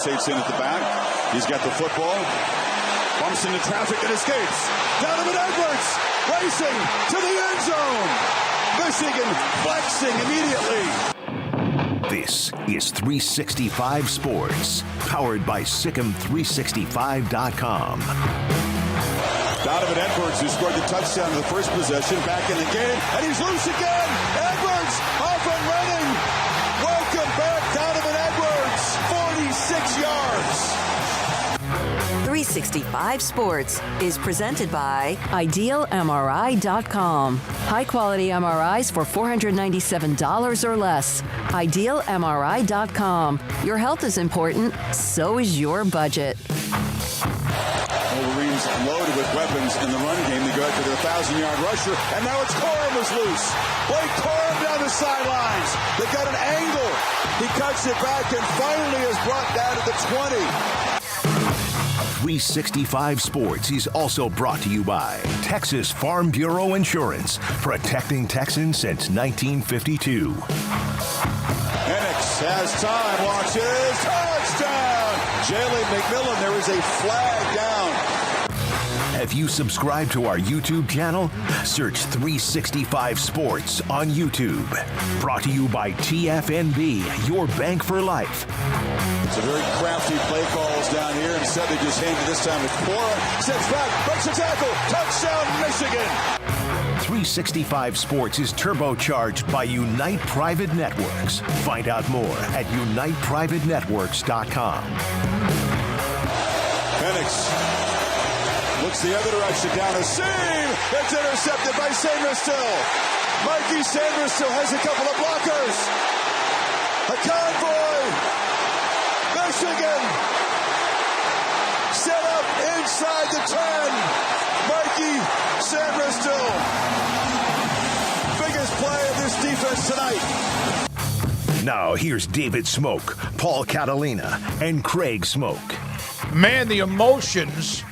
rotates in at the back. He's got the football. Bumps into traffic and escapes. Donovan Edwards racing to the end zone. Michigan flexing immediately. This is 365 Sports, powered by Sikkim365.com. Donovan Edwards, who scored the touchdown in the first possession, back in the game, and he's loose again. Edwards off and running. Welcome back, Donovan Edwards, 46 yards. 365 Sports is presented by IdealMRI.com. High-quality MRIs for $497 or less. IdealMRI.com. Your health is important, so is your budget. Wolverines loaded with weapons in the run game. They go after their 1,000-yard rusher, and now it's Corum who's loose. Blake Corum down the sidelines. They got an angle. He cuts it back and finally is brought down to the 20. 365 Sports is also brought to you by Texas Farm Bureau Insurance, protecting Texans since 1952. Penix has time, launches, touchdown! Jalen McMillan, there is a flag down. Have you subscribed to our YouTube channel? Search 365 Sports on YouTube. Brought to you by TFNB, your bank for life. It's a very crafty play calls down here. Instead, they just hand it this time to Cora. Sets back, breaks a tackle. Touchdown, Michigan. 365 Sports is turbocharged by Unite Private Networks. Find out more at uniteprivatenetworks.com. Penix looks the other direction, down a seam. It's intercepted by Saban. Mikey Saban still has a couple of blockers. A convoy. Michigan set up inside the 10. Mikey Saban, biggest play of this defense tonight. Now here's David Smoak, Paul Catalina, and Craig Smoak. Man, the emotions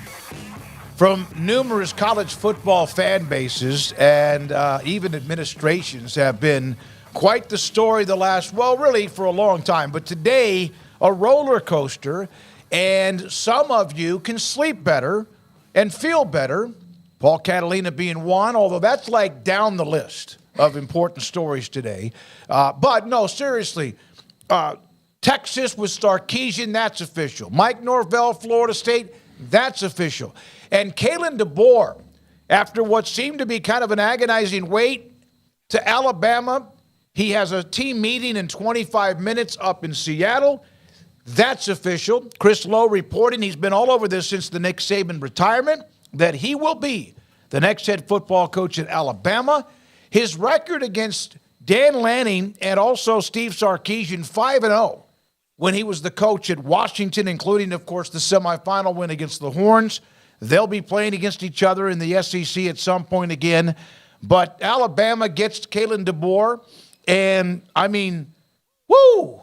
from numerous college football fan bases and even administrations have been quite the story the last, well, really for a long time. But today, a roller coaster, and some of you can sleep better and feel better, Paul Catalina being one, although that's like down the list of important stories today. But no, seriously, Texas with Sarkeesian, that's official. Mike Norvell, Florida State, that's official. And Kalen DeBoer, after what seemed to be kind of an agonizing wait to Alabama, he has a team meeting in 25 minutes up in Seattle. That's official. Chris Lowe reporting, he's been all over this since the Nick Saban retirement, that he will be the next head football coach at Alabama. His record against Dan Lanning and also Steve Sarkeesian, 5-0 when he was the coach at Washington, including, of course, the semifinal win against the Horns. They'll be playing against each other in the SEC at some point again. But Alabama gets Kalen DeBoer, and, I mean, woo!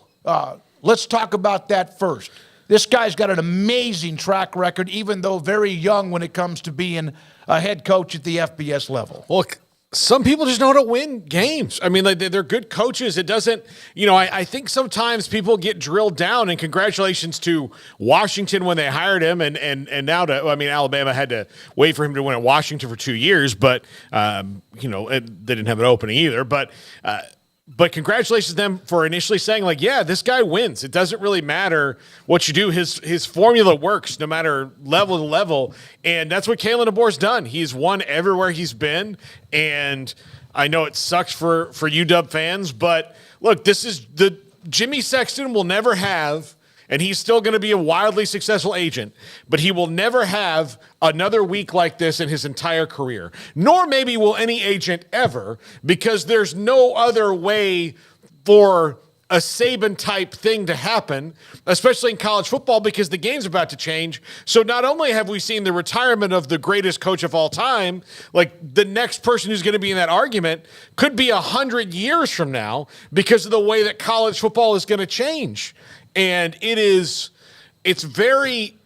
Let's talk about that first. This guy's got an amazing track record, even though very young when it comes to being a head coach at the FBS level. Look, some people just know how to win games. I mean, like, they're good coaches. It doesn't, I think sometimes people get drilled down, and congratulations to Washington when they hired him, and now Alabama had to wait for him to win at Washington for 2 years, but, they didn't have an opening either. But congratulations to them for initially saying, like, yeah, this guy wins. It doesn't really matter what you do. His formula works no matter level to level, and that's what Kalen DeBoer's done. He's won everywhere he's been, and I know it sucks for UW fans, but look, this is the Jimmy Sexton will never have, and he's still going to be a wildly successful agent, but he will never have another week like this in his entire career. Nor maybe will any agent ever, because there's no other way for a Saban-type thing to happen, especially in college football, because the game's about to change. So not only have we seen the retirement of the greatest coach of all time, like the next person who's going to be in that argument could be 100 years from now because of the way that college football is going to change. And it's very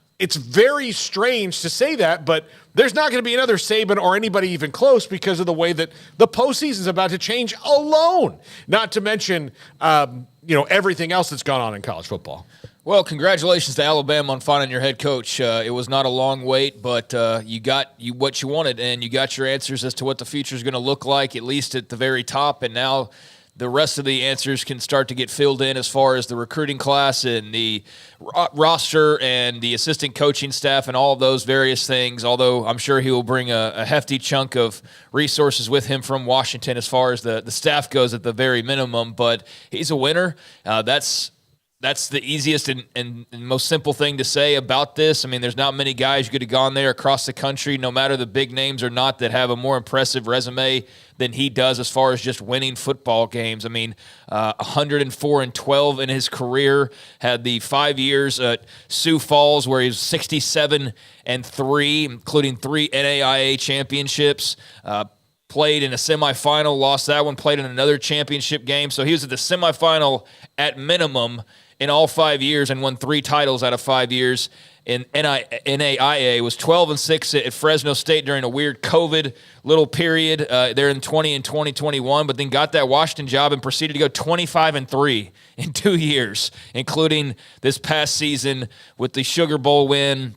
strange to say that, but there's not going to be another Saban or anybody even close because of the way that the postseason is about to change alone. Not to mention, everything else that's gone on in college football. Well, congratulations to Alabama on finding your head coach. It was not a long wait, but you got what you wanted, and you got your answers as to what the future is going to look like, at least at the very top. And now the rest of the answers can start to get filled in as far as the recruiting class and the roster and the assistant coaching staff and all of those various things, although I'm sure he will bring a hefty chunk of resources with him from Washington as far as the staff goes at the very minimum. But he's a winner. That's the easiest and most simple thing to say about this. I mean, there's not many guys who could have gone there across the country, no matter the big names or not, that have a more impressive resume than he does as far as just winning football games. I mean, 104-12 in his career, had the 5 years at Sioux Falls where he was 67-3, including 3 NAIA championships. Played in a semifinal, lost that one, played in another championship game. So he was at the semifinal at minimum in all 5 years and won 3 titles out of 5 years. In NAIA was 12-6 at Fresno State during a weird COVID little period there in 20 and 2021, but then got that Washington job and proceeded to go 25-3 in 2 years, including this past season with the Sugar Bowl win,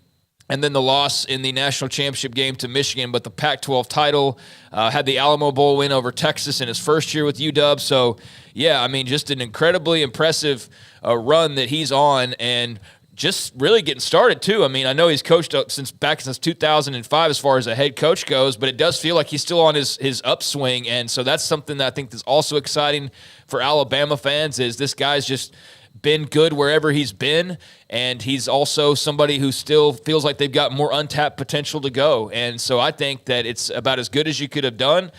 and then the loss in the national championship game to Michigan, but the Pac-12 title, had the Alamo Bowl win over Texas in his first year with UW. So, yeah, I mean, just an incredibly impressive run that he's on, and just really getting started, too. I mean, I know he's coached up since 2005 as far as a head coach goes, but it does feel like he's still on his upswing, and so that's something that I think is also exciting for Alabama fans is this guy's just been good wherever he's been, and he's also somebody who still feels like they've got more untapped potential to go. And so I think that it's about as good as you could have done,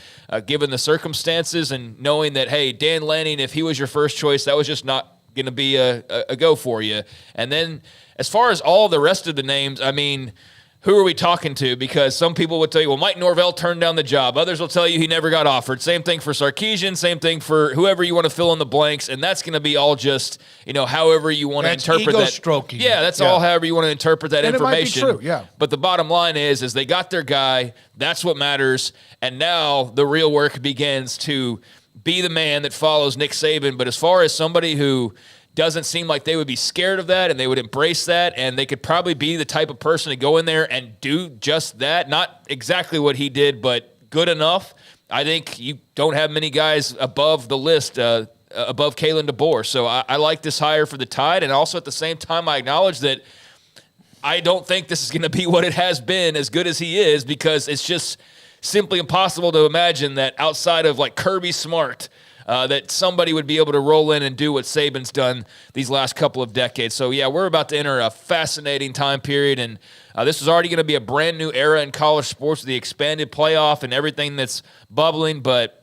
given the circumstances, and knowing that, hey, Dan Lanning, if he was your first choice, that was just not going to be a go for you. And then as far as all the rest of the names, I mean, who are we talking to? Because some people would tell you, well, Mike Norvell turned down the job. Others will tell you he never got offered. Same thing for Sarkeesian, same thing for whoever you want to fill in the blanks, and that's going to be all just, however you want to interpret that. Stroking. Yeah, that's all however you want to interpret that and information. It might be true, yeah. But the bottom line is they got their guy. That's what matters. And now the real work begins to be the man that follows Nick Saban. But as far as somebody who doesn't seem like they would be scared of that, and they would embrace that, and they could probably be the type of person to go in there and do just that. Not exactly what he did, but good enough. I think you don't have many guys above the list, above Kalen DeBoer. So I like this hire for the Tide, and also at the same time I acknowledge that I don't think this is going to be what it has been, as good as he is, because it's just simply impossible to imagine that outside of like Kirby Smart, that somebody would be able to roll in and do what Saban's done these last couple of decades. So, yeah, we're about to enter a fascinating time period, and this is already going to be a brand-new era in college sports with the expanded playoff and everything that's bubbling, but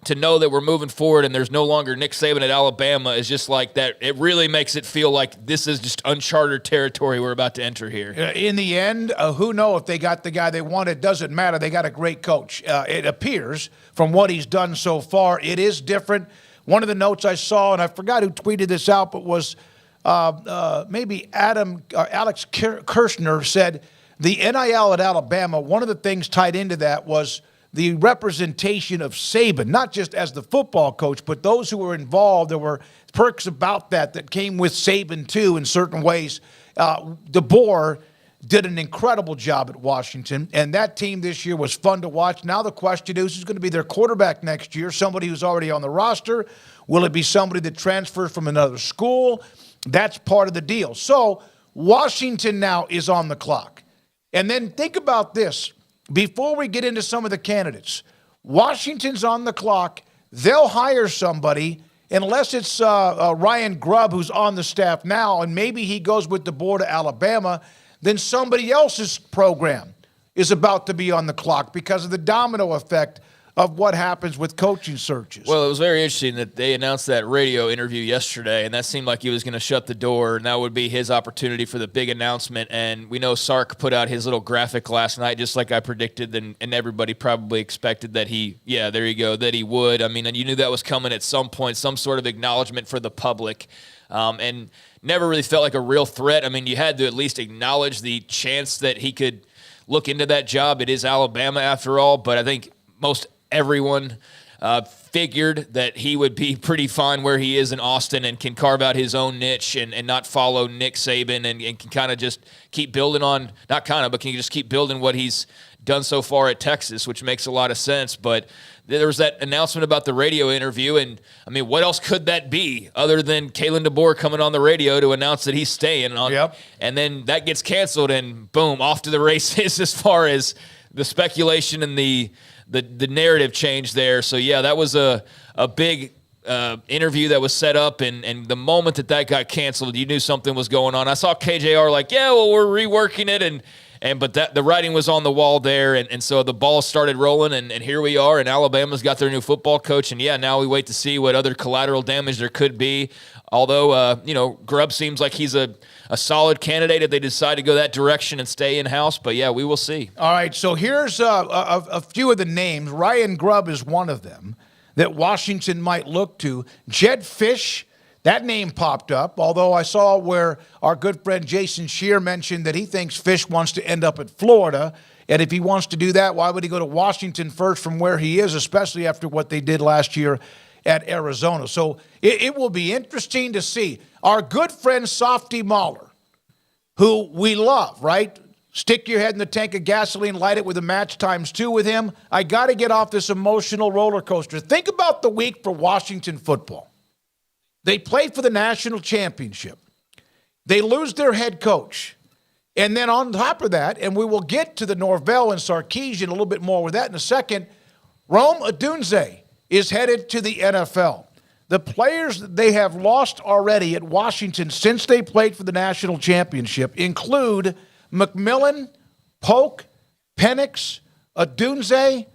to know that we're moving forward and there's no longer Nick Saban at Alabama is just like that. It really makes it feel like this is just uncharted territory we're about to enter here. In the end, who knows if they got the guy they wanted? Doesn't matter. They got a great coach. It appears from what he's done so far, it is different. One of the notes I saw, and I forgot who tweeted this out, but was maybe Alex Kirshner said the NIL at Alabama, one of the things tied into that was the representation of Saban, not just as the football coach, but those who were involved. There were perks about that came with Saban, too, in certain ways. DeBoer did an incredible job at Washington, and that team this year was fun to watch. Now the question is, who's going to be their quarterback next year? Somebody who's already on the roster? Will it be somebody that transfers from another school? That's part of the deal. So Washington now is on the clock. And then think about this. Before we get into some of the candidates, Washington's on the clock. They'll hire somebody, unless it's Ryan Grubb, who's on the staff now, and maybe he goes with DeBoer to Alabama, then somebody else's program is about to be on the clock because of the domino effect of what happens with coaching searches. Well, it was very interesting that they announced that radio interview yesterday, and that seemed like he was going to shut the door, and that would be his opportunity for the big announcement. And we know Sark put out his little graphic last night, just like I predicted, and everybody probably expected that that he would. I mean, and you knew that was coming at some point, some sort of acknowledgement for the public, and never really felt like a real threat. I mean, you had to at least acknowledge the chance that he could look into that job. It is Alabama after all, but I think most everyone figured that he would be pretty fine where he is in Austin and can carve out his own niche and not follow Nick Saban and can kind of just keep building on, not kind of, but can just keep building what he's done so far at Texas, which makes a lot of sense. But there was that announcement about the radio interview, and I mean, what else could that be other than Kalen DeBoer coming on the radio to announce that he's staying on? Yep. And then that gets canceled, and boom, off to the races as far as the speculation and the narrative change there. So yeah, that was a big interview that was set up, and the moment that got canceled, you knew something was going on. I saw KJR like, yeah, well, we're reworking it, but the writing was on the wall there, and so the ball started rolling, and here we are, and Alabama's got their new football coach, and yeah, now we wait to see what other collateral damage there could be. Although, Grubb seems like he's a solid candidate if they decide to go that direction and stay in-house, but yeah, we will see. All right, so here's a few of the names. Ryan Grubb is one of them that Washington might look to. Jedd Fisch, that name popped up, although I saw where our good friend Jason Scheer mentioned that he thinks Fisch wants to end up at Florida, and if he wants to do that, why would he go to Washington first from where he is, especially after what they did last year at Arizona? So it will be interesting to see. Our good friend Softy Mahler, who we love, right? Stick your head in the tank of gasoline, light it with a match ×2 with him. I got to get off this emotional roller coaster. Think about the week for Washington football. They play for the national championship. They lose their head coach. And then on top of that, and we will get to the Norvell and Sarkeesian a little bit more with that in a second, Rome Odunze is headed to the NFL. The players that they have lost already at Washington since they played for the national championship include McMillan, Polk, Penix, Odunze,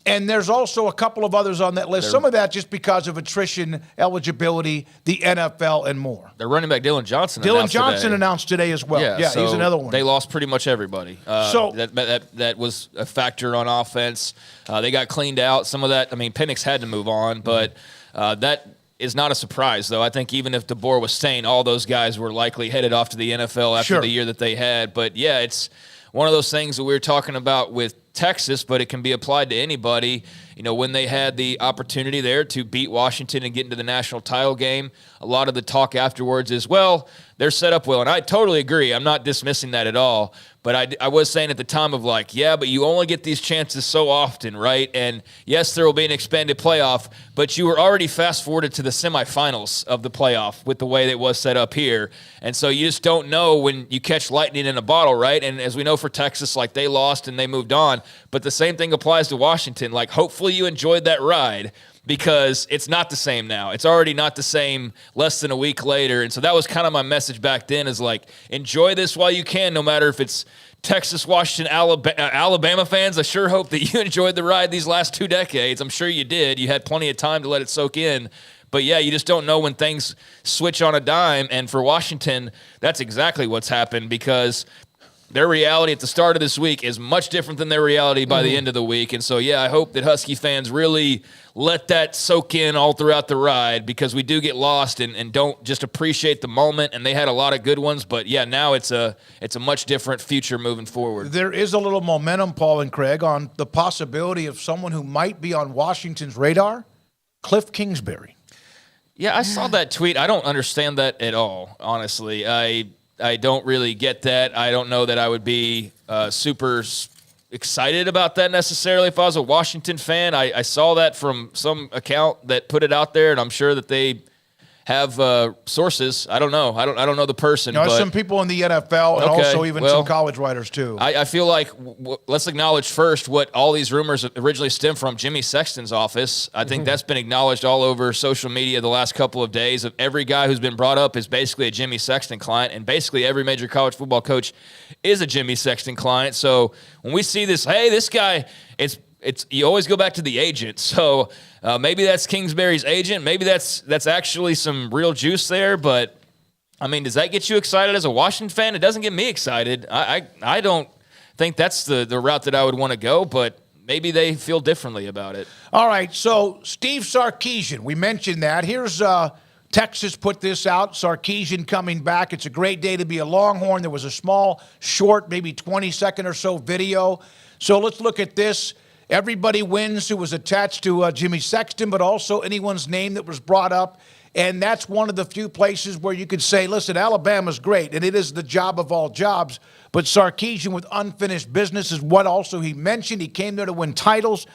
and there's also a couple of others on that list. Some of that just because of attrition, eligibility, the NFL, and more. Their running back Dylan Johnson announced today as well. Yeah, so he's another one. They lost pretty much everybody. So that was a factor on offense. They got cleaned out. Some of that, I mean, Penix had to move on, but that is not a surprise, though. I think even if DeBoer was staying, all those guys were likely headed off to the NFL after the year that they had. But, yeah, it's one of those things that we were talking about with Texas, but it can be applied to anybody. You know, when they had the opportunity there to beat Washington and get into the national title game, a lot of the talk afterwards is, well, they're set up well. And I totally agree. I'm not dismissing that at all. But I was saying at the time of like, yeah, but you only get these chances so often, right? And yes, there will be an expanded playoff, but you were already fast-forwarded to the semifinals of the playoff with the way that it was set up here. And so you just don't know when you catch lightning in a bottle, right? And as we know for Texas, like they lost and they moved on. But the same thing applies to Washington. Like hopefully you enjoyed that ride, because it's not the same now. It's already not the same less than a week later. And so that was kind of my message back then is like, enjoy this while you can, no matter if it's Texas, Washington, Alabama fans. I sure hope that you enjoyed the ride these last 2 decades. I'm sure you did. You had plenty of time to let it soak in. But, yeah, you just don't know when things switch on a dime. And for Washington, that's exactly what's happened, because their reality at the start of this week is much different than their reality by the end of the week. And so, yeah, I hope that Husky fans really let that soak in all throughout the ride, because we do get lost and don't just appreciate the moment. And they had a lot of good ones. But, yeah, now it's a much different future moving forward. There is a little momentum, Paul and Craig, on the possibility of someone who might be on Washington's radar, Cliff Kingsbury. Yeah, I saw that tweet. I don't understand that at all, honestly. I don't really get that. I don't know that I would be super excited about that necessarily if I was a Washington fan. I saw that from some account that put it out there, and I'm sure that they have sources. I don't know. I don't know the person. But some people in the NFL and also even some college writers too. I feel like let's acknowledge first what all these rumors originally stem from. Jimmy Sexton's office. I think that's been acknowledged all over social media the last couple of days. Of every guy who's been brought up is basically a Jimmy Sexton client, and basically every major college football coach is a Jimmy Sexton client. So when we see this, hey, this guy, it's you always go back to the agent. So maybe that's Kingsbury's agent. Maybe that's actually some real juice there. But, I mean, does that get you excited as a Washington fan? It doesn't get me excited. I don't think that's the route that I would want to go, but maybe they feel differently about it. All right, so Steve Sarkeesian, we mentioned that. Here's Texas put this out, Sarkeesian coming back. It's a great day to be a Longhorn. There was a small, short, maybe 20-second or so video. So let's look at this. everybody wins who was attached to Jimmy Sexton, but also anyone's name that was brought up. And that's one of the few places where you could say, listen, Alabama's great, and it is the job of all jobs. But Sarkeesian with unfinished business is what also he mentioned. He came there to win titles,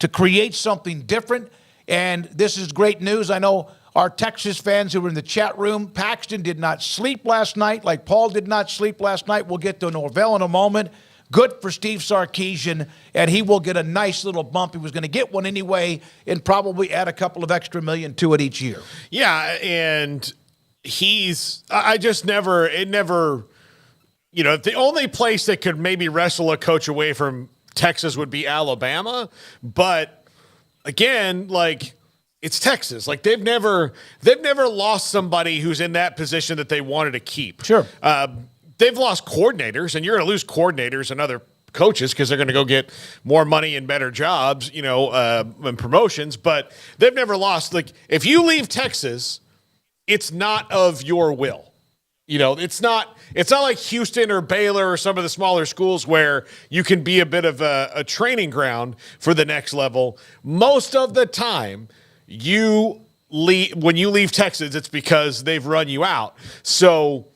to create something different. And this is great news. I know our Texas fans who were in the chat room, Paxton did not sleep last night, like Paul did not sleep last night. We'll get to Norvell in a moment. Good for Steve Sarkeesian, and he will get a nice little bump. He was going to get one anyway and probably add a couple of extra million to it each year. Yeah, and it never, the only place that could maybe wrestle a coach away from Texas would be Alabama. But again, it's Texas. They've never lost somebody who's in that position that they wanted to keep. Sure. They've lost coordinators, and you're going to lose coordinators and other coaches because they're going to go get more money and better jobs, and promotions. But they've never lost. If you leave Texas, it's not of your will. It's not like Houston or Baylor or some of the smaller schools where you can be a bit of a training ground for the next level. Most of the time, when you leave Texas, it's because they've run you out. So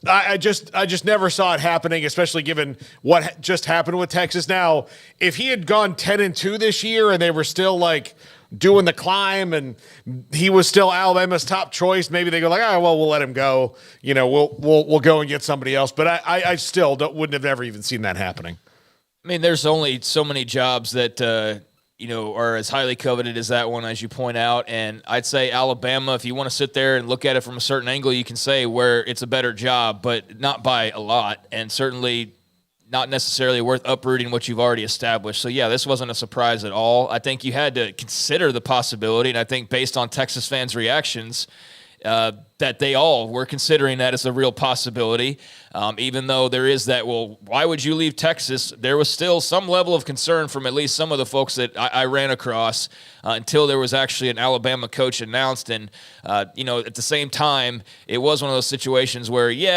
I just never saw it happening, especially given what just happened with Texas. Now, if he had gone 10-2 this year and they were still doing the climb and he was still Alabama's top choice, maybe they go we'll let him go. We'll go and get somebody else. But I still wouldn't have ever even seen that happening. I mean, there's only so many jobs that are as highly coveted as that one, as you point out. And I'd say Alabama, if you want to sit there and look at it from a certain angle, you can say where it's a better job, but not by a lot, and certainly not necessarily worth uprooting what you've already established. So, yeah, this wasn't a surprise at all. I think you had to consider the possibility, and I think based on Texas fans' reactions, that they all were considering that as a real possibility. Even though there is that, why would you leave Texas? There was still some level of concern from at least some of the folks that I ran across until there was actually an Alabama coach announced. And, at the same time, it was one of those situations where, you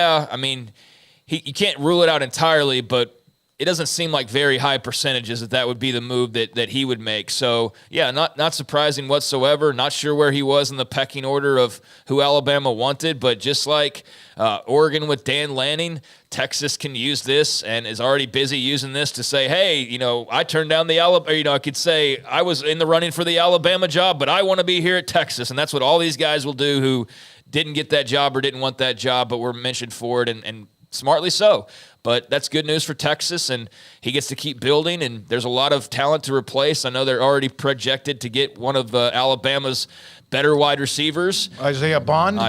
can't rule it out entirely, but it doesn't seem like very high percentages that would be the move that he would make. So, yeah, not surprising whatsoever. Not sure where he was in the pecking order of who Alabama wanted, but just like Oregon with Dan Lanning, Texas can use this and is already busy using this to say, hey, I turned down the Alabama, I could say I was in the running for the Alabama job, but I want to be here at Texas. And that's what all these guys will do who didn't get that job or didn't want that job, but were mentioned for it, and smartly so. But that's good news for Texas, and he gets to keep building, and there's a lot of talent to replace. I know they're already projected to get one of Alabama's better wide receivers. Isaiah Bond,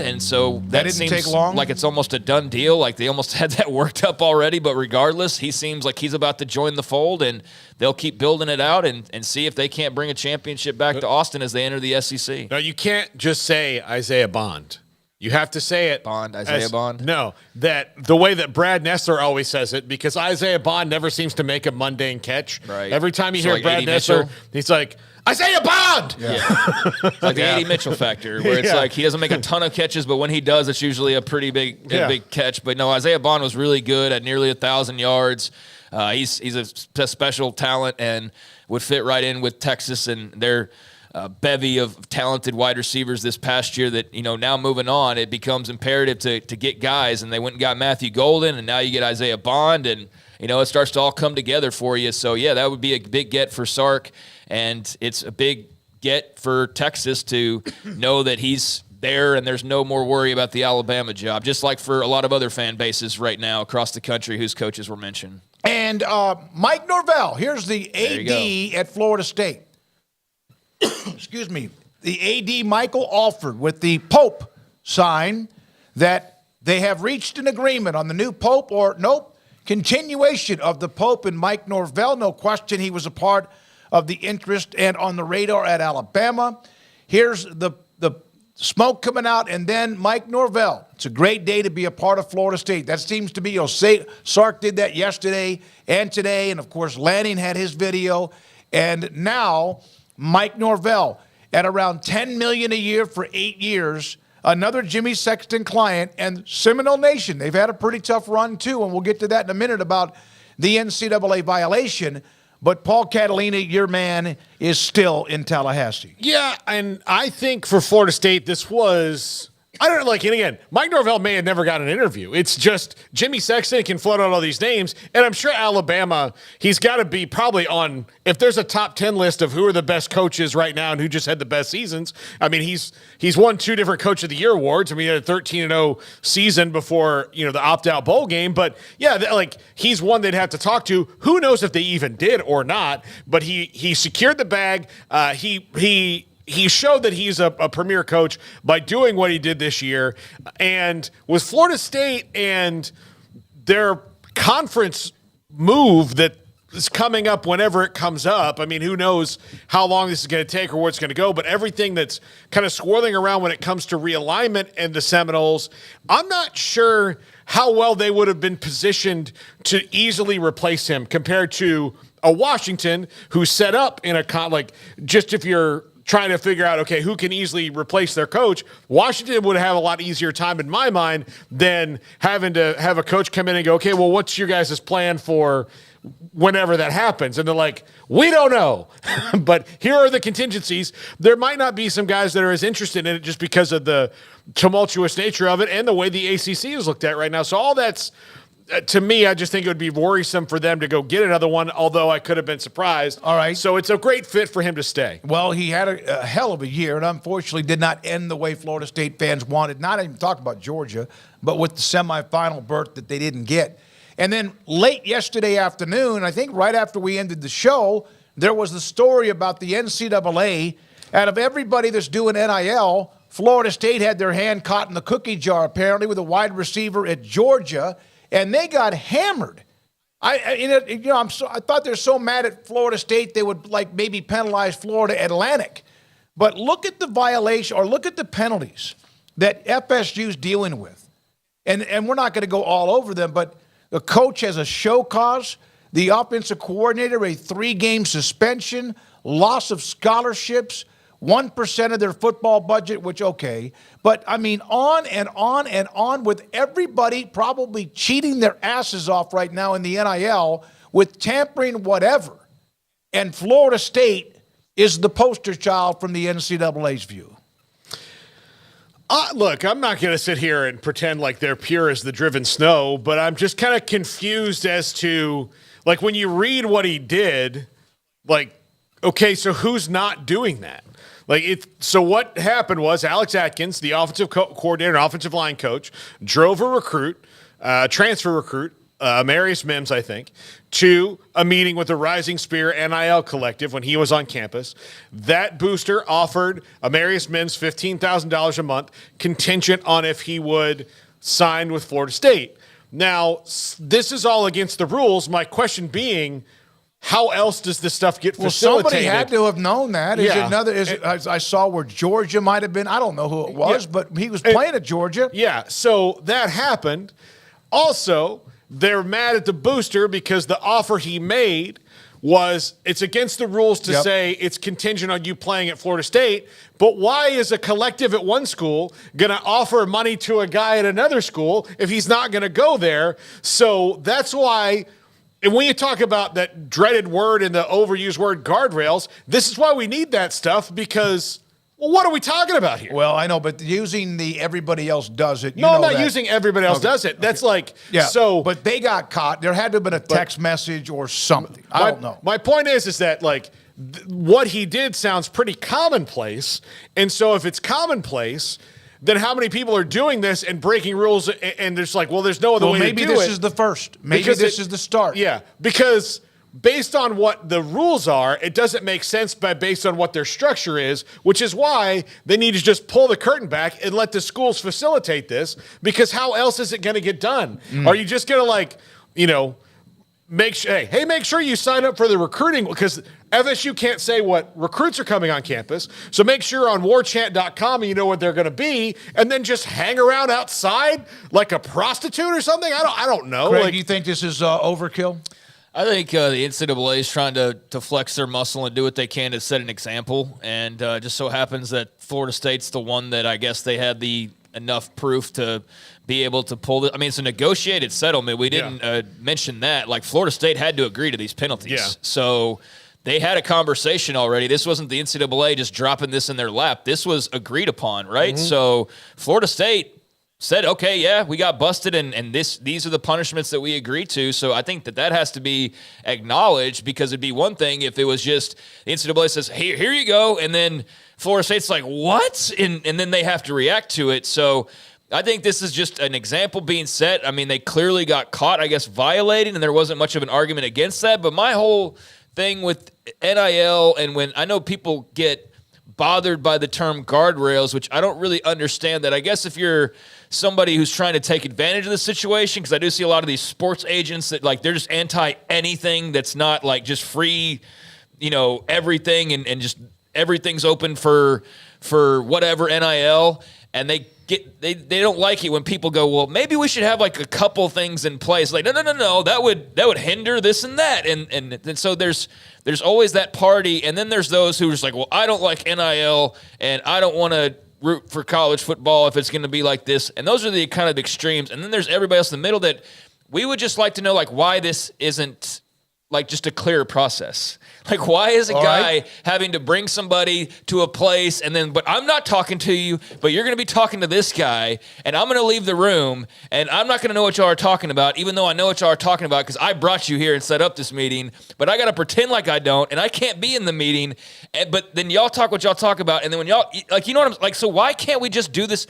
and so that didn't seems take long. Like it's almost a done deal. Like they almost had that worked up already, but regardless, he seems like he's about to join the fold, and they'll keep building it out and see if they can't bring a championship back to Austin as they enter the SEC. No, you can't just say Isaiah Bond. You have to say it. Isaiah Bond? No, that the way that Brad Nessler always says it, because Isaiah Bond never seems to make a mundane catch. Right. Every time you hear Brad Nessler, he's like, Isaiah Bond! Yeah. Like the A.D. Mitchell factor, where it's like he doesn't make a ton of catches, but when he does, it's usually a pretty big catch. But no, Isaiah Bond was really good at nearly 1,000 yards. He's a special talent and would fit right in with Texas and their bevy of talented wide receivers this past year that, now moving on, it becomes imperative to get guys, and they went and got Matthew Golden, and now you get Isaiah Bond, and, it starts to all come together for you. So, yeah, that would be a big get for Sark, and it's a big get for Texas to know that he's there and there's no more worry about the Alabama job, just like for a lot of other fan bases right now across the country whose coaches were mentioned. And Mike Norvell, here's the AD at Florida State. Excuse me, the AD Michael Alford with the Pope sign that they have reached an agreement on the new Pope, or nope, continuation of the Pope and Mike Norvell. No question he was a part of the interest and on the radar at Alabama. Here's the smoke coming out, and then Mike Norvell. It's a great day to be a part of Florida State. That seems to be, Sark did that yesterday and today, and of course Lanning had his video, and now Mike Norvell at around $10 million a year for 8 years, another Jimmy Sexton client, and Seminole Nation. They've had a pretty tough run too, and we'll get to that in a minute about the NCAA violation. But Paul Catalina, your man, is still in Tallahassee. Yeah, and I think for Florida State, this was, I don't know, and again, Mike Norvell may have never got an interview. It's just Jimmy Sexton can float out all these names, and I'm sure Alabama, he's got to be probably on, if there's a top 10 list of who are the best coaches right now and who just had the best seasons, I mean, he's won 2 different Coach of the Year awards. I mean, he had a 13-0 season before, the opt-out bowl game, but yeah, he's one they'd have to talk to. Who knows if they even did or not, but he secured the bag. He showed that he's a premier coach by doing what he did this year. And with Florida State and their conference move that is coming up whenever it comes up, I mean, who knows how long this is going to take or where it's going to go, but everything that's kind of swirling around when it comes to realignment and the Seminoles, I'm not sure how well they would have been positioned to easily replace him compared to a Washington who's set up in just if you're trying to figure out, okay, who can easily replace their coach, Washington would have a lot easier time in my mind than having to have a coach come in and go, okay, well, what's your guys' plan for whenever that happens? And they're like, we don't know, but here are the contingencies. There might not be some guys that are as interested in it just because of the tumultuous nature of it and the way the ACC is looked at right now. So all that's, to me, I just think it would be worrisome for them to go get another one, although I could have been surprised. All right. So it's a great fit for him to stay. Well, he had a hell of a year and unfortunately did not end the way Florida State fans wanted. Not even talk about Georgia, but with the semifinal berth that they didn't get. And then late yesterday afternoon, I think right after we ended the show, there was the story about the NCAA. Out of everybody that's doing NIL, Florida State had their hand caught in the cookie jar, apparently, with a wide receiver at Georgia. And they got hammered. I thought they're so mad at Florida State they would maybe penalize Florida Atlantic. But look at the violation or look at the penalties that FSU's dealing with. And we're not going to go all over them, but the coach has a show cause, the offensive coordinator a 3-game suspension, loss of scholarships, 1% of their football budget, which, okay. But, I mean, on and on and on with everybody probably cheating their asses off right now in the NIL with tampering whatever. And Florida State is the poster child from the NCAA's view. Look, I'm not going to sit here and pretend like they're pure as the driven snow, but I'm just kind of confused as to, when you read what he did, okay, so who's not doing that? So what happened was Alex Atkins, the offensive coordinator and offensive line coach, drove a transfer recruit, Marius Mims, I think, to a meeting with the Rising Spear NIL Collective when he was on campus. That booster offered Marius Mims $15,000 a month, contingent on if he would sign with Florida State. Now, this is all against the rules. My question being, how else does this stuff get facilitated? Well, somebody had to have known that. I saw where Georgia might have been. I don't know who it was, but he was playing at Georgia. Yeah, so that happened. Also, they're mad at the booster because the offer he made was it's against the rules to say it's contingent on you playing at Florida State. But why is a collective at one school going to offer money to a guy at another school if he's not going to go there? So that's why. And when you talk about that dreaded word and the overused word guardrails, this is why we need that stuff because, well, what are we talking about here? Well, I know, but using the everybody else does it. No, I'm not using everybody else does it. That's so. But they got caught. There had to have been a text message or something. I don't know. My point is that what he did sounds pretty commonplace. And so if it's commonplace, then how many people are doing this and breaking rules and there's there's no other way to do it? Maybe this is the first. Maybe this is the start. Yeah, because based on what the rules are, it doesn't make sense based on what their structure is, which is why they need to just pull the curtain back and let the schools facilitate this because how else is it going to get done? Are you just going to make sure you sign up for the recruiting because FSU can't say what recruits are coming on campus. So make sure on warchant.com you know what they're going to be and then just hang around outside like a prostitute or something. I don't know. Craig, do you think this is overkill? I think the NCAA is trying to flex their muscle and do what they can to set an example. And just so happens that Florida State's the one that I guess they had the enough proof to be able to pull it. I mean, it's a negotiated settlement. We didn't mention that. Like, Florida State had to agree to these penalties. Yeah. So they had a conversation already. This wasn't the NCAA just dropping this in their lap. This was agreed upon, right? So Florida State said, okay, yeah, we got busted, and these are the punishments that we agreed to. So I think that has to be acknowledged, because it'd be one thing if it was just the NCAA says, hey, here you go, and then Florida State's like, what? And then they have to react to it. So I think this is just an example being set. I mean, they clearly got caught, I guess, violating, and there wasn't much of an argument against that. But my whole thing with NIL, and when I know people get bothered by the term guardrails, which I don't really understand that. I guess if you're somebody who's trying to take advantage of the situation, because I do see a lot of these sports agents that, like, they're just anti anything that's not like just free, everything and just everything's open for whatever NIL, and they don't like it when people go, well, maybe we should have like a couple things in place. Like, no, that would hinder this and that, and so there's always that party, and then there's those who are just like, well, I don't like NIL, and I don't want to root for college football if it's going to be like this, and those are the kind of extremes. And then there's everybody else in the middle that we would just like to know, like, why this isn't like just a clear process. Like, why is a guy having to bring somebody to a place and then, but I'm not talking to you, but you're going to be talking to this guy, and I'm going to leave the room, and I'm not going to know what y'all are talking about, even though I know what y'all are talking about because I brought you here and set up this meeting, but I got to pretend like I don't, and I can't be in the meeting, but then y'all talk what y'all talk about, and then when y'all, like, you know what I'm, like, so why can't we just do this?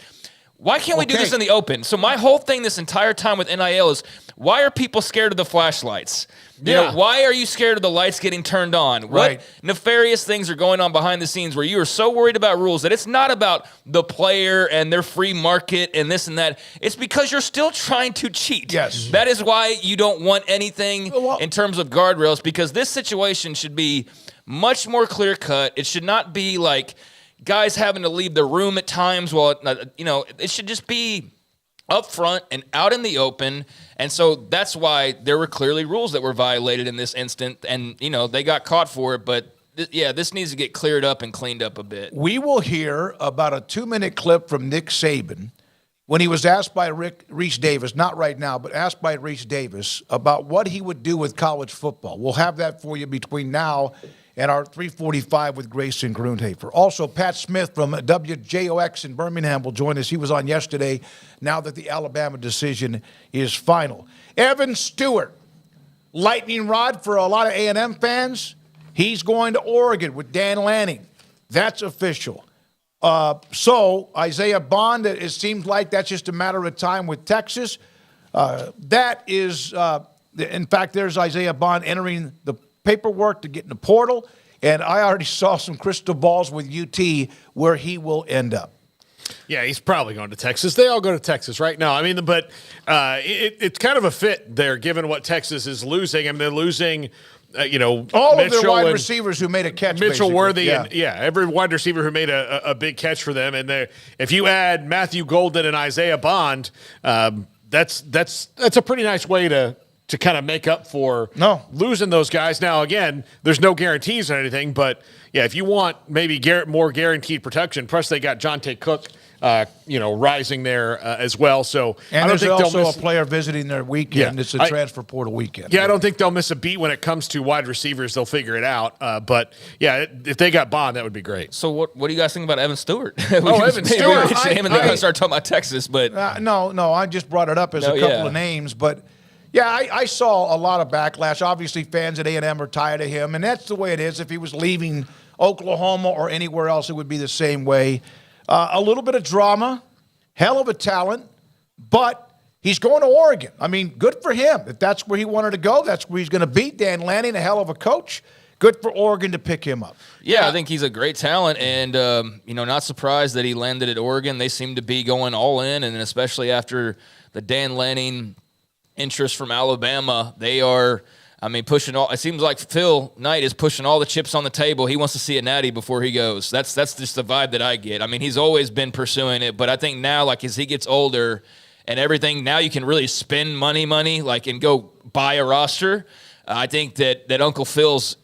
Why can't we do this in the open? So my whole thing this entire time with NIL is, why are people scared of the flashlights? You know, why are you scared of the lights getting turned on? What nefarious things are going on behind the scenes where you are so worried about rules that it's not about the player and their free market and this and that. It's because you're still trying to cheat. Yes. That is why you don't want anything in terms of guardrails, because this situation should be much more clear-cut. It should not be like guys having to leave the room at times. Well, it should just be up front and out in the open. And so that's why there were clearly rules that were violated in this instant. And, they got caught for it. But, this needs to get cleared up and cleaned up a bit. We will hear about a 2-minute clip from Nick Saban when he was asked by Reese Davis, not right now, but asked by Reese Davis about what he would do with college football. We'll have that for you between now and our 345 with Grayson Grundhafer. Also, Pat Smith from WJOX in Birmingham will join us. He was on yesterday, now that the Alabama decision is final. Evan Stewart, lightning rod for a lot of A&M fans. He's going to Oregon with Dan Lanning. That's official. So Isaiah Bond, it seems like that's just a matter of time with Texas. That is, in fact, there's Isaiah Bond entering the paperwork to get in the portal, and I already saw some crystal balls with UT where he will end up. Yeah, he's probably going to Texas. They all go to Texas right now. I mean, but it's kind of a fit there, given what Texas is losing. I mean, they're losing, all Mitchell of their wide receivers who made a catch. Mitchell basically. Worthy, and every wide receiver who made a big catch for them. And if you add Matthew Golden and Isaiah Bond, that's a pretty nice way to kind of make up for losing those guys. Now, again, there's no guarantees or anything, but, if you want maybe more guaranteed protection, plus they got Jonte Cook, rising there as well. So and I don't think also they'll miss a player visiting their weekend. Yeah. It's a transfer portal weekend. Yeah, I don't think they'll miss a beat when it comes to wide receivers. They'll figure it out. But, if they got Bond, that would be great. So what do you guys think about Evan Stewart? Evan Stewart. Him and they're going to start talking about Texas. But No, I just brought it up as a couple of names, but – yeah, I saw a lot of backlash. Obviously, fans at A&M are tired of him, and that's the way it is. If he was leaving Oklahoma or anywhere else, it would be the same way. A little bit of drama, hell of a talent, but he's going to Oregon. I mean, good for him. If that's where he wanted to go, that's where he's going to be. Dan Lanning, a hell of a coach. Good for Oregon to pick him up. Yeah, I think he's a great talent, and, not surprised that he landed at Oregon. They seem to be going all in, and especially after the Dan Lanning interest from Alabama, they are, pushing all. It seems like Phil Knight is pushing all the chips on the table. He wants to see a natty before he goes. That's just the vibe that I get. He's always been pursuing it, but I think now, like, as he gets older and everything, now you can really spend money, like, and go buy a roster. I think that Uncle Phil's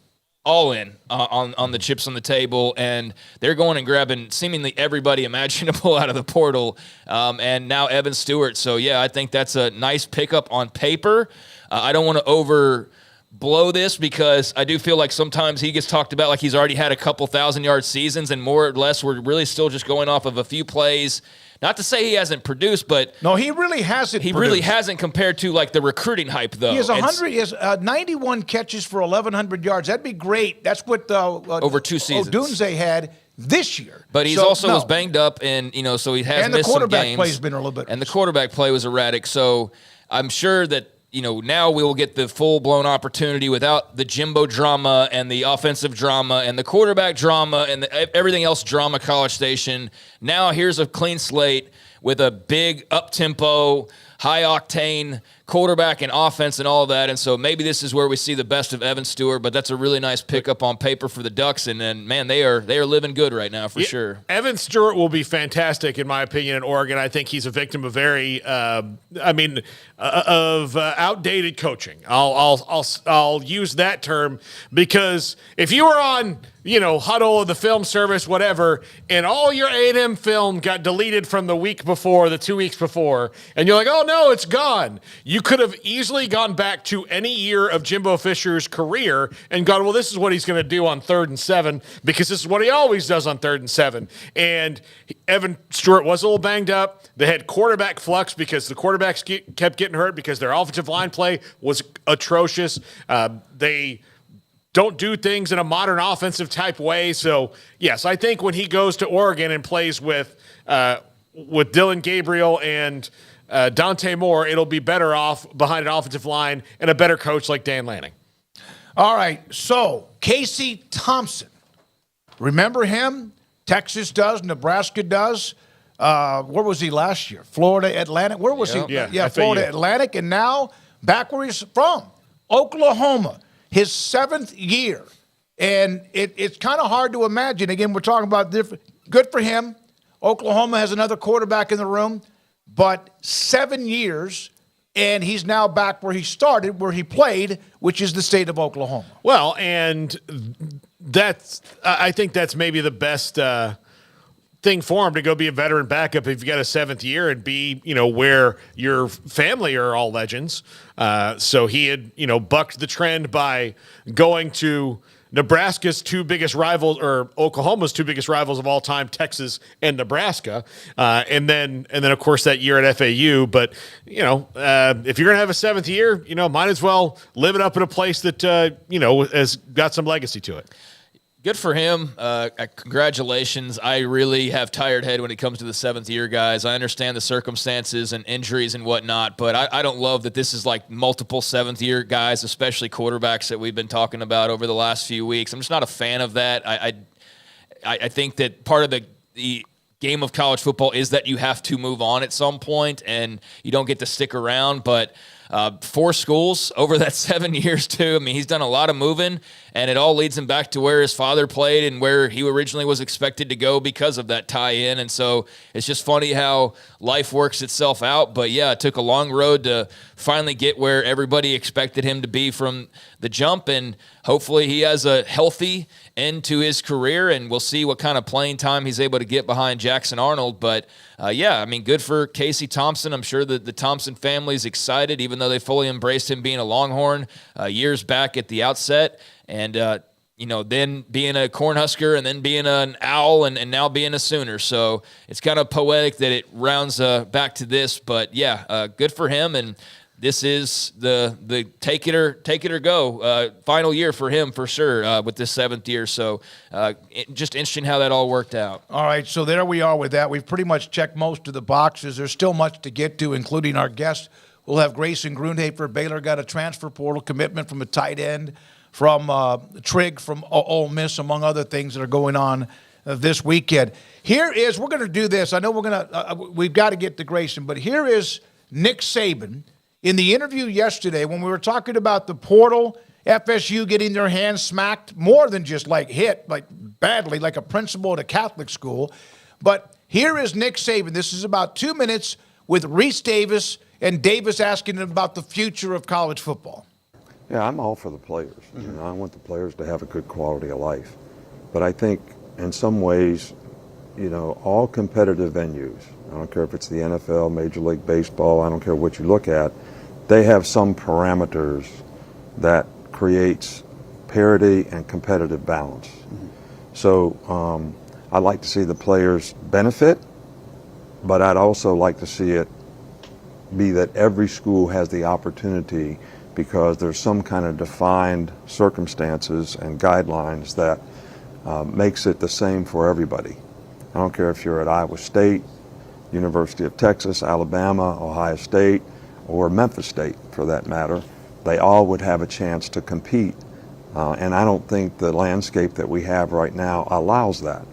all in on the chips on the table, and they're going and grabbing seemingly everybody imaginable out of the portal, and now Evan Stewart. So, yeah, I think that's a nice pickup on paper. I don't want to overblow this because I do feel like sometimes he gets talked about like he's already had a couple 1,000-yard seasons, and more or less we're really still just going off of a few plays. Not to say he hasn't produced, but no, he really hasn't. He really hasn't compared to like the recruiting hype, though. He has 91 catches for 1,100 yards. That'd be great. That's what over 2 seasons Odunze had this year. But he's was banged up, and so he has missed some games. And the quarterback play's been a little bit. And the quarterback play was erratic. So I'm sure that now we will get the full-blown opportunity without the Jimbo drama and the offensive drama and the quarterback drama and everything else drama College Station. Now here's a clean slate with a big up-tempo, high-octane quarterback and offense and all that. And so maybe this is where we see the best of Evan Stewart, but that's a really nice pickup on paper for the Ducks. And then, man, they are living good right now for sure. Evan Stewart will be fantastic, in my opinion, in Oregon. I think he's a victim of outdated coaching. I'll use that term because if you were on Huddle, the film service, whatever, and all your A&M film got deleted from the week before, the 2 weeks before, and you're like, oh, no, it's gone. You could have easily gone back to any year of Jimbo Fisher's career and gone, well, this is what he's going to do on 3rd and 7 because this is what he always does on 3rd and 7. And Evan Stewart was a little banged up. They had quarterback flux because the quarterbacks kept getting hurt because their offensive line play was atrocious. They don't do things in a modern offensive type way. So, yes, I think when he goes to Oregon and plays with Dylan Gabriel and Dante Moore, it'll be better off behind an offensive line and a better coach like Dan Lanning. All right, so Casey Thompson. Remember him? Texas does, Nebraska does. Where was he last year? Florida Atlantic. Where was he? Yeah, Florida Atlantic, and now back where he's from, Oklahoma. His 7th year, and it's kind of hard to imagine. Again, we're talking about different. Good for him. Oklahoma has another quarterback in the room, but 7 years, and he's now back where he started, where he played, which is the state of Oklahoma. Well, and I think that's maybe the best thing for him to go be a veteran backup if you got a 7th year and be, where your family are all legends. So he had, bucked the trend by going to Nebraska's 2 biggest rivals, or Oklahoma's 2 biggest rivals of all time, Texas and Nebraska. And then of course that year at FAU. But, if you're going to have a 7th year, might as well live it up in a place that, has got some legacy to it. Good for him. Congratulations. I really have tired head when it comes to the 7th year guys. I understand the circumstances and injuries and whatnot, but I don't love that this is like multiple 7th year guys, especially quarterbacks that we've been talking about over the last few weeks. I'm just not a fan of that. I think that part of the game of college football is that you have to move on at some point and you don't get to stick around, but 4 schools over that 7 years, too. I mean, he's done a lot of moving, and it all leads him back to where his father played and where he originally was expected to go because of that tie-in. And so it's just funny how life works itself out. But, yeah, it took a long road to finally get where everybody expected him to be from the jump, and hopefully he has a healthy end to his career, and we'll see what kind of playing time he's able to get behind Jackson Arnold. But, good for Casey Thompson. I'm sure that the Thompson family is excited, even though they fully embraced him being a Longhorn years back at the outset. And, then being a Cornhusker and then being an Owl and now being a Sooner. So it's kind of poetic that it rounds back to this. But, good for him. And this is the take it or go final year for him for sure with this 7th year. So just interesting how that all worked out. All right, so there we are with that. We've pretty much checked most of the boxes. There's still much to get to, including our guest. We'll have Grayson Grundhafer. Baylor got a transfer portal commitment from a tight end, from Trigg from Ole Miss, among other things that are going on this weekend. We're going to do this. I know we've got to get to Grayson, but here is Nick Saban. In the interview yesterday, when we were talking about the portal, FSU getting their hands smacked, more than just hit, badly, like a principal at a Catholic school. But here is Nick Saban. This is about 2 minutes with Reese Davis, and Davis asking him about the future of college football. Yeah, I'm all for the players. I want the players to have a good quality of life. But I think in some ways, all competitive venues, I don't care if it's the NFL, Major League Baseball, I don't care what you look at, they have some parameters that creates parity and competitive balance. So I'd like to see the players benefit, but I'd also like to see it be that every school has the opportunity, because there's some kind of defined circumstances and guidelines that makes it the same for everybody. I don't care if you're at Iowa State, University of Texas, Alabama, Ohio State, or Memphis State for that matter. They all would have a chance to compete. And I don't think the landscape that we have right now allows that.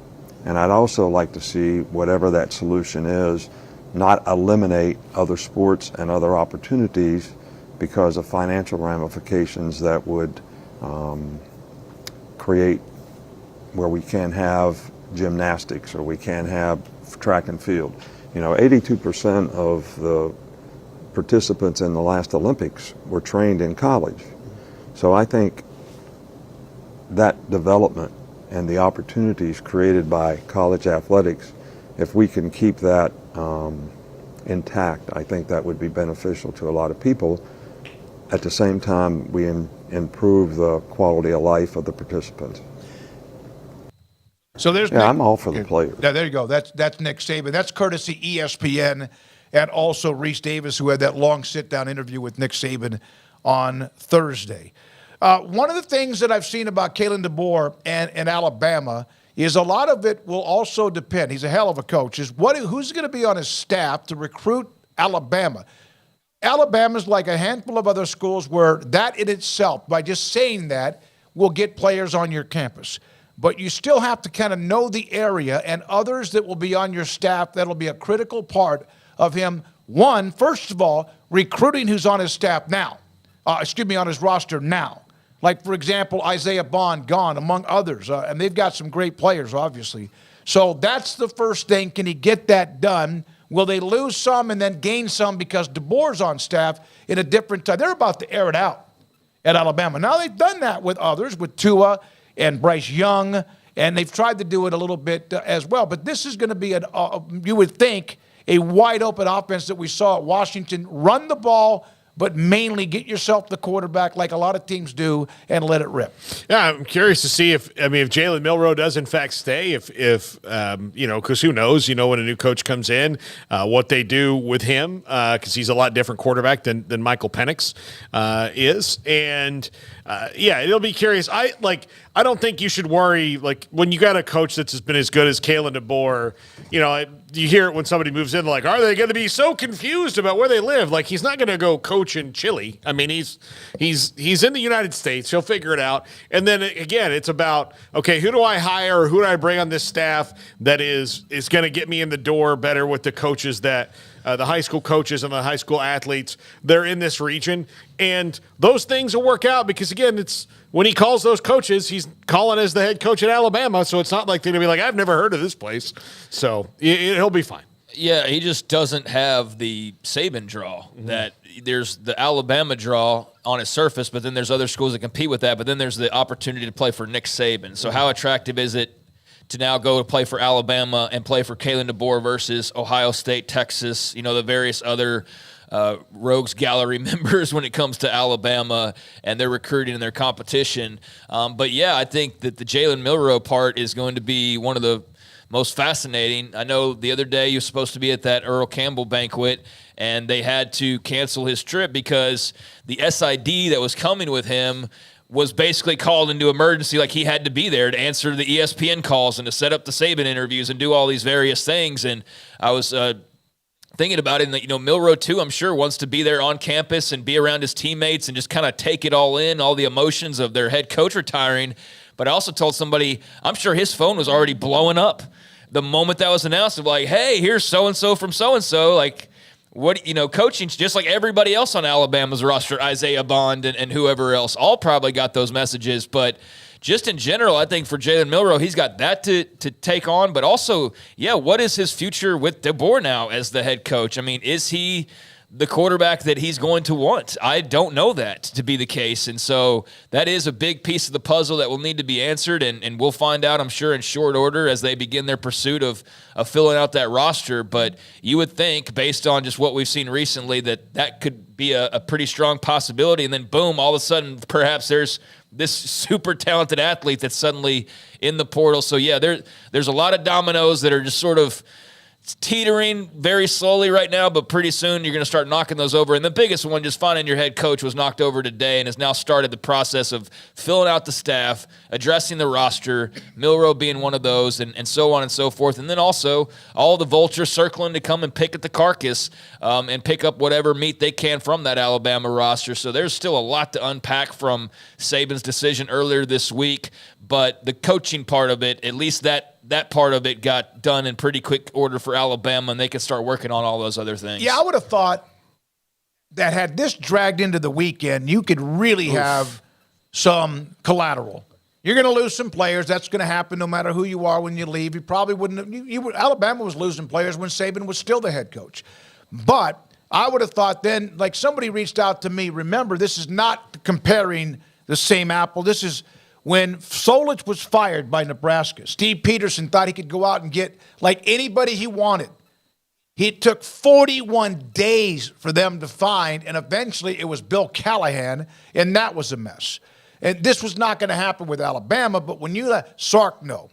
And I'd also like to see whatever that solution is, not eliminate other sports and other opportunities because of financial ramifications that would create where we can't have gymnastics or we can't have track and field. 82% of the participants in the last Olympics were trained in college. So I think that development and the opportunities created by college athletics, if we can keep that intact, I think that would be beneficial to a lot of people. At the same time, we improve the quality of life of the participants. So there's I'm all for the players. Yeah, there you go. That's Nick Saban. That's courtesy ESPN, and also Reese Davis, who had that long sit-down interview with Nick Saban on Thursday. One of the things that I've seen about Kalen DeBoer and Alabama is a lot of it will also depend. He's a hell of a coach. Who's going to be on his staff to recruit Alabama? Alabama's like a handful of other schools where that in itself, by just saying that, will get players on your campus. But you still have to kind of know the area and others that will be on your staff. That'll be a critical part of him. One, first of all, recruiting who's on his staff now. On his roster now. Like, for example, Isaiah Bond gone, among others. And they've got some great players, obviously. So that's the first thing. Can he get that done? Will they lose some and then gain some because DeBoer's on staff in a different time? They're about to air it out at Alabama. Now, they've done that with others, with Tua and Bryce Young, and they've tried to do it a little bit as well. But this is going to be, you would think, a wide-open offense that we saw at Washington. Run the ball, but mainly get yourself the quarterback like a lot of teams do and let it rip. Yeah, I'm curious to see if Jalen Milroe does in fact stay, because who knows, when a new coach comes in, what they do with him, because he's a lot different quarterback than Michael Penix is. And it'll be curious. I don't think you should worry, when you got a coach that's been as good as Kalen DeBoer, you hear it when somebody moves in, are they going to be so confused about where they live? He's not going to go coach in Chile. I mean, he's in the United States. He'll figure it out. And then again, it's about, okay, who do I hire? Or who do I bring on this staff that is going to get me in the door better with the coaches that the high school coaches and the high school athletes, they're in this region. And those things will work out because, again, it's when he calls those coaches, he's calling as the head coach at Alabama. So it's not like they're going to be like, I've never heard of this place. So he'll be fine. Yeah, he just doesn't have the Saban draw. That there's the Alabama draw on its surface, but then there's other schools that compete with that. But then there's the opportunity to play for Nick Saban. So how attractive is it to now go to play for Alabama and play for Kalen DeBoer versus Ohio State, Texas, the various other rogues gallery members when it comes to Alabama and their recruiting and their competition. But I think that the Jalen Milroe part is going to be one of the most fascinating. I know the other day he was supposed to be at that Earl Campbell banquet, and they had to cancel his trip because the SID that was coming with him was basically called into emergency. He had to be there to answer the ESPN calls and to set up the Saban interviews and do all these various things. And I was thinking about it, and Milroe too, I'm sure, wants to be there on campus and be around his teammates and just kind of take it all in, all the emotions of their head coach retiring. But I also told somebody, I'm sure his phone was already blowing up the moment that was announced of hey, here's so-and-so from so-and-so. What, coaching, just like everybody else on Alabama's roster, Isaiah Bond and whoever else, all probably got those messages. But just in general, I think for Jalen Milroe, he's got that to take on. But also, what is his future with DeBoer now as the head coach? I mean, is he the quarterback that he's going to want. I don't know that to be the case. And so that is a big piece of the puzzle that will need to be answered. And we'll find out, I'm sure, in short order as they begin their pursuit of filling out that roster. But you would think, based on just what we've seen recently, that could be a pretty strong possibility. And then, boom, all of a sudden, perhaps there's this super talented athlete that's suddenly in the portal. So, yeah, there's a lot of dominoes that are just sort of teetering very slowly right now, but pretty soon you're going to start knocking those over. And the biggest one, just finding your head coach, was knocked over today and has now started the process of filling out the staff, addressing the roster, Milroe being one of those, and so on and so forth. And then also all the vultures circling to come and pick at the carcass and pick up whatever meat they can from that Alabama roster. So there's still a lot to unpack from Saban's decision earlier this week. But the coaching part of it, at least that part of it got done in pretty quick order for Alabama, and they could start working on all those other things. Yeah, I would have thought that had this dragged into the weekend, you could really have some collateral. You're going to lose some players. That's going to happen no matter who you are when you leave. You probably wouldn't have, Alabama was losing players when Saban was still the head coach. But I would have thought then, like somebody reached out to me, remember, this is not comparing the same apple. This is when Solich was fired by Nebraska. Steve Peterson thought he could go out and get like anybody he wanted. It took 41 days for them to find, and eventually it was Bill Callahan, and that was a mess. And this was not going to happen with Alabama, but when you let Sark know,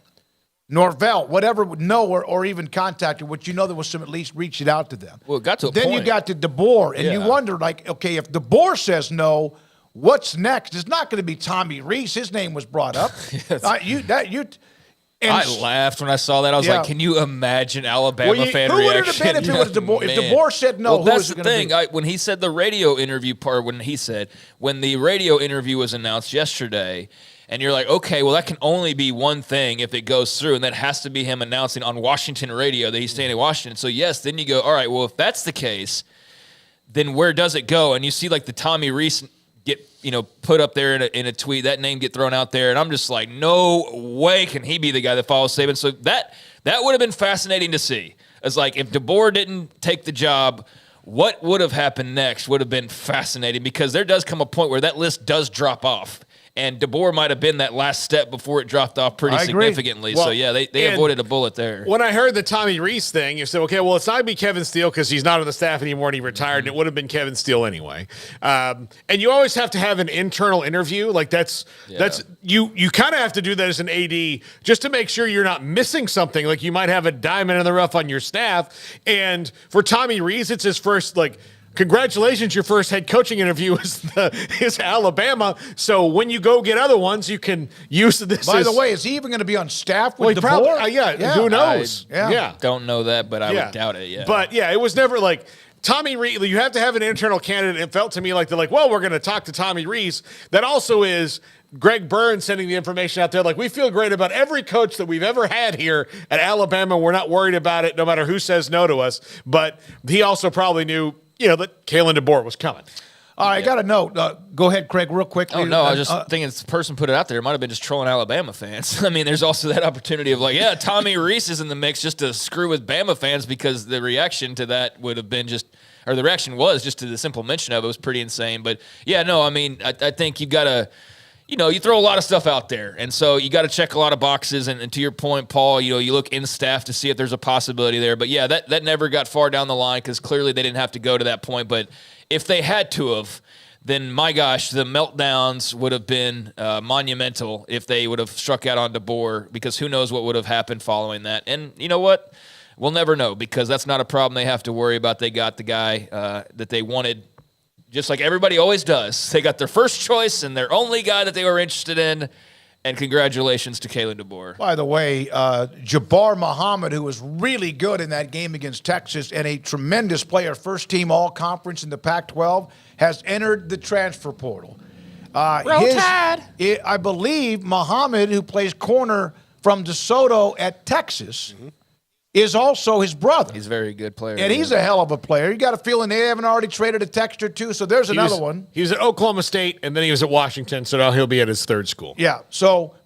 Norvell, whatever would know or even contacted, which you know there was some at least reaching out to them. Well, it got to a then point. You got to DeBoer, and you wonder, like, okay, if DeBoer says no, what's next? It's not going to be Tommy Rees. His name was brought up. I laughed when I saw that. I was like, can you imagine Alabama fan who reaction? Who would it have been if it was DeBoer? If DeBoer said no, well, who that's was it the going to thing. be? When he said the radio interview part, when the radio interview was announced yesterday, and you're like, okay, well, that can only be one thing if it goes through, and that has to be him announcing on Washington radio that he's staying in Washington. So, yes, then you go, all right, well, if that's the case, then where does it go? And you see, like, the Tommy Rees get put up there in a tweet, that name get thrown out there, and I'm just like, no way can he be the guy that follows Saban. So that would have been fascinating to see. It's like if DeBoer didn't take the job, what would have happened next would have been fascinating, because there does come a point where that list does drop off. And DeBoer might have been that last step before it dropped off pretty significantly. Well, so, yeah, they avoided a bullet there. When I heard the Tommy Rees thing, you said, okay, well, it's not going to be Kevin Steele because he's not on the staff anymore and he retired, and it would have been Kevin Steele anyway. And you always have to have an internal interview. Like, that's you kind of have to do that as an AD just to make sure you're not missing something. Like, you might have a diamond in the rough on your staff. And for Tommy Rees, it's his first, like, congratulations, your first head coaching interview is Alabama. So when you go get other ones, you can use this. By the way, is he even going to be on staff with DeBoer? Yeah, who knows? I don't know that, but I would doubt it, yeah. But, yeah, it was never like Tommy Rees. You have to have an internal candidate. It felt to me like they're like, well, we're going to talk to Tommy Rees. That also is Greg Burns sending the information out there. Like, we feel great about every coach that we've ever had here at Alabama. We're not worried about it no matter who says no to us. But he also probably knew that Kalen DeBoer was coming. All right, I got a note. Go ahead, Craig, real quickly. Oh, no, I was just thinking the person put it out there. It might have been just trolling Alabama fans. I mean, there's also that opportunity of like, Tommy Rees is in the mix just to screw with Bama fans, because the reaction to that would have been the reaction was just to the simple mention of it was pretty insane. But, I mean, I think you've got to, you throw a lot of stuff out there. And so you got to check a lot of boxes. And to your point, Paul, you look in staff to see if there's a possibility there. But, that never got far down the line because clearly they didn't have to go to that point. But if they had to have, then, my gosh, the meltdowns would have been monumental if they would have struck out on DeBoer, because who knows what would have happened following that. And you know what? We'll never know, because that's not a problem they have to worry about. They got the guy that they wanted, just like everybody always does. They got their first choice and their only guy that they were interested in. And congratulations to Kalen DeBoer. By the way, Jabbar Muhammad, who was really good in that game against Texas and a tremendous player, first team all-conference in the Pac-12, has entered the transfer portal. I believe Muhammad, who plays corner from DeSoto at Texas, is also his brother. He's a very good player. And he's a hell of a player. You got a feeling they haven't already traded a Texter, too, so there's another one. He was at Oklahoma State, and then he was at Washington, so now he'll be at his third school. Yeah,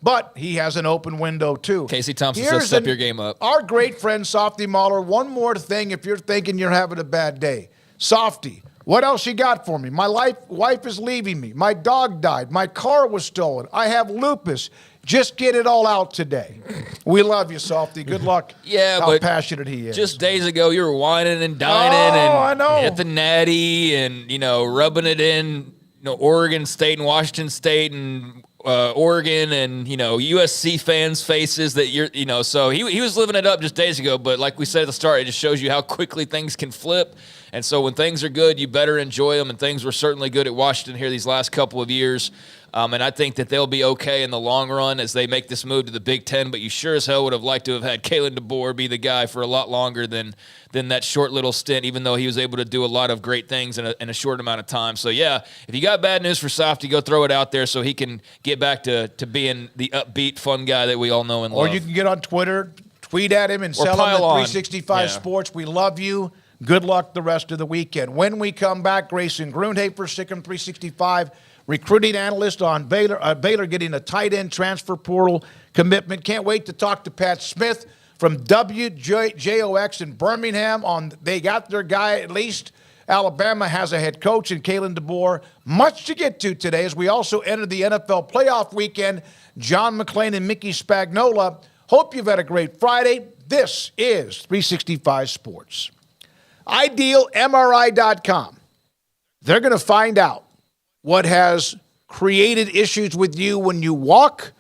but he has an open window, too. Casey Thompson says step your game up. Our great friend, Softy Mahler, one more thing if you're thinking you're having a bad day. Softy, what else you got for me? My wife is leaving me. My dog died. My car was stolen. I have lupus. Just get it all out today. We love you, Softy. Good luck. Yeah, how but passionate he is. Just days ago, you were whining and dining I know. at the Natty and, rubbing it in, Oregon State and Washington State and Oregon and, USC fans' faces that so he was living it up just days ago. But like we said at the start, it just shows you how quickly things can flip. And so when things are good, you better enjoy them. And things were certainly good at Washington here these last couple of years. And I think that they'll be okay in the long run as they make this move to the Big Ten. But you sure as hell would have liked to have had Kalen DeBoer be the guy for a lot longer than that short little stint, even though he was able to do a lot of great things in a short amount of time. So, yeah, if you got bad news for Softy, go throw it out there so he can get back to being the upbeat, fun guy that we all know and love. Or you can get on Twitter, tweet at him, and sell him at 365 Sports. We love you. Good luck the rest of the weekend. When we come back, Grayson Grundhafer, Sikkim 365, recruiting analyst on Baylor getting a tight end transfer portal commitment. Can't wait to talk to Pat Smith from WJOX in Birmingham. They got their guy at least. Alabama has a head coach in Kalen DeBoer. Much to get to today as we also enter the NFL playoff weekend. John McClain and Mickey Spagnola. Hope you've had a great Friday. This is 365 Sports. IdealMRI.com. They're going to find out what has created issues with you when you walk,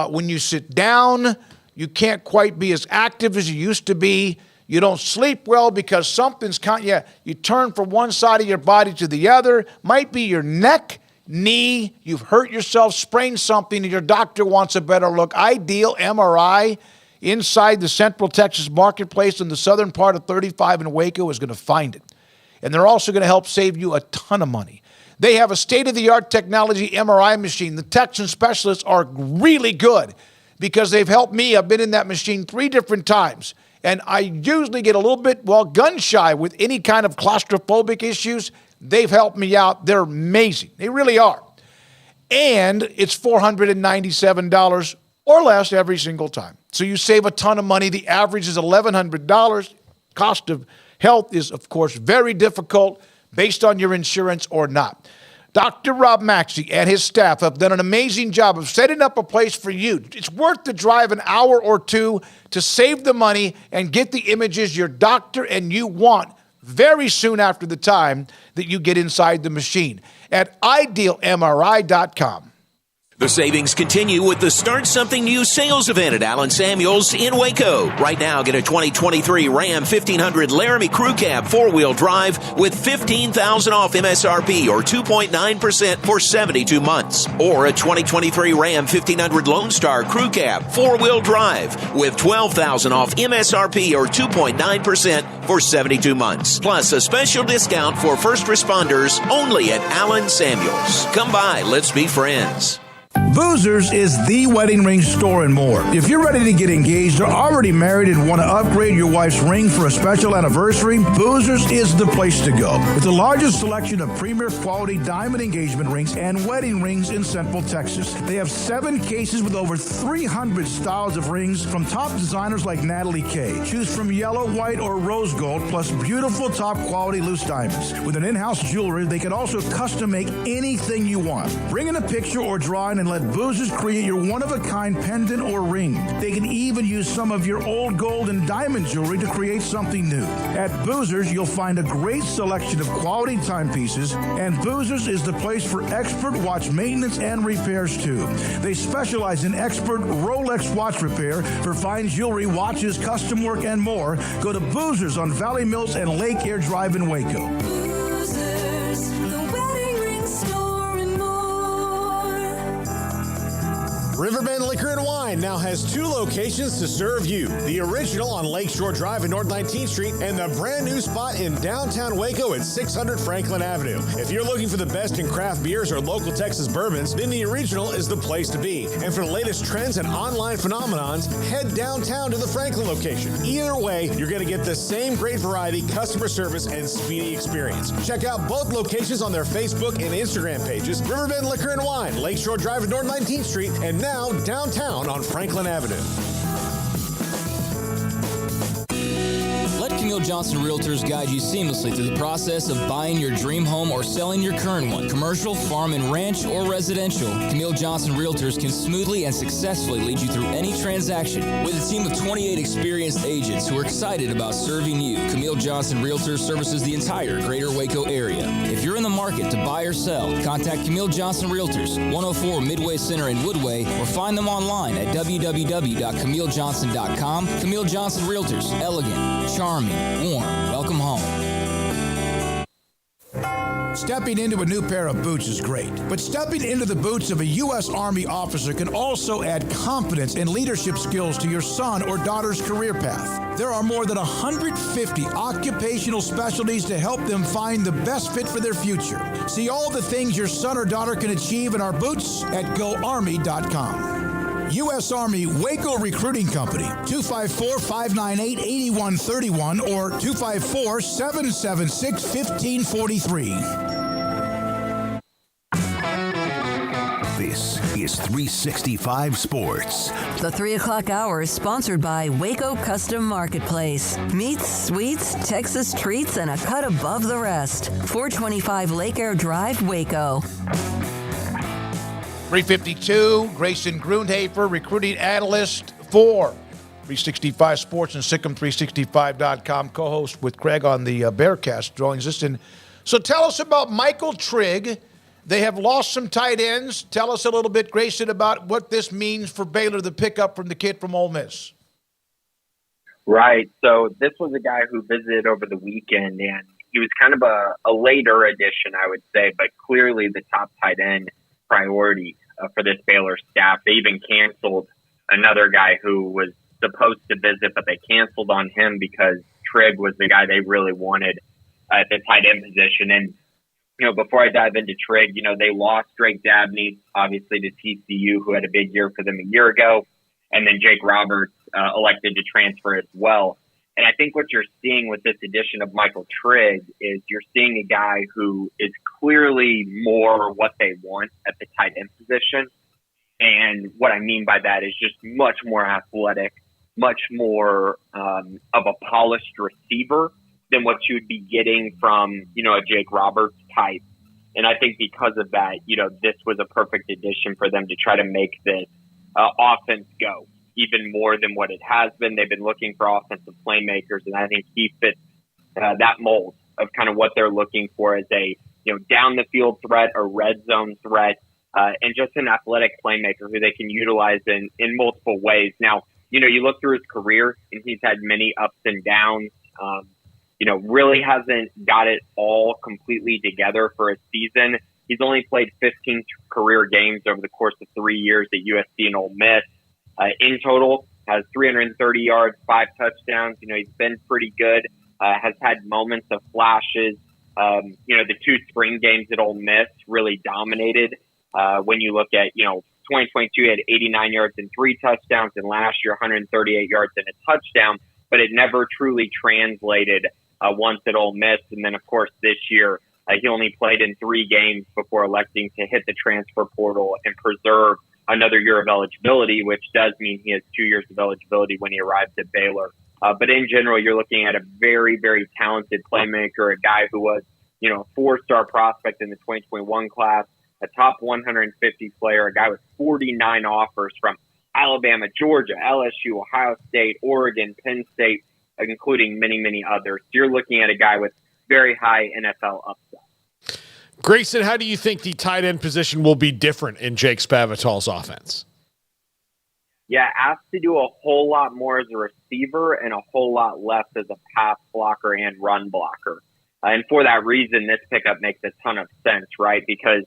when you sit down. You can't quite be as active as you used to be. You don't sleep well because something's you turn from one side of your body to the other. Might be your neck, knee. You've hurt yourself, sprained something, and your doctor wants a better look. Ideal MRI inside the Central Texas marketplace in the southern part of 35 in Waco is going to find it. And they're also going to help save you a ton of money. They have a state-of-the-art technology MRI machine. The Texan specialists are really good because they've helped me. I've been in that machine 3 different times. And I usually get a little bit, gun-shy with any kind of claustrophobic issues. They've helped me out. They're amazing. They really are. And it's $497 or less every single time. So you save a ton of money. The average is $1,100. Cost of health is, of course, very difficult based on your insurance or not. Dr. Rob Maxey and his staff have done an amazing job of setting up a place for you. It's worth the drive an hour or two to save the money and get the images your doctor and you want very soon after the time that you get inside the machine at IdealMRI.com. The savings continue with the Start Something New sales event at Allen Samuels in Waco. Right now, get a 2023 Ram 1500 Laramie Crew Cab 4-wheel drive with $15,000 off MSRP or 2.9% for 72 months. Or a 2023 Ram 1500 Lone Star Crew Cab 4-wheel drive with $12,000 off MSRP or 2.9% for 72 months. Plus a special discount for first responders only at Allen Samuels. Come by, let's be friends. Boozers is the wedding ring store and more. If you're ready to get engaged or already married and want to upgrade your wife's ring for a special anniversary, Boozers is the place to go. With the largest selection of premier quality diamond engagement rings and wedding rings in Central Texas. They have 7 cases with over 300 styles of rings from top designers like Natalie Kay. Choose from yellow, white, or rose gold, plus beautiful top quality loose diamonds. With an in-house jeweler, they can also custom make anything you want. Bring in a picture or drawing and let Boozers create your one-of-a-kind pendant or ring. They can even use some of your old gold and diamond jewelry to create something new. At Boozers, you'll find a great selection of quality timepieces, and Boozers is the place for expert watch maintenance and repairs, too. They specialize in expert Rolex watch repair for fine jewelry, watches, custom work, and more. Go to Boozers on Valley Mills and Lake Air Drive in Waco. Riverbend Liquor and Wine now has 2 locations to serve you. The original on Lakeshore Drive and North 19th Street and the brand new spot in downtown Waco at 600 Franklin Avenue. If you're looking for the best in craft beers or local Texas bourbons, then the original is the place to be. And for the latest trends and online phenomenons, head downtown to the Franklin location. Either way, you're going to get the same great variety, customer service, and speedy experience. Check out both locations on their Facebook and Instagram pages, Riverbend Liquor and Wine, Lakeshore Drive and North 19th Street, and now downtown on Franklin Avenue. Let Camille Johnson Realtors guide you seamlessly through the process of buying your dream home or selling your current one. Commercial, farm and ranch, or residential, Camille Johnson Realtors can smoothly and successfully lead you through any transaction. With a team of 28 experienced agents who are excited about serving you, Camille Johnson Realtors services the entire greater Waco area. If you're in the market to buy or sell, contact Camille Johnson Realtors, 104 Midway Center in Woodway, or find them online at www.camillejohnson.com. Camille Johnson Realtors, elegant, charming, warm. Welcome home. Stepping into a new pair of boots is great, but stepping into the boots of a U.S. Army officer can also add confidence and leadership skills to your son or daughter's career path. There are more than 150 occupational specialties to help them find the best fit for their future. See all the things your son or daughter can achieve in our boots at GoArmy.com. U.S. Army Waco Recruiting Company, 254-598-8131 or 254-776-1543. This is 365 Sports. The 3 o'clock hour is sponsored by Waco Custom Marketplace. Meats, sweets, Texas treats, and a cut above the rest. 425 Lake Air Drive, Waco. 352, Grayson Grundhafer, recruiting analyst for 365 Sports and Sikkim365.com, co-host with Craig on the Bearcast, joins us. And so tell us about Michael Trigg. They have lost some tight ends. Tell us a little bit, Grayson, about what this means for Baylor, the pickup from the kid from Ole Miss. Right. So this was a guy who visited over the weekend, and he was kind of a later addition, I would say, but clearly the top tight end priority for this Baylor staff. They even canceled another guy who was supposed to visit, but they canceled on him because Trigg was the guy they really wanted at the tight end position. And, you know, before I dive into Trigg, you know, they lost Drake Dabney, obviously, to TCU, who had a big year for them a year ago. And then Jake Roberts elected to transfer as well. And I think what you're seeing with this addition of Michael Trigg is you're seeing a guy who is clearly more what they want at the tight end position. And what I mean by that is just much more athletic, much more of a polished receiver than what you'd be getting from, you know, a Jake Roberts type. And I think because of that, you know, this was a perfect addition for them to try to make this offense go even more than what it has been. They've been looking for offensive playmakers, and I think he fits that mold of kind of what they're looking for as a, you know, down the field threat, a red zone threat, and just an athletic playmaker who they can utilize in multiple ways. Now, you know, you look through his career, and he's had many ups and downs. You know, really hasn't got it all completely together for a season. He's only played 15 career games over the course of 3 years at USC and Ole Miss. In total, has 330 yards, 5 touchdowns. You know, he's been pretty good, has had moments of flashes. You know, the 2 spring games at Ole Miss really dominated. When you look at, you know, 2022 he had 89 yards and 3 touchdowns, and last year 138 yards and a touchdown, but it never truly translated once at Ole Miss. And then, of course, this year he only played in 3 games before electing to hit the transfer portal and preserve another year of eligibility, which does mean he has 2 years of eligibility when he arrives at Baylor. But in general, you're looking at a very, very talented playmaker, a guy who was, you know, a 4-star prospect in the 2021 class, a top 150 player, a guy with 49 offers from Alabama, Georgia, LSU, Ohio State, Oregon, Penn State, including many, many others. So you're looking at a guy with very high NFL upside. Grayson, how do you think the tight end position will be different in Jake Spavital's offense? Yeah, asked to do a whole lot more as a receiver and a whole lot less as a pass blocker and run blocker. And for that reason, this pickup makes a ton of sense, right? Because,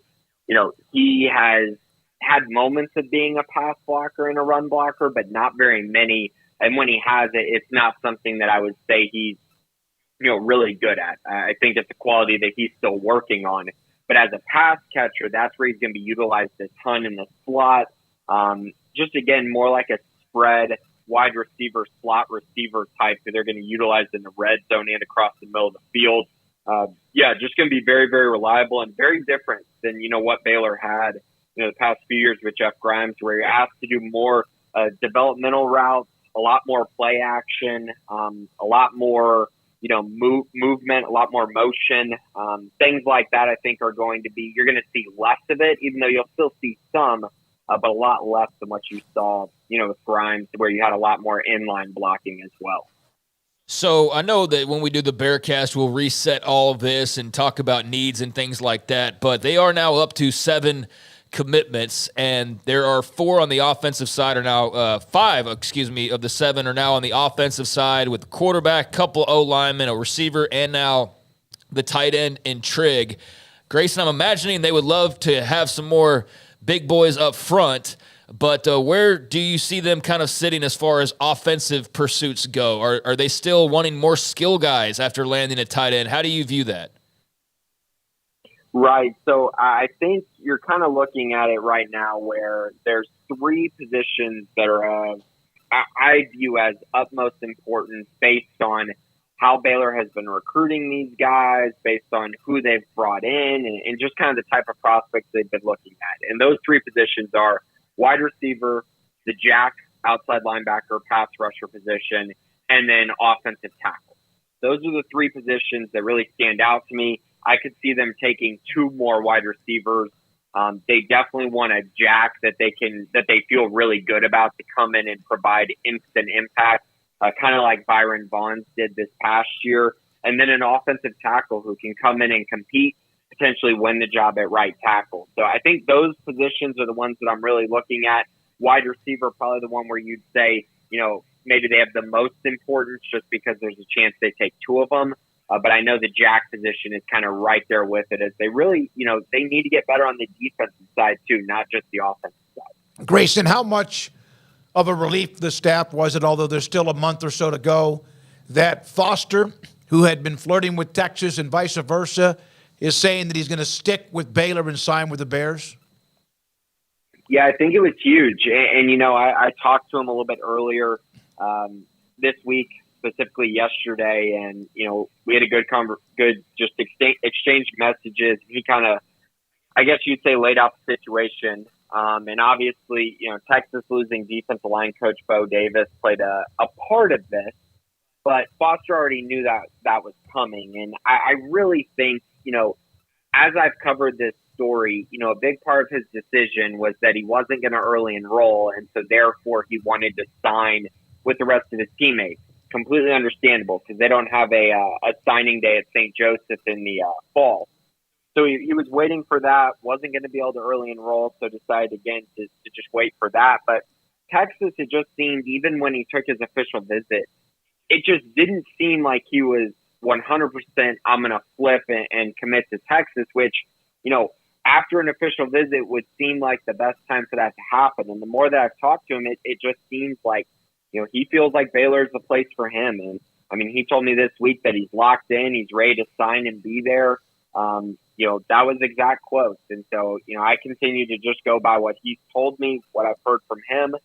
you know, he has had moments of being a pass blocker and a run blocker, but not very many. And when he has it, it's not something that I would say he's, you know, really good at. I think it's a quality that he's still working on. But as a pass catcher, that's where he's going to be utilized a ton in the slot. Just, again, more like a spread wide receiver, slot receiver type that they're going to utilize in the red zone and across the middle of the field. Just going to be very, very reliable and very different than, you know, what Baylor had, you know, the past few years with Jeff Grimes, where you're asked to do more developmental routes, a lot more play action, a lot more, movement, a lot more motion. Things like that, I think, are going to be, you're going to see less of it, even though you'll still see some, but a lot less than what you saw, with Grimes, where you had a lot more inline blocking as well. So I know that when we do the Bearcast, we'll reset all of this and talk about needs and things like that, but they are now up to 7 commitments, and there are 4 on the offensive side, or now 5, of the 7 are now on the offensive side, with the quarterback, couple O-linemen, a receiver, and now the tight end in Trigg. Grayson, I'm imagining they would love to have some more big boys up front, but where do you see them kind of sitting as far as offensive pursuits go? Are they still wanting more skill guys after landing a tight end? How do you view that? Right. So I think you're kind of looking at it right now where there's 3 positions that are I view as utmost importance based on how Baylor has been recruiting these guys, based on who they've brought in, and just kind of the type of prospects they've been looking at. And those 3 positions are wide receiver, the jack, outside linebacker, pass rusher position, and then offensive tackle. Those are the 3 positions that really stand out to me. I could see them taking 2 more wide receivers. They definitely want a jack that they feel really good about to come in and provide instant impact, kind of like Byron Vaughns did this past year. And then an offensive tackle who can come in and compete, potentially win the job at right tackle. So I think those positions are the ones that I'm really looking at. Wide receiver, probably the one where you'd say, maybe they have the most importance just because there's a chance they take 2 of them. But I know the jack position is kind of right there with it, as they really, they need to get better on the defensive side too, not just the offensive side. Grayson, how much of a relief to the staff was it, although there's still a month or so to go, that Foster, who had been flirting with Texas and vice versa, is saying that he's going to stick with Baylor and sign with the Bears? Yeah, I think it was huge. And I talked to him a little bit earlier this week, specifically yesterday, and we had a good just exchange messages. He kind of, I guess you'd say, laid out the situation. And obviously, Texas losing defensive line coach Bo Davis played a part of this, but Foster already knew that was coming. And I really think, as I've covered this story, a big part of his decision was that he wasn't going to early enroll, and so therefore he wanted to sign with the rest of his teammates. Completely understandable, because they don't have a signing day at St. Joseph in the fall. So he was waiting for that, wasn't going to be able to early enroll, so decided again to just wait for that. But Texas, it just seemed, even when he took his official visit, it just didn't seem like he was 100% I'm going to flip and commit to Texas, which, after an official visit would seem like the best time for that to happen. And the more that I've talked to him, it just seems like, he feels like Baylor's the place for him. And I mean, he told me this week that he's locked in, he's ready to sign and be there. That was exact quotes. And so, I continue to just go by what he's told me, what I've heard from him.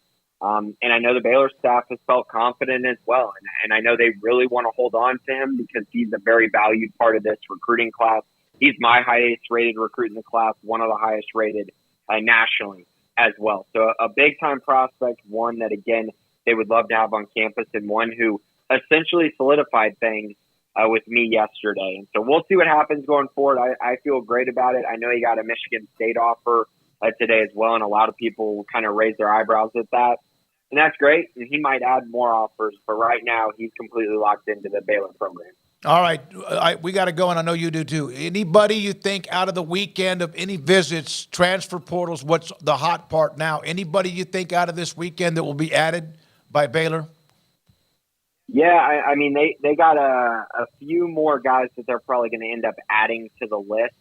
And I know the Baylor staff has felt confident as well. And I know they really want to hold on to him because he's a very valued part of this recruiting class. He's my highest rated recruit in the class, one of the highest rated nationally as well. So a big time prospect, one that, again, they would love to have on campus, and one who essentially solidified things with me yesterday. And so we'll see what happens going forward. I feel great about it. I know he got a Michigan State offer today as well, and a lot of people kind of raise their eyebrows at that. And that's great, and he might add more offers, but right now he's completely locked into the Baylor program. All right, we got to go, and I know you do too. Anybody you think out of the weekend of any visits, transfer portals, what's the hot part now? Anybody you think out of this weekend that will be added by Baylor? Yeah, I mean, they got a few more guys that they're probably going to end up adding to the list.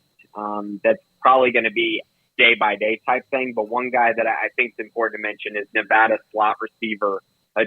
That's probably going to be day-by-day type thing. But one guy that I think is important to mention is Nevada slot receiver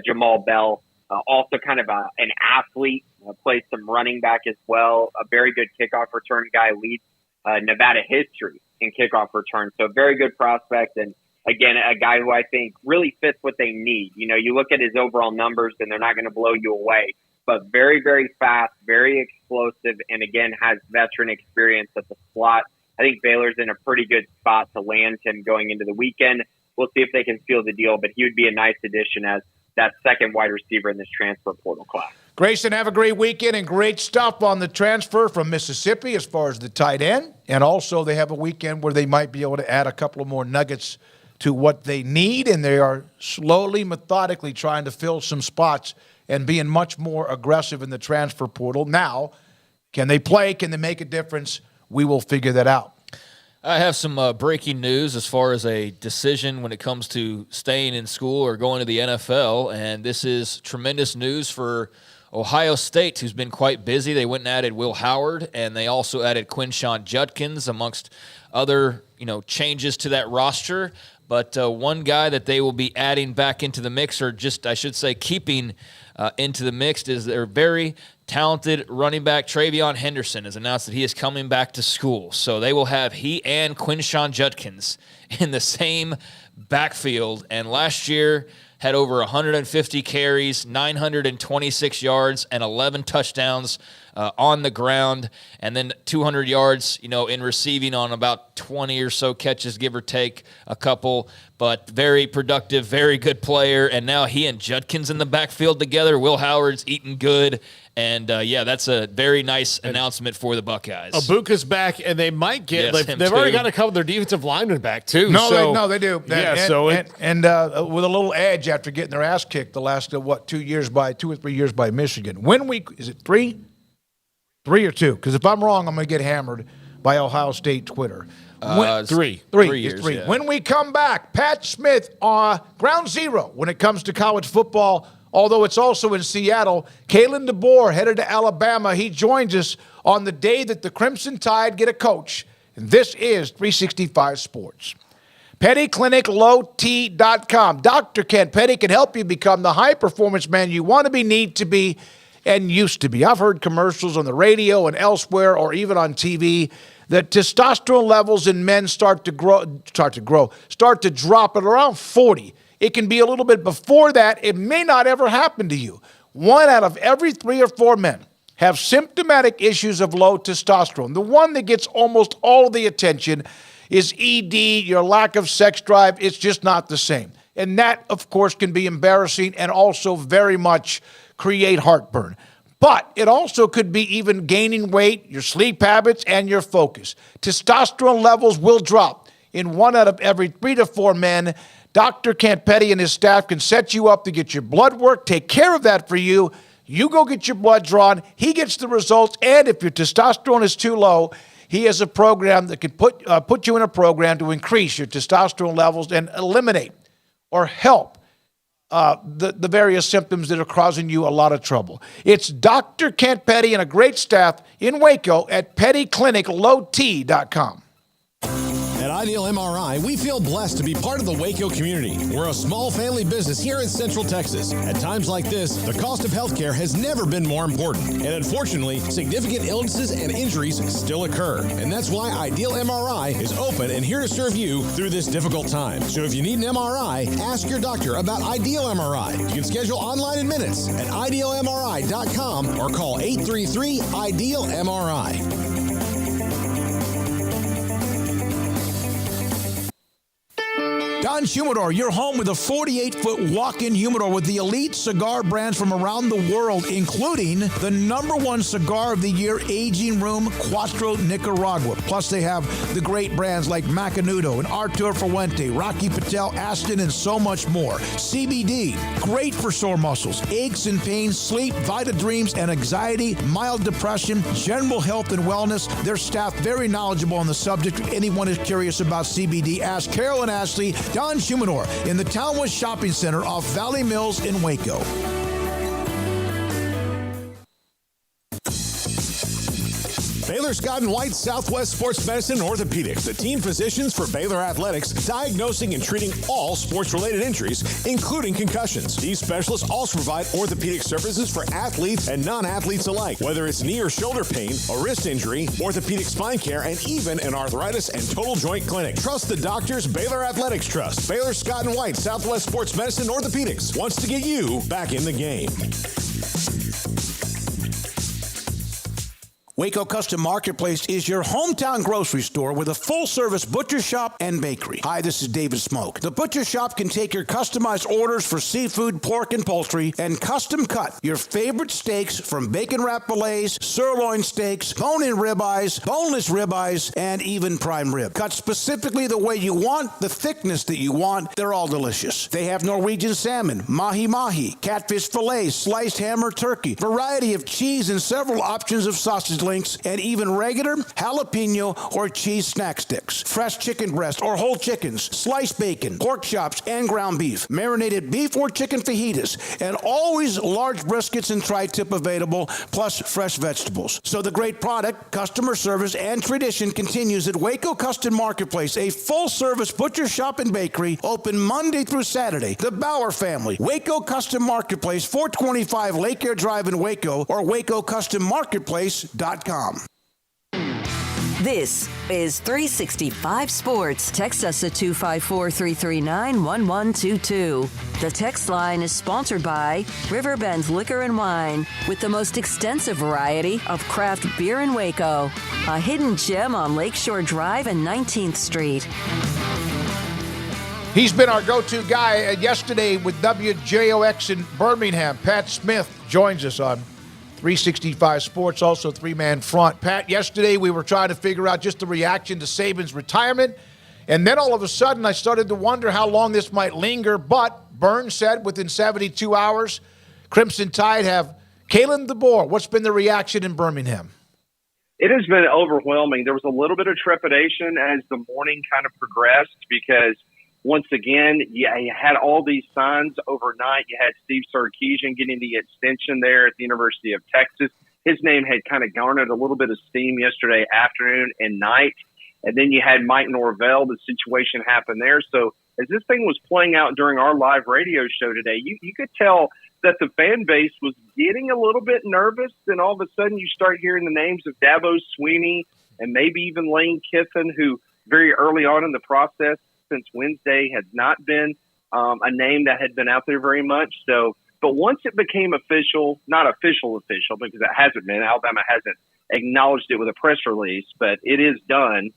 Jamal Bell, also kind of an athlete, plays some running back as well, a very good kickoff return guy, leads Nevada history in kickoff return. So a very good prospect, and again, a guy who I think really fits what they need. You look at his overall numbers and they're not going to blow you away, but very, very fast, very explosive, and again, has veteran experience at the slot. I think Baylor's in a pretty good spot to land him going into the weekend. We'll see if they can seal the deal, but he would be a nice addition as that second wide receiver in this transfer portal class. Grayson, have a great weekend and great stuff on the transfer from Mississippi as far as the tight end. And also they have a weekend where they might be able to add a couple of more nuggets to what they need, and they are slowly, methodically trying to fill some spots and being much more aggressive in the transfer portal. Now, can they play? Can they make a difference? We will figure that out. I have some breaking news as far as a decision when it comes to staying in school or going to the NFL, and this is tremendous news for Ohio State, who's been quite busy. They went and added Will Howard, and they also added Quinshon Judkins, amongst other changes to that roster. But one guy that they will be adding back into the mix, or just, I should say, keeping into the mix, is their very talented running back Travion Henderson has announced that he is coming back to school. So they will have he and Quinshon Judkins in the same backfield. And last year had over 150 carries, 926 yards, and 11 touchdowns on the ground, and then 200 yards, in receiving on about 20 or so catches, give or take a couple. But very productive, very good player. And now he and Judkins in the backfield together. Will Howard's eating good. And, that's a very nice announcement for the Buckeyes. Abuka's back, and they might get Yes, they've him already too. got a couple of their defensive linemen back, too. They do. Yeah, and with a little edge after getting their ass kicked the last, 2 or 3 years by Michigan. Is it 3? 3 or 2? Because if I'm wrong, I'm going to get hammered by Ohio State Twitter. 3 years. Three. Yeah. When we come back, Pat Smith on ground zero when it comes to college football, although it's also in Seattle. Kalen DeBoer headed to Alabama. He joins us on the day that the Crimson Tide get a coach. And this is 365 Sports. PettyClinicLowT.com. Dr. Ken Petty can help you become the high-performance man you want to be, need to be, and used to be. I've heard commercials on the radio and elsewhere, or even on TV, that testosterone levels in men start to drop at around 40. It can be a little bit before that. It may not ever happen to you. 1 out of every 3 or 4 men have symptomatic issues of low testosterone. The one that gets almost all of the attention is ED, your lack of sex drive. It's just not the same. And that, of course, can be embarrassing and also very much create heartburn. But it also could be even gaining weight, your sleep habits, and your focus. Testosterone levels will drop in 1 out of every 3 to 4 men. Dr. Kent Petty and his staff can set you up to get your blood work, take care of that for you. You go get your blood drawn. He gets the results. And if your testosterone is too low, he has a program that can put you in a program to increase your testosterone levels and eliminate or help the various symptoms that are causing you a lot of trouble. It's Dr. Kent Petty and a great staff in Waco at PettyClinicLowT.com. At Ideal MRI, we feel blessed to be part of the Waco community. We're a small family business here in Central Texas. At times like this, the cost of healthcare has never been more important. And unfortunately, significant illnesses and injuries still occur. And that's why Ideal MRI is open and here to serve you through this difficult time. So if you need an MRI, ask your doctor about Ideal MRI. You can schedule online in minutes at idealmri.com or call 833-IDEAL-MRI. Don Humidor, your home with a 48-foot walk-in humidor with the elite cigar brands from around the world, including the #1 cigar of the year, Aging Room Cuatro Nicaragua. Plus, they have the great brands like Macanudo and Artur Fuente, Rocky Patel, Aston, and so much more. CBD, great for sore muscles, aches and pains, sleep, Vita Dreams, and anxiety, mild depression, general health and wellness. Their staff very knowledgeable on the subject. If anyone is curious about CBD, ask Carol and Ashley. Don Humidor in the Townwest Shopping Center off Valley Mills in Waco. Baylor Scott & White Southwest Sports Medicine and Orthopedics, the team physicians for Baylor Athletics, diagnosing and treating all sports-related injuries, including concussions. These specialists also provide orthopedic services for athletes and non-athletes alike, whether it's knee or shoulder pain, a wrist injury, orthopedic spine care, and even an arthritis and total joint clinic. Trust the doctors Baylor Athletics trust. Baylor Scott & White Southwest Sports Medicine and Orthopedics wants to get you back in the game. Waco Custom Marketplace is your hometown grocery store with a full-service butcher shop and bakery. Hi, this is David Smoak. The butcher shop can take your customized orders for seafood, pork, and poultry and custom cut your favorite steaks from bacon-wrapped fillets, sirloin steaks, bone-in ribeyes, boneless ribeyes, and even prime rib. Cut specifically the way you want, the thickness that you want. They're all delicious. They have Norwegian salmon, mahi-mahi, catfish fillets, sliced ham or turkey, variety of cheese, and several options of sausage links, and even regular jalapeno or cheese snack sticks, fresh chicken breast or whole chickens, sliced bacon, pork chops, and ground beef, marinated beef or chicken fajitas, and always large briskets and tri-tip available, plus fresh vegetables. So the great product, customer service, and tradition continues at Waco Custom Marketplace, a full-service butcher shop and bakery, open Monday through Saturday. The Bauer family, Waco Custom Marketplace, 425 Lake Air Drive in Waco, or WacoCustomMarketplace.com. This is 365 Sports. Text us at 254-339-1122. The text line is sponsored by Riverbend Liquor and Wine, with the most extensive variety of craft beer in Waco. A hidden gem on Lakeshore Drive and 19th Street. He's been our go-to guy yesterday with WJOX in Birmingham. Pat Smith joins us on 365 Sports, also three-man front. Pat, yesterday we were trying to figure out just the reaction to Saban's retirement, and then all of a sudden I started to wonder how long this might linger, but Burns said within 72 hours, Crimson Tide have Kalen DeBoer. What's been the reaction in Birmingham? It has been overwhelming. There was a little bit of trepidation as the morning kind of progressed because once again, you had all these signs overnight. You had Steve Sarkeesian getting the extension there at the University of Texas. His name had kind of garnered a little bit of steam yesterday afternoon and night. And then you had Mike Norvell. The situation happened there. So as this thing was playing out during our live radio show today, you could tell that the fan base was getting a little bit nervous. Then all of a sudden you start hearing the names of Dabo Sweeney and maybe even Lane Kiffin, who very early on in the process since Wednesday had not been a name that had been out there very much. So, but once it became official, not official because it hasn't been, Alabama hasn't acknowledged it with a press release, but it is done.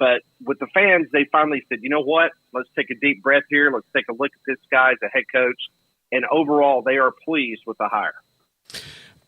But with the fans, they finally said, you know what, let's take a deep breath here. Let's take a look at this guy as a head coach. And overall, they are pleased with the hire.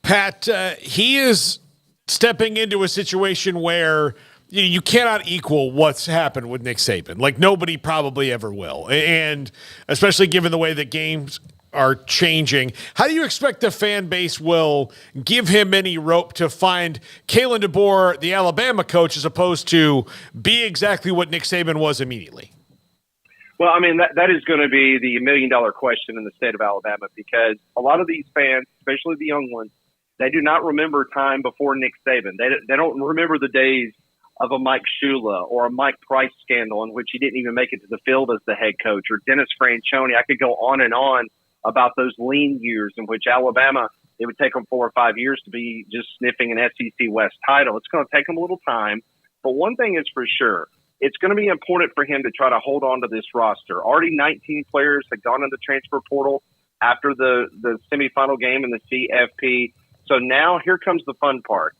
Pat, he is stepping into a situation where you cannot equal what's happened with Nick Saban. Like, nobody probably ever will. And especially given the way that games are changing, how do you expect the fan base will give him any rope to find Kalen DeBoer, the Alabama coach, as opposed to be exactly what Nick Saban was immediately? Well, I mean, that is going to be the $1 million question in the state of Alabama, because a lot of these fans, especially the young ones, they do not remember time before Nick Saban. They don't remember the days of a Mike Shula or a Mike Price scandal in which he didn't even make it to the field as the head coach, or Dennis Franchione. I could go on and on about those lean years in which Alabama, it would take them 4 or 5 years to be just sniffing an SEC West title. It's going to take them a little time. But one thing is for sure, it's going to be important for him to try to hold on to this roster. Already 19 players have gone in the transfer portal after the semifinal game in the CFP. So now here comes the fun part.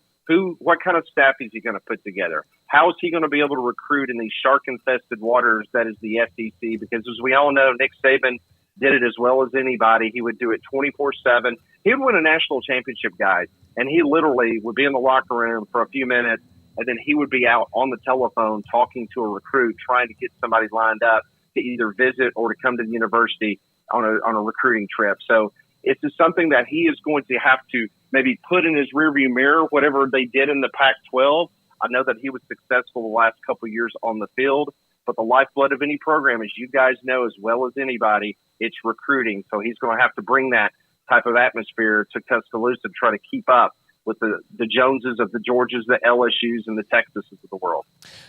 What kind of staff is he going to put together? How is he going to be able to recruit in these shark-infested waters that is the SEC? Because as we all know, Nick Saban did it as well as anybody. He would do it 24/7. He would win a national championship, guys, and he literally would be in the locker room for a few minutes, and then he would be out on the telephone talking to a recruit, trying to get somebody lined up to either visit or to come to the university on a recruiting trip. So it's just something that he is going to have to maybe put in his rearview mirror, whatever they did in the Pac-12. I know that he was successful the last couple of years on the field, but the lifeblood of any program, as you guys know as well as anybody, it's recruiting. So he's going to have to bring that type of atmosphere to Tuscaloosa to try to keep up with the Joneses of the Georgias, the LSUs, and the Texases of the world.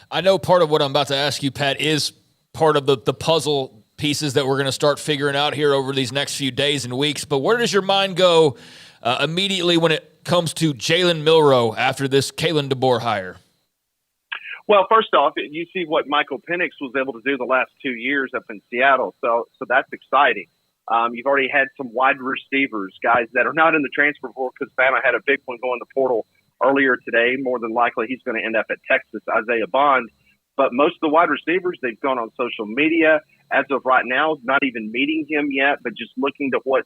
I know part of what I'm about to ask you, Pat, is part of the puzzle pieces that we're going to start figuring out here over these next few days and weeks. But where does your mind go immediately when it comes to Jalen Milroe after this Kalen DeBoer hire? Well, first off, you see what Michael Penix was able to do the last 2 years up in Seattle. So that's exciting. You've already had some wide receivers, guys that are not in the transfer portal because Bama had a big one go in the portal earlier today. More than likely, he's going to end up at Texas, Isaiah Bond. But most of the wide receivers, they've gone on social media. As of right now, not even meeting him yet, but just looking to what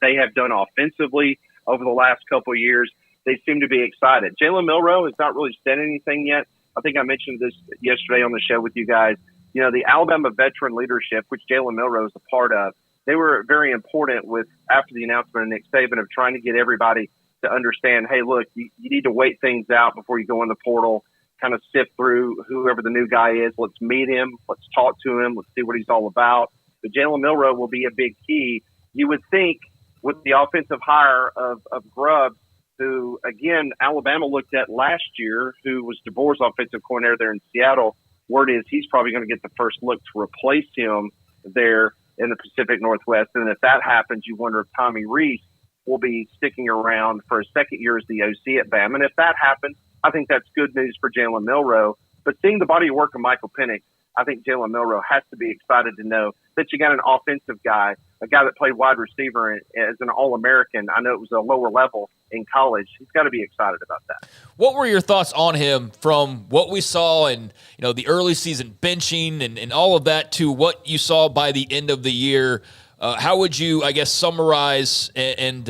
they have done offensively over the last couple of years. They seem to be excited. Jalen Milroe has not really said anything yet. I think I mentioned this yesterday on the show with you guys. You know, the Alabama veteran leadership, which Jalen Milroe is a part of, they were very important after the announcement of Nick Saban of trying to get everybody to understand, hey, look, you need to wait things out before you go in the portal, kind of sift through whoever the new guy is. Let's meet him. Let's talk to him. Let's see what he's all about. But Jalen Milroe will be a big key. You would think with the offensive hire of Grubb, who, again, Alabama looked at last year, who was DeBoer's offensive coordinator there in Seattle. Word is he's probably going to get the first look to replace him there in the Pacific Northwest. And if that happens, you wonder if Tommy Rees will be sticking around for a second year as the OC at Bama. And if that happens, I think that's good news for Jalen Milroe. But seeing the body of work of Michael Penix, I think Jalen Milroe has to be excited to know that you got an offensive guy, a guy that played wide receiver as an All-American. I know it was a lower level in college. He's got to be excited about that. What were your thoughts on him from what we saw in the early season benching and all of that to what you saw by the end of the year? How would you, I guess, summarize and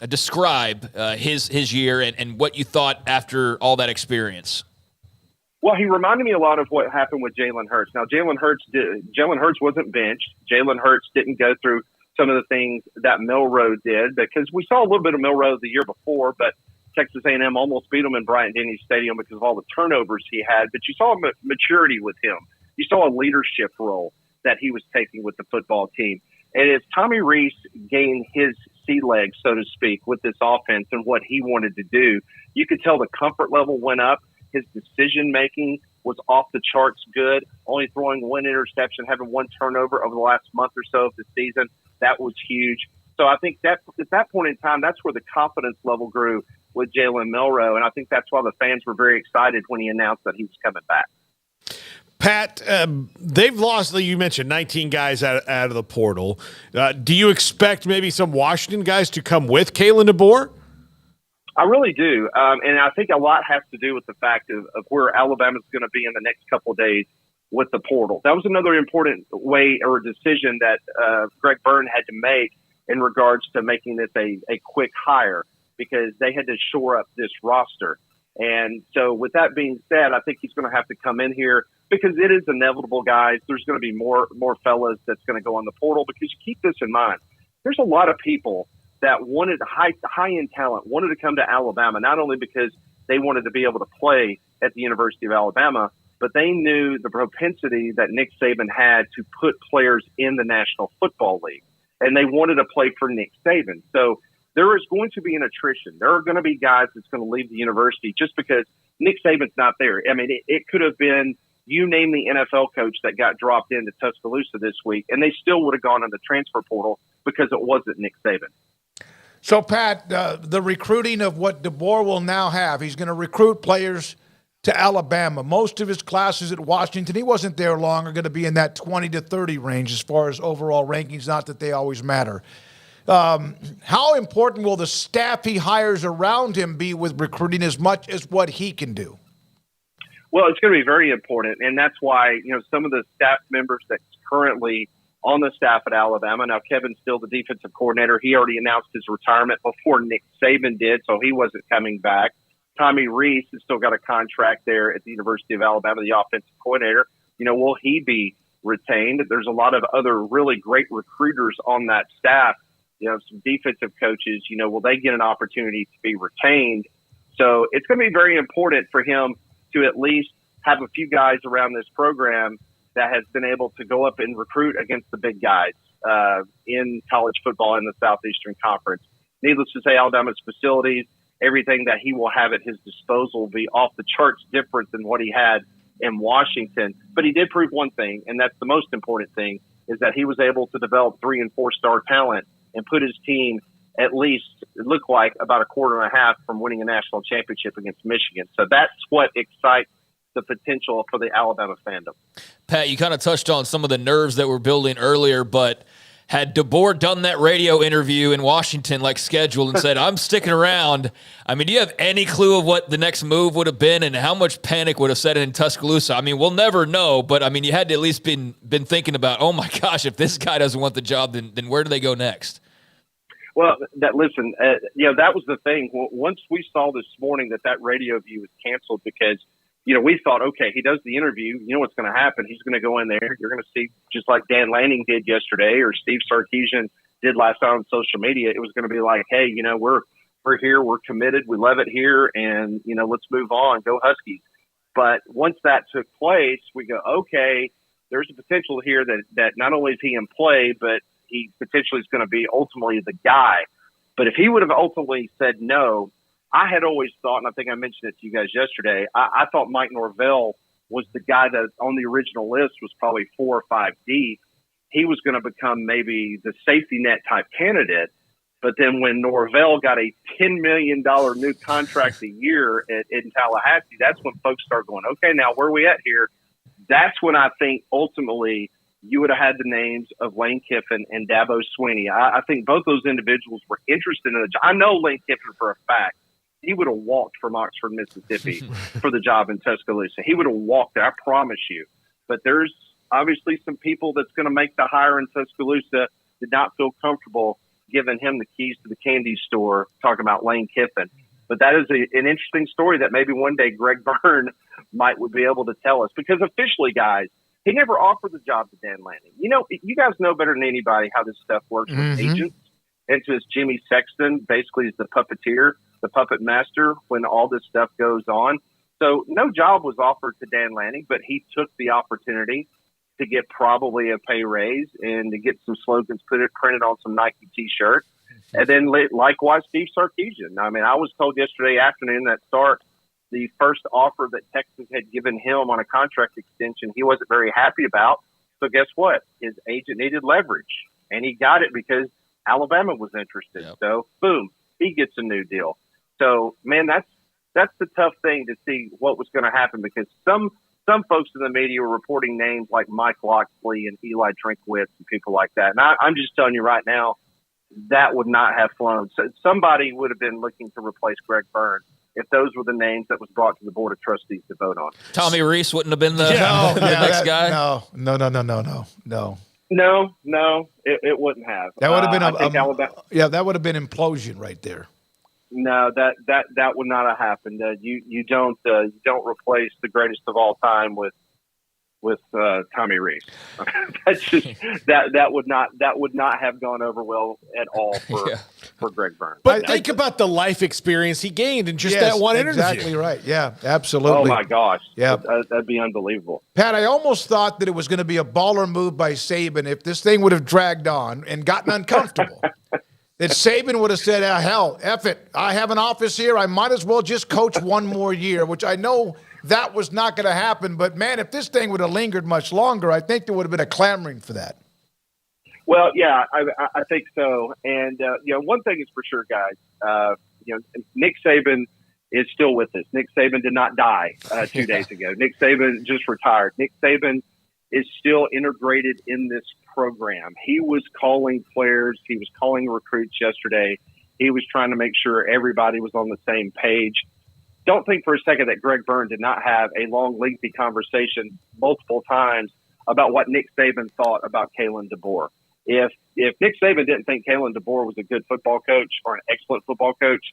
describe his year and what you thought after all that experience? Well, he reminded me a lot of what happened with Jalen Hurts. Now, Jalen Hurts wasn't benched. Jalen Hurts didn't go through some of the things that Milroe did, because we saw a little bit of Milroe the year before, but Texas A&M almost beat him in Bryant-Denny Stadium because of all the turnovers he had. But you saw maturity with him. You saw a leadership role that he was taking with the football team. And as Tommy Rees gained his sea legs, so to speak, with this offense and what he wanted to do, you could tell the comfort level went up. His decision-making was off the charts good, only throwing one interception, having one turnover over the last month or so of the season. That was huge. So I think that at that point in time, that's where the confidence level grew with Jalen Milroe, and I think that's why the fans were very excited when he announced that he was coming back. Pat, they've lost, you mentioned, 19 guys out of the portal. Do you expect maybe some Washington guys to come with Kalen DeBoer? I really do. And I think a lot has to do with the fact of where Alabama's going to be in the next couple of days with the portal. That was another important way or decision that Greg Byrne had to make in regards to making this a quick hire, because they had to shore up this roster. And so with that being said, I think he's going to have to come in here because it is inevitable, guys. There's going to be more fellas that's going to go on the portal, because you keep this in mind. There's a lot of people that wanted high-end talent, wanted to come to Alabama, not only because they wanted to be able to play at the University of Alabama, but they knew the propensity that Nick Saban had to put players in the National Football League, and they wanted to play for Nick Saban. So there is going to be an attrition. There are going to be guys that's going to leave the university just because Nick Saban's not there. I mean, it could have been, you name the NFL coach that got dropped into Tuscaloosa this week, and they still would have gone on the transfer portal because it wasn't Nick Saban. So, Pat, the recruiting of what DeBoer will now have, he's going to recruit players to Alabama. Most of his classes at Washington, he wasn't there long, are going to be in that 20 to 30 range as far as overall rankings, not that they always matter. How important will the staff he hires around him be with recruiting as much as what he can do? Well, it's going to be very important, and that's why, some of the staff members that's currently on the staff at Alabama. Now, Kevin's still the defensive coordinator. He already announced his retirement before Nick Saban did, so he wasn't coming back. Tommy Rees has still got a contract there at the University of Alabama, the offensive coordinator. Will he be retained? There's a lot of other really great recruiters on that staff. Some defensive coaches, will they get an opportunity to be retained? So it's going to be very important for him to at least have a few guys around this program that has been able to go up and recruit against the big guys in college football in the Southeastern Conference. Needless to say, Alabama's facilities, everything that he will have at his disposal will be off the charts different than what he had in Washington. But he did prove one thing, and that's the most important thing, is that he was able to develop 3- and 4-star talent and put his team at least, it looked like, about a quarter and a half from winning a national championship against Michigan. So that's what excites the potential for the Alabama fandom. Pat, you kind of touched on some of the nerves that we're building earlier, but had DeBoer done that radio interview in Washington like scheduled and said, I'm sticking around, I mean, do you have any clue of what the next move would have been and how much panic would have set in Tuscaloosa? I mean, we'll never know, but I mean, you had to at least been thinking about, oh my gosh, if this guy doesn't want the job, then where do they go next? Well, that was the thing. Once we saw this morning that radio view was canceled because, we thought, okay, he does the interview. You know what's going to happen? He's going to go in there. You're going to see, just like Dan Lanning did yesterday or Steve Sarkeesian did last night on social media, it was going to be like, hey, we're here. We're committed. We love it here. And, let's move on. Go Huskies. But once that took place, we go, okay, there's a potential here that not only is he in play, but he potentially is going to be ultimately the guy. But if he would have ultimately said no, I had always thought, and I think I mentioned it to you guys yesterday, I thought Mike Norvell was the guy that on the original list was probably 4 or 5 deep. He was going to become maybe the safety net type candidate. But then when Norvell got a $10 million new contract a year in Tallahassee, that's when folks start going, okay, now where are we at here? That's when I think ultimately you would have had the names of Lane Kiffin and Dabo Swinney. I think both those individuals were interested in the job. I know Lane Kiffin for a fact. He would have walked from Oxford, Mississippi for the job in Tuscaloosa. He would have walked there, I promise you. But there's obviously some people that's going to make the hire in Tuscaloosa did not feel comfortable giving him the keys to the candy store, talking about Lane Kiffin. But that is an interesting story that maybe one day Greg Byrne would be able to tell us. Because officially, guys, he never offered the job to Dan Lanning. You guys know better than anybody how this stuff works with agents. And so it's Jimmy Sexton, basically is the puppeteer, the puppet master when all this stuff goes on. So no job was offered to Dan Lanning, but he took the opportunity to get probably a pay raise and to get some slogans printed on some Nike T-shirts. And then likewise, Steve Sarkeesian. I mean, I was told yesterday afternoon that Sark, the first offer that Texas had given him on a contract extension, he wasn't very happy about. So guess what? His agent needed leverage, and he got it because Alabama was interested. Yep. So boom, he gets a new deal. So man, that's the tough thing to see what was going to happen because some folks in the media were reporting names like Mike Locksley and Eli Drinkwitz and people like that. And I'm just telling you right now, that would not have flown. So somebody would have been looking to replace Greg Byrne if those were the names that was brought to the Board of Trustees to vote on. Tommy Rees wouldn't have been the next guy? No. No, it wouldn't have. That would have been Alabama. Yeah, that would have been implosion right there. No, that would not have happened. You don't replace the greatest of all time with Tommy Rees. That's just that would not have gone over well at all for Greg Byrne. But think about the life experience he gained in just that one interview. Exactly right. Yeah, absolutely. Oh my gosh. Yeah, that'd be unbelievable. Pat, I almost thought that it was going to be a baller move by Saban if this thing would have dragged on and gotten uncomfortable. That Saban would have said, hell, F it. I have an office here. I might as well just coach one more year, which I know that was not going to happen. But, man, if this thing would have lingered much longer, I think there would have been a clamoring for that. Well, yeah, I think so. And, one thing is for sure, guys, Nick Saban is still with us. Nick Saban did not die 2 days ago. Nick Saban just retired. Nick Saban is still integrated in this program. He was calling players. He was calling recruits yesterday. He was trying to make sure everybody was on the same page. Don't think for a second that Greg Byrne did not have a long, lengthy conversation multiple times about what Nick Saban thought about Kalen DeBoer. If Nick Saban didn't think Kalen DeBoer was a good football coach or an excellent football coach,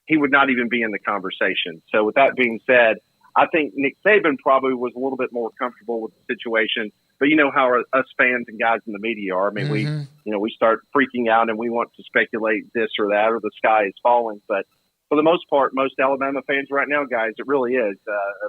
he would not even be in the conversation. So with that being said, I think Nick Saban probably was a little bit more comfortable with the situation, but you know how us fans and guys in the media are. I mean, we start freaking out and we want to speculate this or that or the sky is falling. But for the most part, most Alabama fans right now, guys, it really is.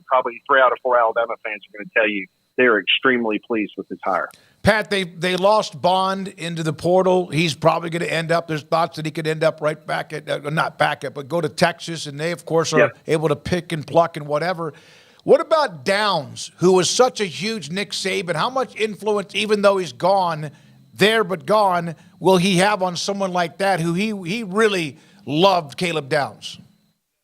Probably 3 out of 4 Alabama fans are going to tell you they're extremely pleased with this hire. Pat, they lost Bond into the portal. He's probably going to end up, there's thoughts that he could end up right back at, not back at, but go to Texas, and they, of course, are able to pick and pluck and whatever. What about Downs, who was such a huge Nick Saban? How much influence, even though he's gone, there but gone, will he have on someone like that who he really loved Caleb Downs?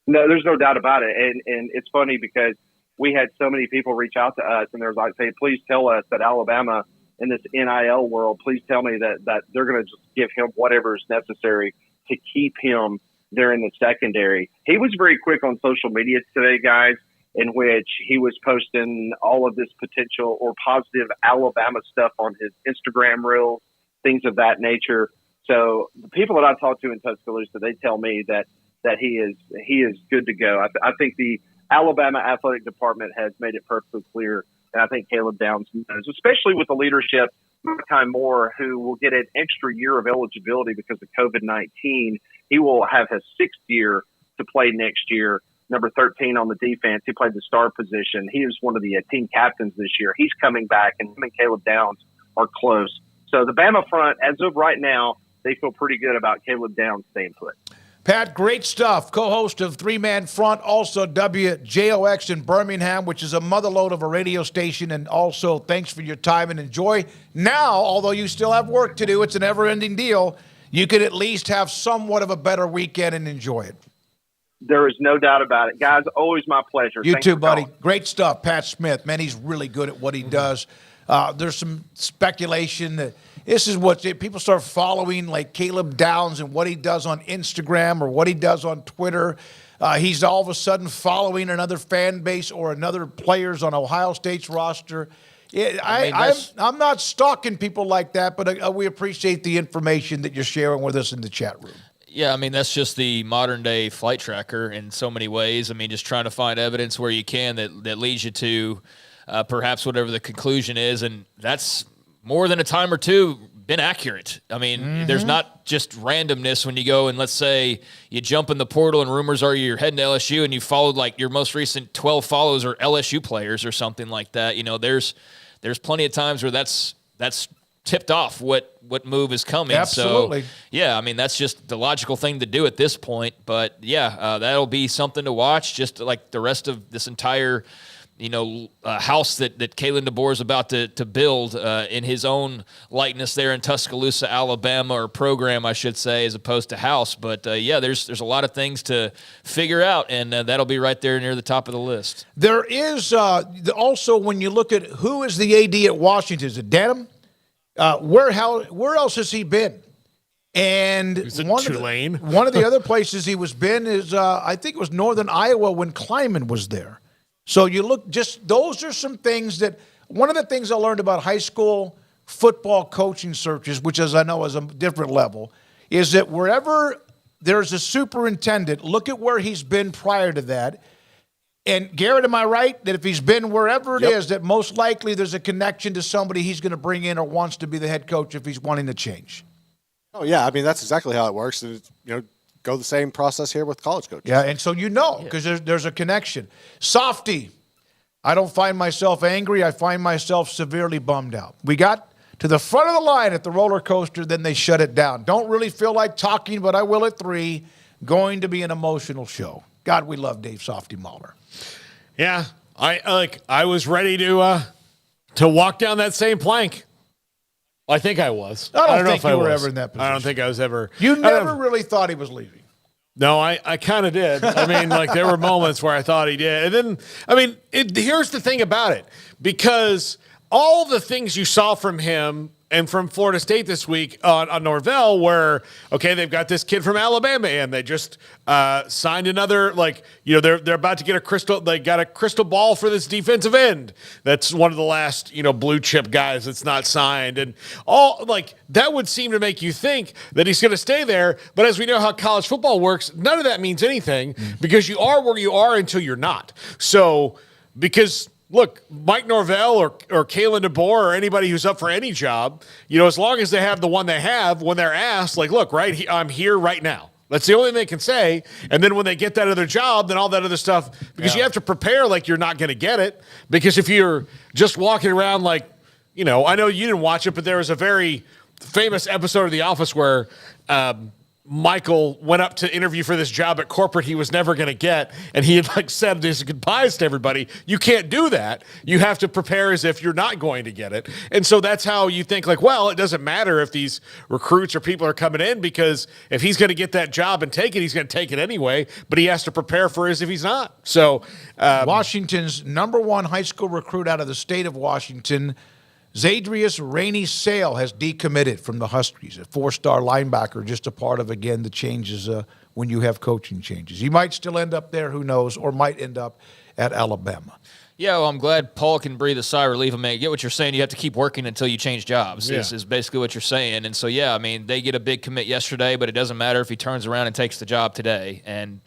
No, there's no doubt about it. And it's funny because we had so many people reach out to us and they're like, hey, please tell us that Alabama in this NIL world, please tell me that they're going to just give him whatever is necessary to keep him there in the secondary. He was very quick on social media today, guys, in which he was posting all of this potential or positive Alabama stuff on his Instagram reels, things of that nature. So the people that I talk to in Tuscaloosa, they tell me that he is good to go. I think the Alabama athletic department has made it perfectly clear, and I think Caleb Downs knows, especially with the leadership, Malachi Moore, who will get an extra year of eligibility because of COVID-19. He will have his 6th year to play next year. Number 13 on the defense. He played the star position. He is one of the team captains this year. He's coming back, and him and Caleb Downs are close. So the Bama front, as of right now, they feel pretty good about Caleb Downs staying put. Pat, great stuff. Co-host of Three Man Front, also WJOX in Birmingham, which is a motherlode of a radio station. And also, thanks for your time and enjoy. Now, although you still have work to do, it's a never-ending deal. You could at least have somewhat of a better weekend and enjoy it. There is no doubt about it. Guys, always my pleasure. You Thanks too, for buddy. calling. Great stuff. Pat Smith, man, he's really good at what he does. There's some speculation that this is what people start following, like Caleb Downs and what he does on Instagram or what he does on Twitter. He's all of a sudden following another fan base or another players on Ohio State's roster. I'm not stalking people like that, but we appreciate the information that you're sharing with us in the chat room. Yeah, I mean, that's just the modern-day flight tracker in so many ways. I mean, just trying to find evidence where you can that leads you to perhaps whatever the conclusion is, and that's more than a time or two been accurate. I mean, there's not just randomness when you go and, let's say, you jump in the portal and rumors are you're heading to LSU and you followed, like, your most recent 12 follows are LSU players or something like that. You know, there's plenty of times where that's tipped off what move is coming. Absolutely. So, yeah, I mean, that's just the logical thing to do at this point. But, yeah, that'll be something to watch, just like the rest of this entire, house that Kalen DeBoer is about to build in his own likeness there in Tuscaloosa, Alabama, or program, I should say, as opposed to house. But, yeah, there's a lot of things to figure out, and that'll be right there near the top of the list. There is also, when you look at who is the AD at Washington, is it Denham? Where else has he been? And one of the other places he was been is I think it was Northern Iowa when Kleiman was there. So you look, just those are some things that one of the things I learned about high school football coaching searches, which as I know is a different level, is that wherever there's a superintendent, look at where he's been prior to that. And Garrett, am I right that if he's been wherever it is, that most likely there's a connection to somebody he's going to bring in or wants to be the head coach if he's wanting to change? Oh, yeah. I mean, that's exactly how it works. Go the same process here with college coaches. Yeah, and so because there's a connection. Softy, I don't find myself angry. I find myself severely bummed out. We got to the front of the line at the roller coaster, then they shut it down. Don't really feel like talking, but I will at 3. Going to be an emotional show. God, we love Dave Softy Mahler. Yeah, I was ready to walk down that same plank. I think I was. I don't know think if you I were was. ever in that position. I don't think I was ever. You never really thought he was leaving. No, I kind of did. I mean, there were moments where I thought he did. And then, here's the thing about it. Because all the things you saw from him and from Florida State this week on Norvell where, okay, they've got this kid from Alabama and they just signed another, they're about to get they got a crystal ball for this defensive end. That's one of the last, blue chip guys that's not signed. And all, that would seem to make you think that he's going to stay there. But as we know how college football works, none of that means anything because you are where you are until you're not. So, because look, Mike Norvell or Kalen DeBoer or anybody who's up for any job, as long as they have the one they have, when they're asked, look, right, I'm here right now. That's the only thing they can say. And then when they get that other job, then all that other stuff, because you have to prepare like you're not going to get it. Because if you're just walking around I know you didn't watch it, but there was a very famous episode of The Office where Michael went up to interview for this job at corporate he was never going to get, and he had said his goodbyes to everybody. You can't do that. You have to prepare as if you're not going to get it. And so that's how you think it doesn't matter if these recruits or people are coming in, because if he's going to get that job and take it, he's going to take it anyway, but he has to prepare for it as if he's not. So Washington's number 1 high school recruit out of the state of Washington Zadrius Rainey Sale has decommitted from the Huskies, a 4-star linebacker, just a part of, again, the changes when you have coaching changes. He might still end up there, who knows, or might end up at Alabama. Yeah, well, I'm glad Paul can breathe a sigh of relief. I mean, I get what you're saying. You have to keep working until you change jobs, is basically what you're saying. And so, yeah, I mean, they get a big commit yesterday, but it doesn't matter if he turns around and takes the job today. And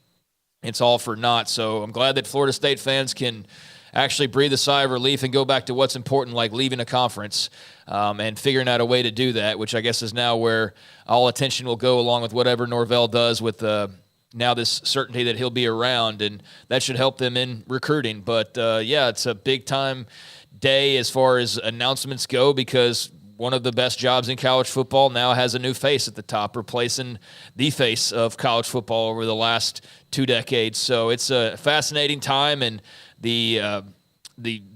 it's all for naught. So I'm glad that Florida State fans can actually breathe a sigh of relief and go back to what's important, like leaving a conference and figuring out a way to do that, which I guess is now where all attention will go, along with whatever Norvell does with now this certainty that he'll be around, and that should help them in recruiting. But, yeah, it's a big-time day as far as announcements go, because one of the best jobs in college football now has a new face at the top, replacing the face of college football over the last 2 decades. So it's a fascinating time, and the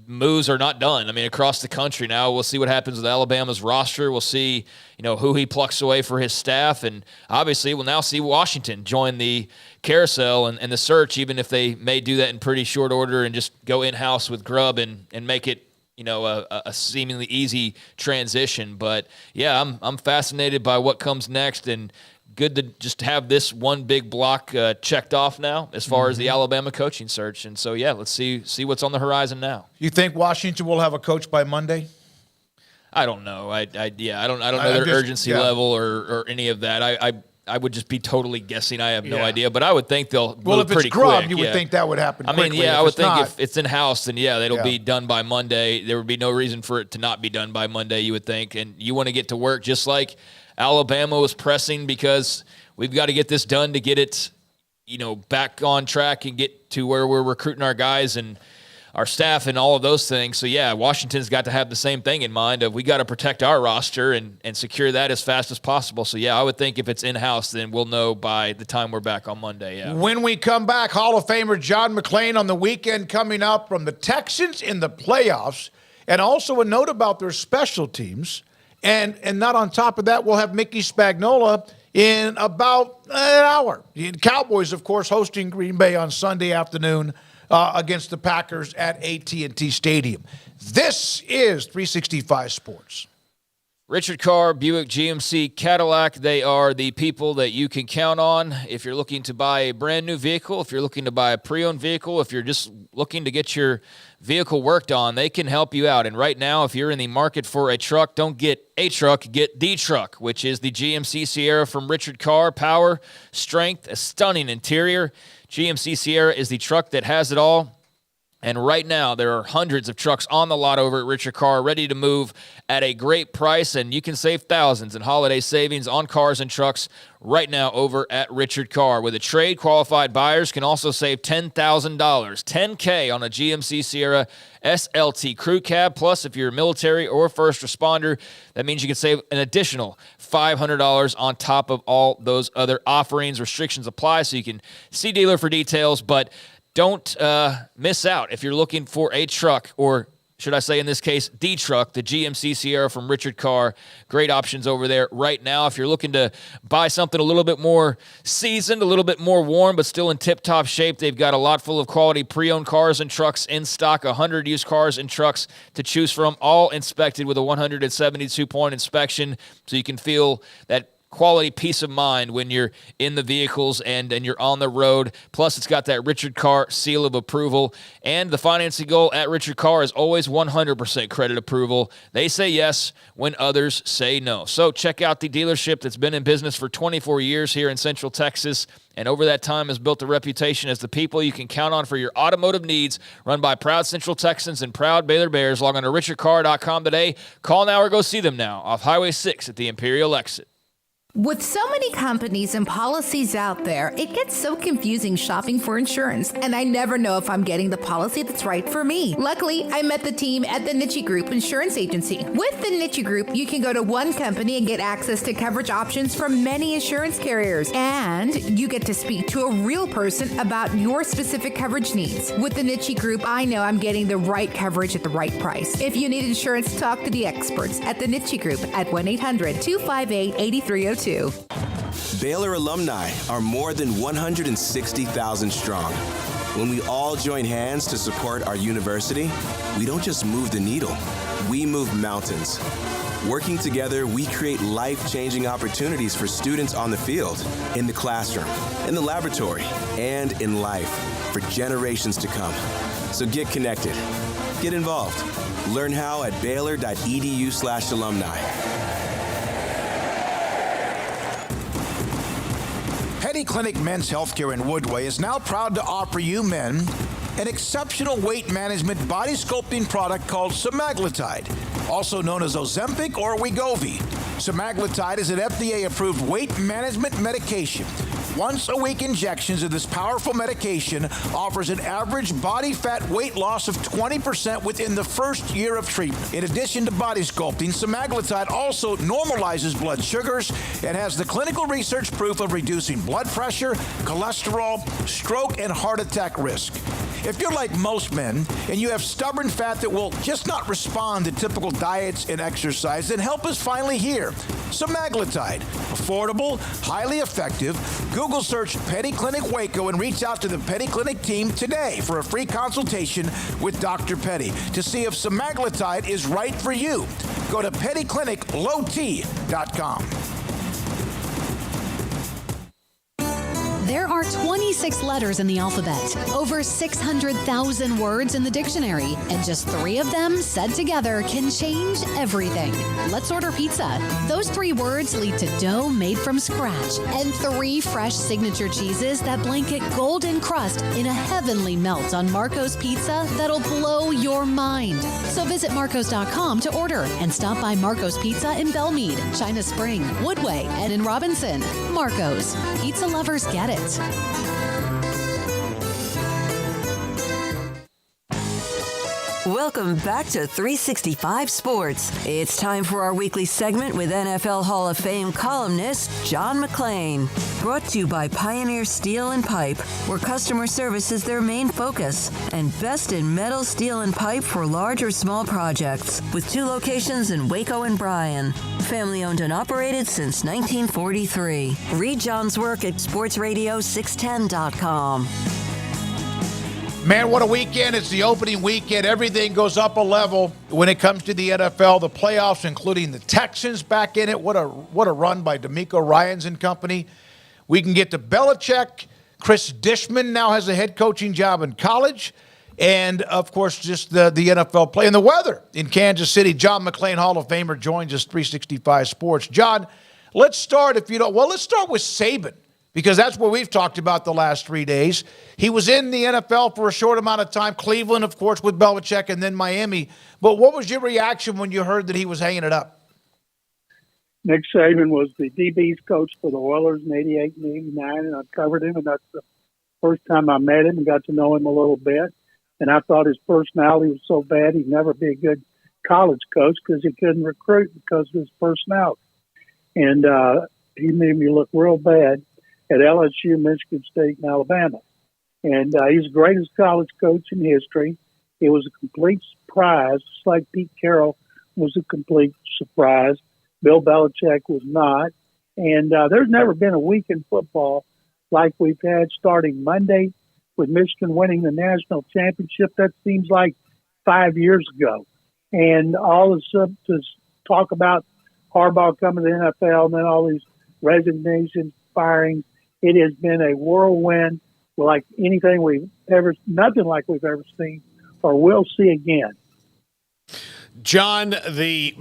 moves are not done. I mean, across the country now, we'll see what happens with Alabama's roster. We'll see, who he plucks away for his staff, and obviously we'll now see Washington join the carousel and the search, even if they may do that in pretty short order and just go in-house with Grubb and make it, a seemingly easy transition. But yeah, I'm fascinated by what comes next, and good to just have this one big block checked off now as far as the Alabama coaching search. And so, yeah, let's see what's on the horizon now. You think Washington will have a coach by Monday? I don't know. I don't know their urgency level or any of that. I would just be totally guessing. I have no idea, but I would think they'll move pretty quick. Well, if it's Grubb, you would think that would happen quickly. I mean, I would think if it's in-house, then, it'll be done by Monday. There would be no reason for it to not be done by Monday, you would think. And you want to get to work just like Alabama was pressing, because we've got to get this done to get it, back on track and get to where we're recruiting our guys and our staff and all of those things. So, yeah, Washington's got to have the same thing in mind of we got to protect our roster and secure that as fast as possible. So, yeah, I would think if it's in-house, then we'll know by the time we're back on Monday, yeah. When we come back, Hall of Famer John McClain on the weekend coming up from the Texans in the playoffs, and also a note about their special teams. And not on top of that, we'll have Mickey Spagnola in about an hour. The Cowboys, of course, hosting Green Bay on Sunday afternoon against the Packers at AT&T Stadium. This is 365 Sports. Richard Carr, Buick, GMC, Cadillac, they are the people that you can count on if you're looking to buy a brand new vehicle, if you're looking to buy a pre-owned vehicle, if you're just looking to get your vehicle worked on, they can help you out. And right now, if you're in the market for a truck, don't get a truck, get the truck, which is the GMC Sierra from Richard Carr. Power, strength, a stunning interior. GMC Sierra is the truck that has it all. And right now, there are hundreds of trucks on the lot over at Richard Carr ready to move at a great price, and you can save thousands in holiday savings on cars and trucks right now over at Richard Carr. With a trade, qualified buyers can also save $10,000, $10K on a GMC Sierra SLT crew cab. Plus, if you're a military or first responder, that means you can save an additional $500 on top of all those other offerings. Restrictions apply, so you can see dealer for details, but don't miss out if you're looking for a truck, or should I say in this case, the truck, the GMC Sierra from Richard Carr. Great options over there right now. If you're looking to buy something a little bit more seasoned, a little bit more warm, but still in tip-top shape, they've got a lot full of quality pre-owned cars and trucks in stock, 100 used cars and trucks to choose from, all inspected with a 172-point inspection, so you can feel that quality peace of mind when you're in the vehicles and you're on the road. Plus, it's got that Richard Carr seal of approval. And the financing goal at Richard Carr is always 100% credit approval. They say yes when others say no. So check out the dealership that's been in business for 24 years here in Central Texas, and over that time has built a reputation as the people you can count on for your automotive needs, run by proud Central Texans and proud Baylor Bears. Log on to richardcarr.com today. Call now or go see them now off Highway 6 at the Imperial exit. With so many companies and policies out there, it gets so confusing shopping for insurance, and I never know if I'm getting the policy that's right for me. Luckily, I met the team at the Niche Group Insurance Agency. With the Niche Group, you can go to one company and get access to coverage options from many insurance carriers, and you get to speak to a real person about your specific coverage needs. With the Niche Group, I know I'm getting the right coverage at the right price. If you need insurance, talk to the experts at the Niche Group at 1-800-258-8302. Baylor alumni are more than 160,000 strong. When we all join hands to support our university, we don't just move the needle, we move mountains. Working together, we create life-changing opportunities for students on the field, in the classroom, in the laboratory, and in life for generations to come. So get connected. Get involved. Learn how at baylor.edu/alumni. Petty Clinic Men's Healthcare in Woodway is now proud to offer you men an exceptional weight management body sculpting product called semaglutide, also known as Ozempic or Wegovy. Semaglutide is an FDA-approved weight management medication. Once-a-week injections of this powerful medication offers an average body fat weight loss of 20% within the first year of treatment. In addition to body sculpting, semaglutide also normalizes blood sugars and has the clinical research proof of reducing blood pressure, cholesterol, stroke, and heart attack risk. If you're like most men and you have stubborn fat that will just not respond to typical diets and exercise, then help is finally here. Semaglutide, affordable, highly effective. Google search Petty Clinic Waco and reach out to the Petty Clinic team today for a free consultation with Dr. Petty to see if semaglutide is right for you. Go to pettycliniclowt.com. There are 26 letters in the alphabet, over 600,000 words in the dictionary, and just 3 of them said together can change everything. Let's order pizza. Those 3 words lead to dough made from scratch and 3 fresh signature cheeses that blanket golden crust in a heavenly melt on Marco's Pizza that'll blow your mind. So visit marcos.com to order and stop by Marco's Pizza in Belmead, China Spring, Woodway, and in Robinson. Marco's. Pizza lovers get it. Welcome back to 365 Sports. It's time for our weekly segment with NFL Hall of Fame columnist John McClain. Brought to you by Pioneer Steel and Pipe, where customer service is their main focus, and best in metal, steel, and pipe for large or small projects, with 2 locations in Waco and Bryan. Family owned and operated since 1943. Read John's work at sportsradio610.com. Man, what a weekend. It's the opening weekend. Everything goes up a level when it comes to the NFL. The playoffs, including the Texans back in it. What a run by D'Amico Ryans and company. We can get to Belichick. Chris Dishman now has a head coaching job in college. And, of course, just the NFL play and the weather in Kansas City. John McClain, Hall of Famer, joins us, 365 Sports. John, let's start with Saban, because that's what we've talked about the last 3 days. He was in the NFL for a short amount of time. Cleveland, of course, with Belichick, and then Miami. But what was your reaction when you heard that he was hanging it up? Nick Saban was the DB's coach for the Oilers in 88 and 89, and I covered him, and that's the first time I met him and got to know him a little bit. And I thought his personality was so bad he'd never be a good college coach because he couldn't recruit because of his personality. And he made me look real bad at LSU, Michigan State, and Alabama. And he's the greatest college coach in history. It was a complete surprise, just like Pete Carroll was a complete surprise. Bill Belichick was not. And there's never been a week in football like we've had starting Monday with Michigan winning the national championship. That seems like 5 years ago. And all of a sudden to talk about Harbaugh coming to the NFL and then all these resignations, firings, it has been a whirlwind like nothing like we've ever seen or will see again. John, the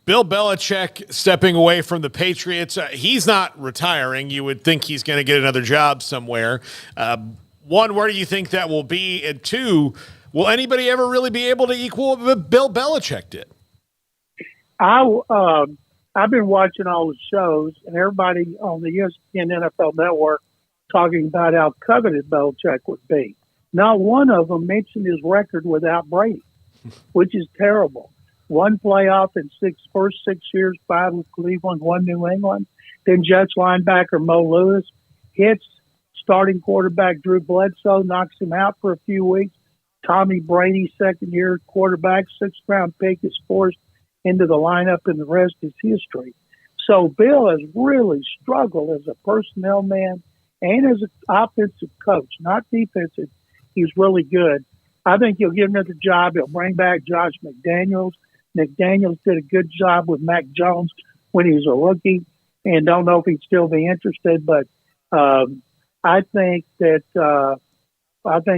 Bill Belichick stepping away from the Patriots, he's not retiring. You would think he's going to get another job somewhere. 1, where do you think that will be? And 2, will anybody ever really be able to equal what Bill Belichick did? I've been watching all the shows, and everybody on the ESPN NFL Network talking about how coveted Belichick would be. Not one of them mentioned his record without Brady, which is terrible. 1 playoff in first 6 years, 5 with Cleveland, 1 New England. Then Jets linebacker Mo Lewis hits starting quarterback Drew Bledsoe, knocks him out for a few weeks. Tommy Brady, second-year quarterback, 6th-round pick, is forced into the lineup, and the rest is history. So Bill has really struggled as a personnel man and as an offensive coach, not defensive. He's really good. I think he'll give another job. He'll bring back Josh McDaniels. McDaniels did a good job with Mac Jones when he was a rookie, and don't know if he'd still be interested. But I think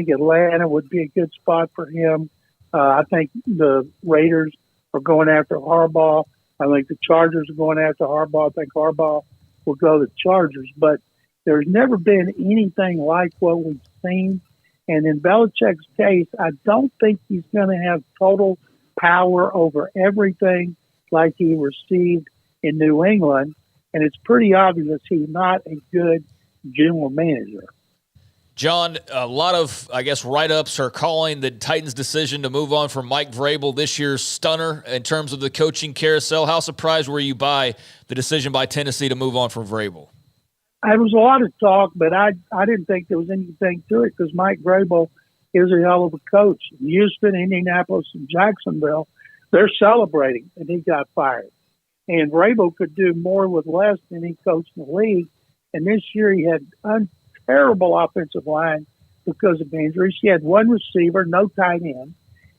Atlanta would be a good spot for him. I think the Raiders are going after Harbaugh. I think the Chargers are going after Harbaugh. I think Harbaugh will go to the Chargers. But there's never been anything like what we've seen. And in Belichick's case, I don't think he's going to have total power over everything like he received in New England. And it's pretty obvious he's not a good general manager. John, a lot of, I guess, write-ups are calling the Titans' decision to move on from Mike Vrabel this year's stunner in terms of the coaching carousel. How surprised were you by the decision by Tennessee to move on from Vrabel? There was a lot of talk, but I didn't think there was anything to it because Mike Vrabel is a hell of a coach. Houston, Indianapolis, and Jacksonville, they're celebrating that he got fired. And Vrabel could do more with less than he coached in the league. And this year he had terrible offensive line because of injuries. He had one receiver, no tight end,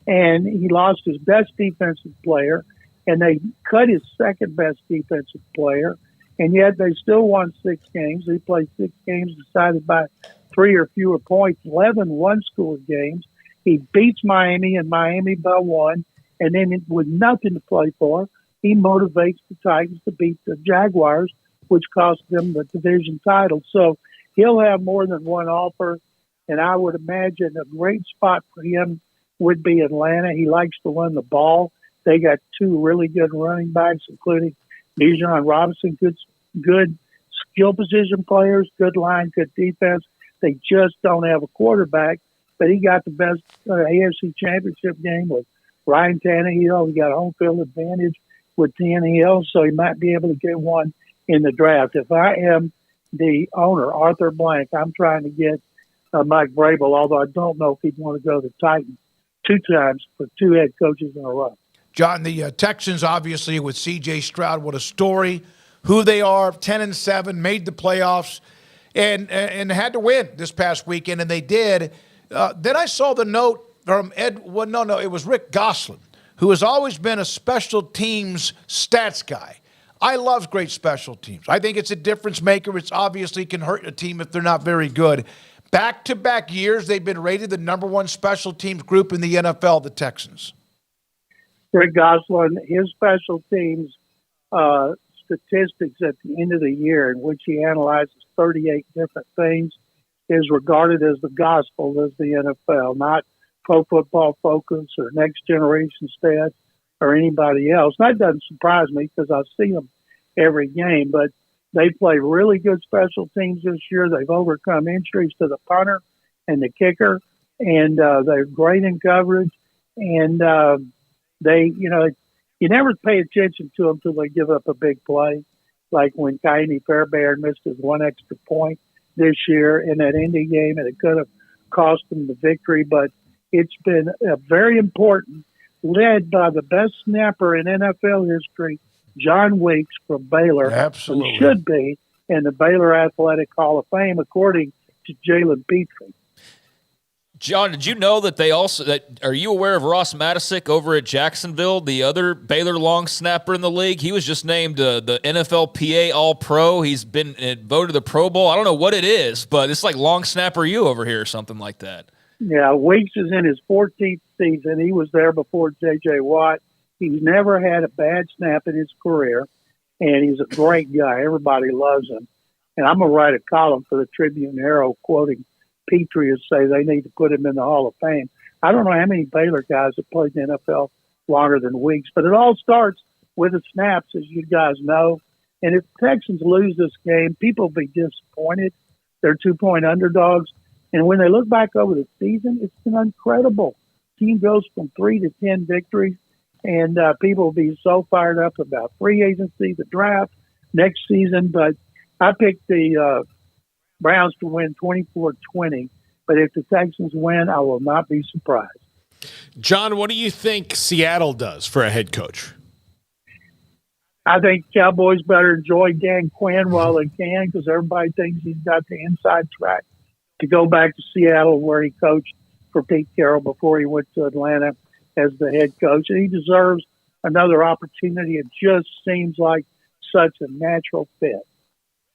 and he lost his best defensive player, and they cut his second best defensive player, and yet they still won 6 games. He played 6 games decided by 3 or fewer points, 11 one-score games. He beats Miami, and Miami by 1, and then with nothing to play for, he motivates the Titans to beat the Jaguars, which cost them the division title. So he'll have more than one offer, and I would imagine a great spot for him would be Atlanta. He likes to run the ball. They got 2 really good running backs, including Bijan Robinson, good skill position players, good line, good defense. They just don't have a quarterback, but he got the best AFC Championship game with Ryan Tannehill. He got home field advantage with Tannehill, so he might be able to get one in the draft. If I am the owner, Arthur Blank, I'm trying to get Mike Vrabel, although I don't know if he'd want to go to the Titans 2 times for 2 head coaches in a row. John, the Texans, obviously, with C.J. Stroud, what a story. Who they are, 10-7, made the playoffs, and had to win this past weekend, and they did. Then I saw the note from it was Rick Gosselin, who has always been a special teams stats guy. I love great special teams. I think it's a difference maker. It's obviously can hurt a team if they're not very good. Back-to-back years, they've been rated the #1 special teams group in the NFL, the Texans. Rick Gosselin, his special teams statistics at the end of the year, in which he analyzes 38 different things, is regarded as the gospel of the NFL, not Pro Football Focus or Next Generation Stats or anybody else. That doesn't surprise me because I see them every game, but they play really good special teams this year. They've overcome injuries to the punter and the kicker, and they're great in coverage. And you never pay attention to them until they give up a big play, like when Kaimi Fairbairn missed his 1 extra point this year in that Indy game, and it could have cost them the victory. But it's been very important, led by the best snapper in NFL history, John Weeks from Baylor. Absolutely. Who should be in the Baylor Athletic Hall of Fame, according to Jalen Petrie. John, did you know that are you aware of Ross Matisic over at Jacksonville, the other Baylor long snapper in the league? He was just named the NFLPA All-Pro. He's been voted to the Pro Bowl. I don't know what it is, but it's like long snapper you over here or something like that. Yeah, Weeks is in his 14th season. He was there before J.J. Watt. He's never had a bad snap in his career, and he's a great guy. Everybody loves him. And I'm going to write a column for the Tribune Arrow quoting Petrie say they need to put him in the Hall of Fame. I don't know how many Baylor guys have played in the NFL longer than Weeks, but it all starts with the snaps, as you guys know. And if the Texans lose this game, people will be disappointed. They're 2-point underdogs. And when they look back over the season, it's been incredible. The team goes from 3 to 10 victories, and people will be so fired up about free agency, the draft, next season. But I picked the Browns to win 24-20, but if the Texans win, I will not be surprised. John, what do you think Seattle does for a head coach? I think Cowboys better enjoy Dan Quinn while they can because everybody thinks he's got the inside track to go back to Seattle where he coached for Pete Carroll before he went to Atlanta as the head coach. And he deserves another opportunity. It just seems like such a natural fit.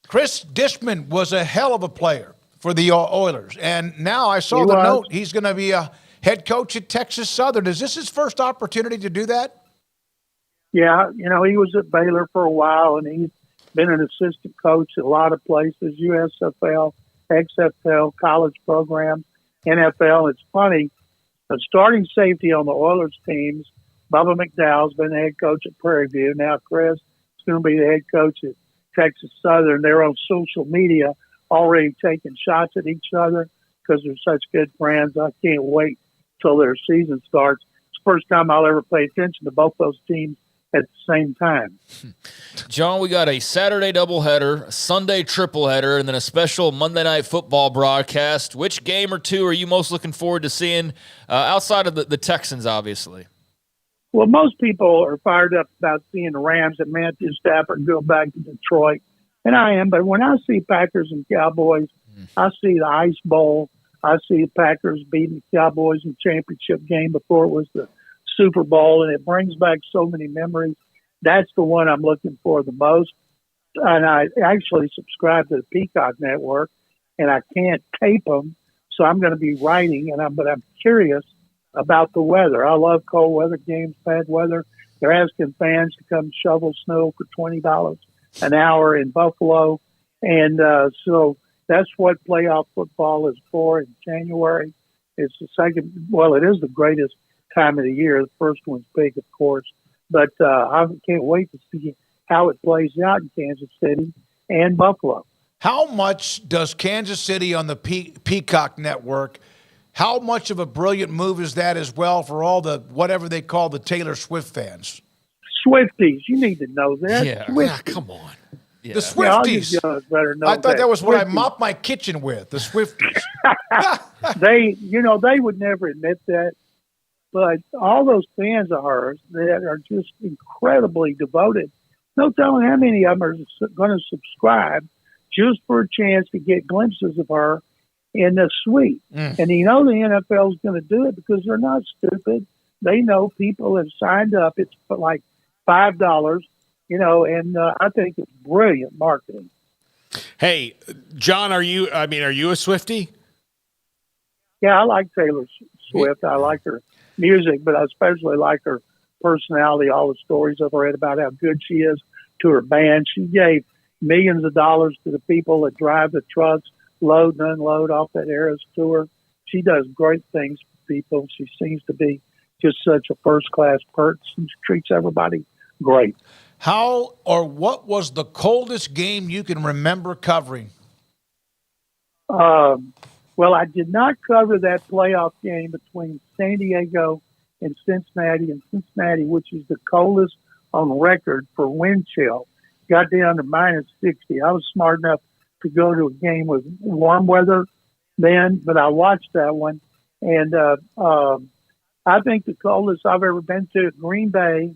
Chris Dishman was a hell of a player for the Oilers. And now I saw the note he's going to be a head coach at Texas Southern. Is this his first opportunity to do that? Yeah, he was at Baylor for a while, and he's been an assistant coach at a lot of places, USFL, XFL, college programs, NFL. It's funny, the starting safety on the Oilers teams, Bubba McDowell's been the head coach at Prairie View. Now Chris is going to be the head coach at Texas Southern. They're on social media already taking shots at each other because they're such good friends. I can't wait till their season starts. It's the first time I'll ever pay attention to both those teams at the same time. John, we got a Saturday doubleheader, a Sunday tripleheader, and then a special Monday Night Football broadcast. Which game or two are you most looking forward to seeing outside of the Texans, obviously? Well, most people are fired up about seeing the Rams and Matthew Stafford go back to Detroit, and I am. But when I see Packers and Cowboys, I see the Ice Bowl. I see the Packers beating the Cowboys in the championship game before it was the Super Bowl, and it brings back so many memories. That's the one I'm looking for the most. And I actually subscribe to the Peacock Network, and I can't tape them, so I'm going to be writing. But I'm curious about the weather. I love cold weather games, bad weather. They're asking fans to come shovel snow for $20 an hour in Buffalo, and so that's what playoff football is for in January. It's the second. Well, it is the greatest time of the year. The first one's big, of course, but I can't wait to see how it plays out in Kansas City and Buffalo. How much does Kansas City on the Peacock Network, how much of a brilliant move is that as well for all the whatever they call the Taylor Swift fans? Swifties, you need to know that. Yeah, come on. Yeah. The Swifties. Yeah, better know I thought that was what I Swifties. mopped my kitchen with, the Swifties. They would never admit that. But all those fans of hers that are just incredibly devoted, no telling how many of them are going to subscribe just for a chance to get glimpses of her in the suite. And the NFL is going to do it because they're not stupid. They know people have signed up. It's like $5, and I think it's brilliant marketing. Hey, John, are you a Swiftie? Yeah, I like Taylor Swift. I like her music, but I especially like her personality, all the stories I've read about how good she is to her band. She gave millions of dollars to the people that drive the trucks, load and unload off that Eras tour. She does great things for people. She seems to be just such a first-class person. She treats everybody great. What was the coldest game you can remember covering? Well, I did not cover that playoff game between San Diego and Cincinnati, which is the coldest on record for wind chill. Got down to minus 60. I was smart enough to go to a game with warm weather then, but I watched that one. And I think the coldest I've ever been to at Green Bay,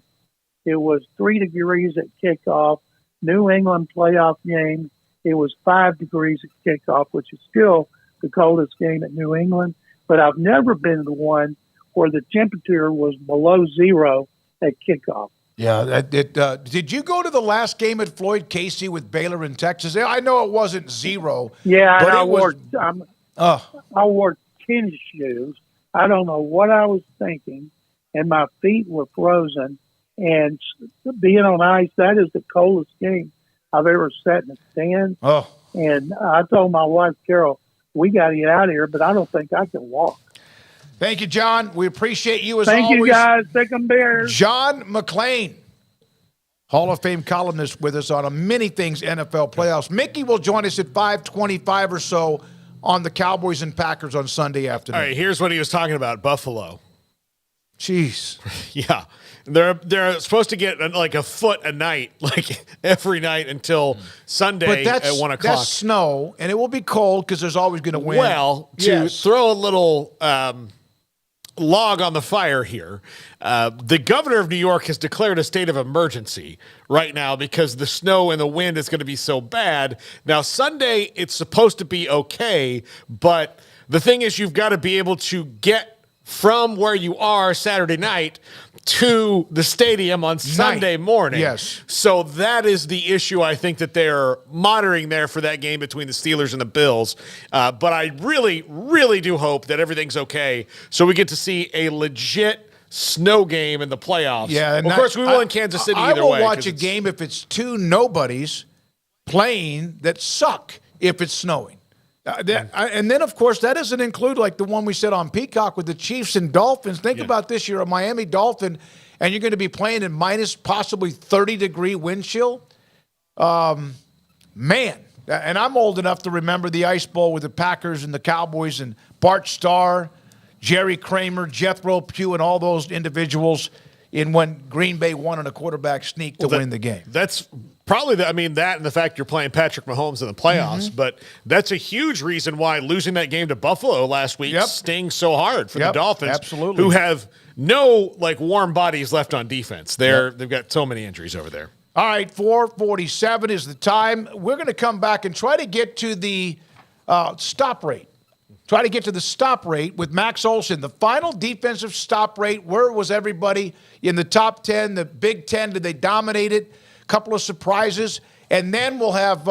it was 3 degrees at kickoff. New England playoff game, it was 5 degrees at kickoff, which is still the coldest game at New England. But I've never been to one where the temperature was below zero at kickoff. Yeah. Did you go to the last game at Floyd Casey with Baylor in Texas? I know it wasn't zero. Yeah, but and I wore tennis shoes. I don't know what I was thinking, and my feet were frozen. And being on ice, that is the coldest game I've ever sat in a stand. Oh. And I told my wife, Carol, we got to get out of here, but I don't think I can walk. Thank you, John. We appreciate you as always. Thank you, guys. Thick 'em Bears. John McClain, Hall of Fame columnist with us on many things NFL playoffs. Mickey will join us at 5:25 or so on the Cowboys and Packers on Sunday afternoon. All right, here's what he was talking about, Buffalo. Jeez. Yeah. They're supposed to get like a foot a night, like every night until Sunday at 1 o'clock. That's snow, and it will be cold because there's always going to wind. Well, to throw a little log on the fire here, the governor of New York has declared a state of emergency right now because the snow and the wind is going to be so bad. Now, Sunday, it's supposed to be okay, but The thing is, you've got to be able to get from where you are Saturday night to the stadium on Sunday morning. Yes. So that is the issue I think that they're monitoring there for that game between the Steelers and the Bills. But I really, really do hope that everything's okay so we get to see a legit snow game in the playoffs. Yeah, of course, we will in Kansas City either way. I will watch a game if it's two nobodies playing that suck if it's snowing. And then, of course, that doesn't include like the one we said on Peacock with the Chiefs and Dolphins. Think about this. You're a Miami Dolphin, and you're going to be playing in minus possibly 30-degree wind chill. Man, and I'm old enough to remember the Ice Bowl with the Packers and the Cowboys and Bart Starr, Jerry Kramer, Jethro Pugh, and all those individuals in when Green Bay won on a quarterback sneak to win the game. That's probably that and the fact you're playing Patrick Mahomes in the playoffs, but that's a huge reason why losing that game to Buffalo last week stings so hard for the Dolphins, absolutely, who have no warm bodies left on defense. They've got so many injuries over there. All right, 4:47 is the time. We're going to come back and try to get to the stop rate. Try to get to the stop rate with Max Olson. The final defensive stop rate, where was everybody in the top 10, the Big Ten? Did they dominate it? A couple of surprises. And then we'll have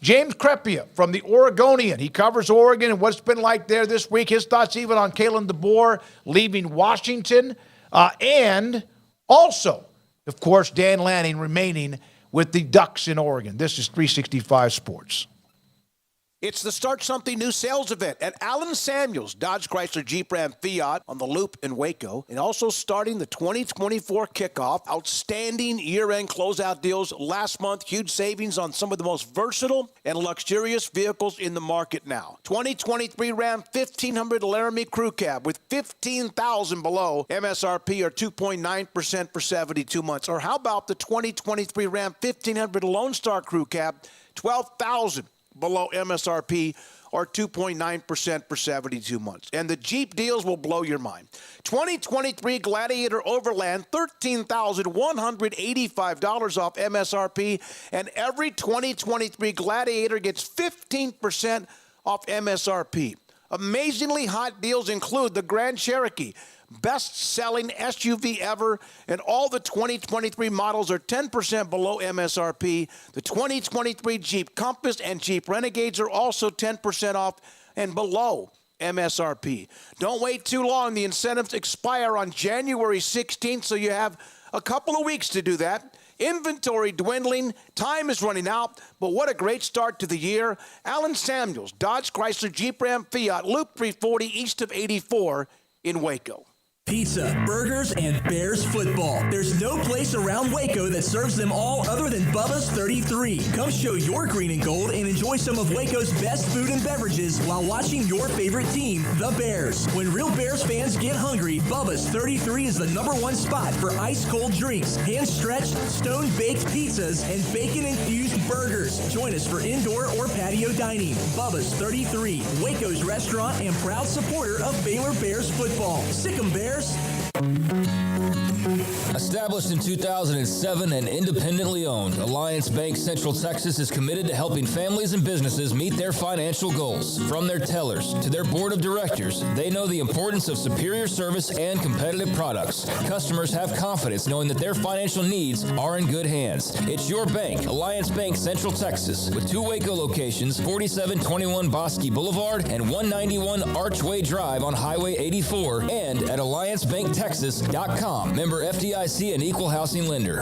James Crepea from the Oregonian. He covers Oregon and what's been like there this week. His thoughts even on Kalen DeBoer leaving Washington. And also, of course, Dan Lanning remaining with the Ducks in Oregon. This is 365 Sports. It's the Start Something New sales event at Allen Samuels, Dodge Chrysler Jeep Ram Fiat on the Loop in Waco, and also starting the 2024 kickoff. Outstanding year-end closeout deals last month. Huge savings on some of the most versatile and luxurious vehicles in the market now. 2023 Ram 1500 Laramie Crew Cab with $15,000 below MSRP or 2.9% for 72 months. Or how about the 2023 Ram 1500 Lone Star Crew Cab, $12,000 below MSRP or 2.9% for 72 months. And the Jeep deals will blow your mind. 2023 Gladiator Overland, $13,185 off MSRP, and every 2023 Gladiator gets 15% off MSRP. Amazingly hot deals include the Grand Cherokee, best-selling SUV ever, and all the 2023 models are 10% below MSRP. The 2023 Jeep Compass and Jeep Renegades are also 10% off and below MSRP. Don't wait too long. The incentives expire on January 16th, so you have a couple of weeks to do that. Inventory dwindling, time is running out, but what a great start to the year. Allen Samuels, Dodge Chrysler Jeep Ram Fiat, Loop 340 east of 84 in Waco. Pizza, burgers, and Bears football. There's no place around Waco that serves them all other than Bubba's 33. Come show your green and gold and enjoy some of Waco's best food and beverages while watching your favorite team, the Bears. When real Bears fans get hungry, Bubba's 33 is the #1 spot for ice-cold drinks, hand-stretched, stone-baked pizzas, and bacon-infused burgers. Join us for indoor or patio dining. Bubba's 33, Waco's restaurant and proud supporter of Baylor Bears football. Sick 'em, Bears. Established in 2007 and independently owned, Alliance Bank Central Texas is committed to helping families and businesses meet their financial goals. From their tellers to their board of directors, they know the importance of superior service and competitive products. Customers have confidence knowing that their financial needs are in good hands. It's your bank, Alliance Bank Central Texas, with 2 Waco locations, 4721 Bosque Boulevard and 191 Archway Drive on Highway 84, and at AllianceBankTexas.com. Member FDIC and Equal Housing Lender.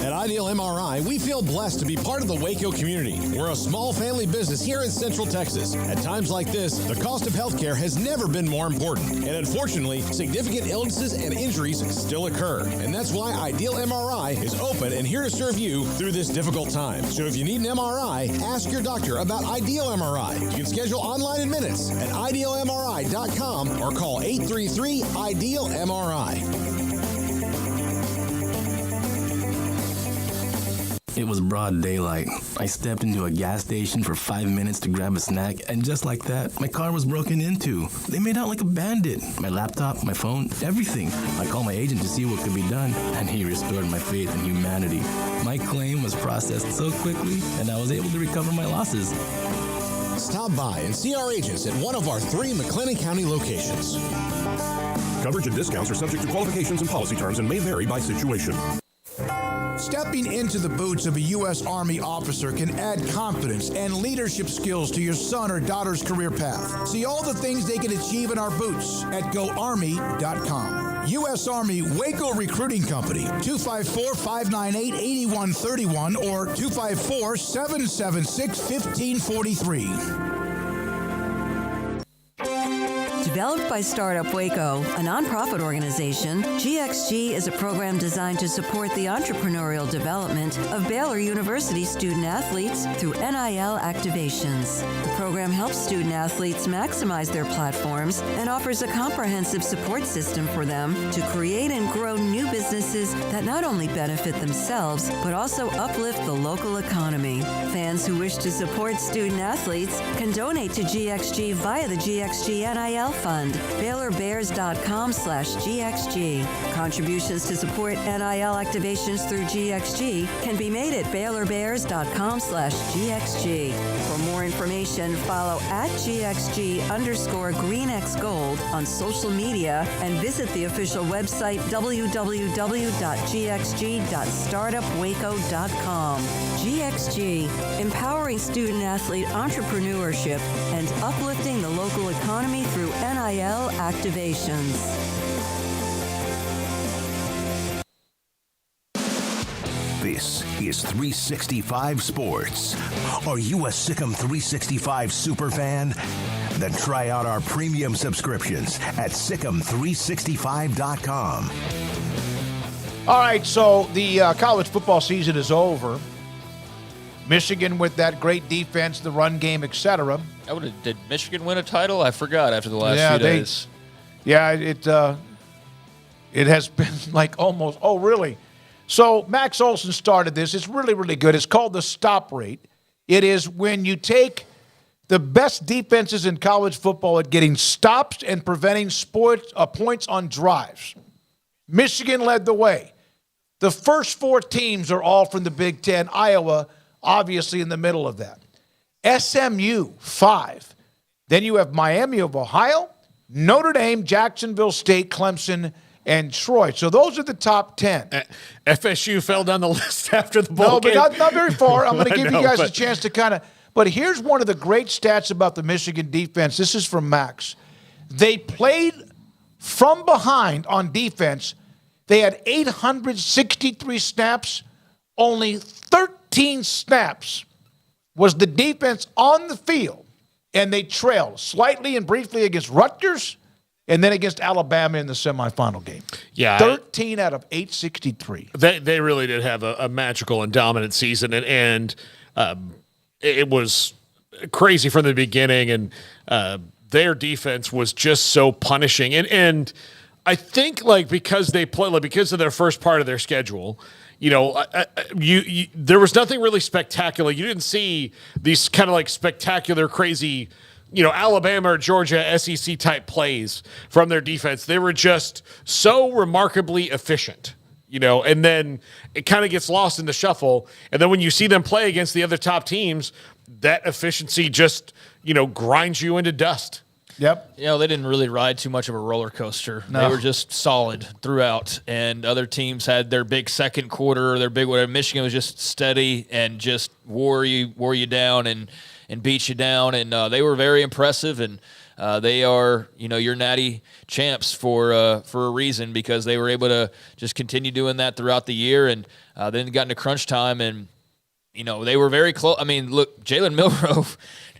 At Ideal MRI, we feel blessed to be part of the Waco community. We're a small family business here in Central Texas. At times like this, the cost of healthcare has never been more important. And unfortunately, significant illnesses and injuries still occur. And that's why Ideal MRI is open and here to serve you through this difficult time. So if you need an MRI, ask your doctor about Ideal MRI. You can schedule online in minutes at idealmri.com or call 833-IDEAL-MRI. It was broad daylight. I stepped into a gas station for 5 minutes to grab a snack, and just like that, my car was broken into. They made out like a bandit. My laptop, my phone, everything. I called my agent to see what could be done, and he restored my faith in humanity. My claim was processed so quickly, and I was able to recover my losses. Stop by and see our agents at one of our 3 McLennan County locations. Coverage and discounts are subject to qualifications and policy terms and may vary by situation. Stepping into the boots of a U.S. Army officer can add confidence and leadership skills to your son or daughter's career path. See all the things they can achieve in our boots at GoArmy.com. U.S. Army Waco Recruiting Company, 254-598-8131 or 254-776-1543. Developed by Startup Waco, a nonprofit organization, GXG is a program designed to support the entrepreneurial development of Baylor University student athletes through NIL activations. The program helps student athletes maximize their platforms and offers a comprehensive support system for them to create and grow new businesses that not only benefit themselves, but also uplift the local economy. Fans who wish to support student athletes can donate to GXG via the GXG NIL Fund, BaylorBears.com/GXG. Contributions to support NIL activations through GXG can be made at BaylorBears.com/GXG. For more information, follow @GXG_GreenXGold on social media and visit the official website www.gxg.startupwaco.com. GXG, empowering student athlete entrepreneurship and uplifting the local economy through NIL activations. This is 365 Sports. Are you a Sikkim 365 superfan? Then try out our premium subscriptions at Sikkim365.com. All right, so the college football season is over. Michigan with that great defense, the run game, etc. Did Michigan win a title? I forgot after the last few days. It has been like almost, oh, really? So Max Olson started this. It's really, really good. It's called the stop rate. It is when you take the best defenses in college football at getting stops and preventing points on drives. Michigan led the way. The first 4 teams are all from the Big Ten. Iowa, obviously, in the middle of that. SMU, 5. Then you have Miami of Ohio, Notre Dame, Jacksonville State, Clemson, and Troy. So those are the top 10. FSU fell down the list after the bowl game. No, but not very far. I'm going to give you guys a chance to kind of – but here's one of the great stats about the Michigan defense. This is from Max. They played from behind on defense. They had 863 snaps. Only 13 snaps was the defense on the field, and they trailed slightly and briefly against Rutgers and then against Alabama in the semifinal game. Yeah, 13 out of 863. They really did have a magical and dominant season, and it was crazy from the beginning, and their defense was just so punishing. And I think because of their first part of their schedule, there was nothing really spectacular. You didn't see these kind of spectacular, crazy, Alabama or Georgia SEC type plays from their defense. They were just so remarkably efficient, and then it kind of gets lost in the shuffle. And then when you see them play against the other top teams, that efficiency just, grinds you into dust. Yep. They didn't really ride too much of a roller coaster. No. They were just solid throughout, and other teams had their big second quarter or their big whatever. Michigan was just steady and just wore you down and beat you down, and they were very impressive, and they are, your natty champs for a reason, because they were able to just continue doing that throughout the year, and then got into crunch time, and they were very close. I mean, look, Jalen Milroe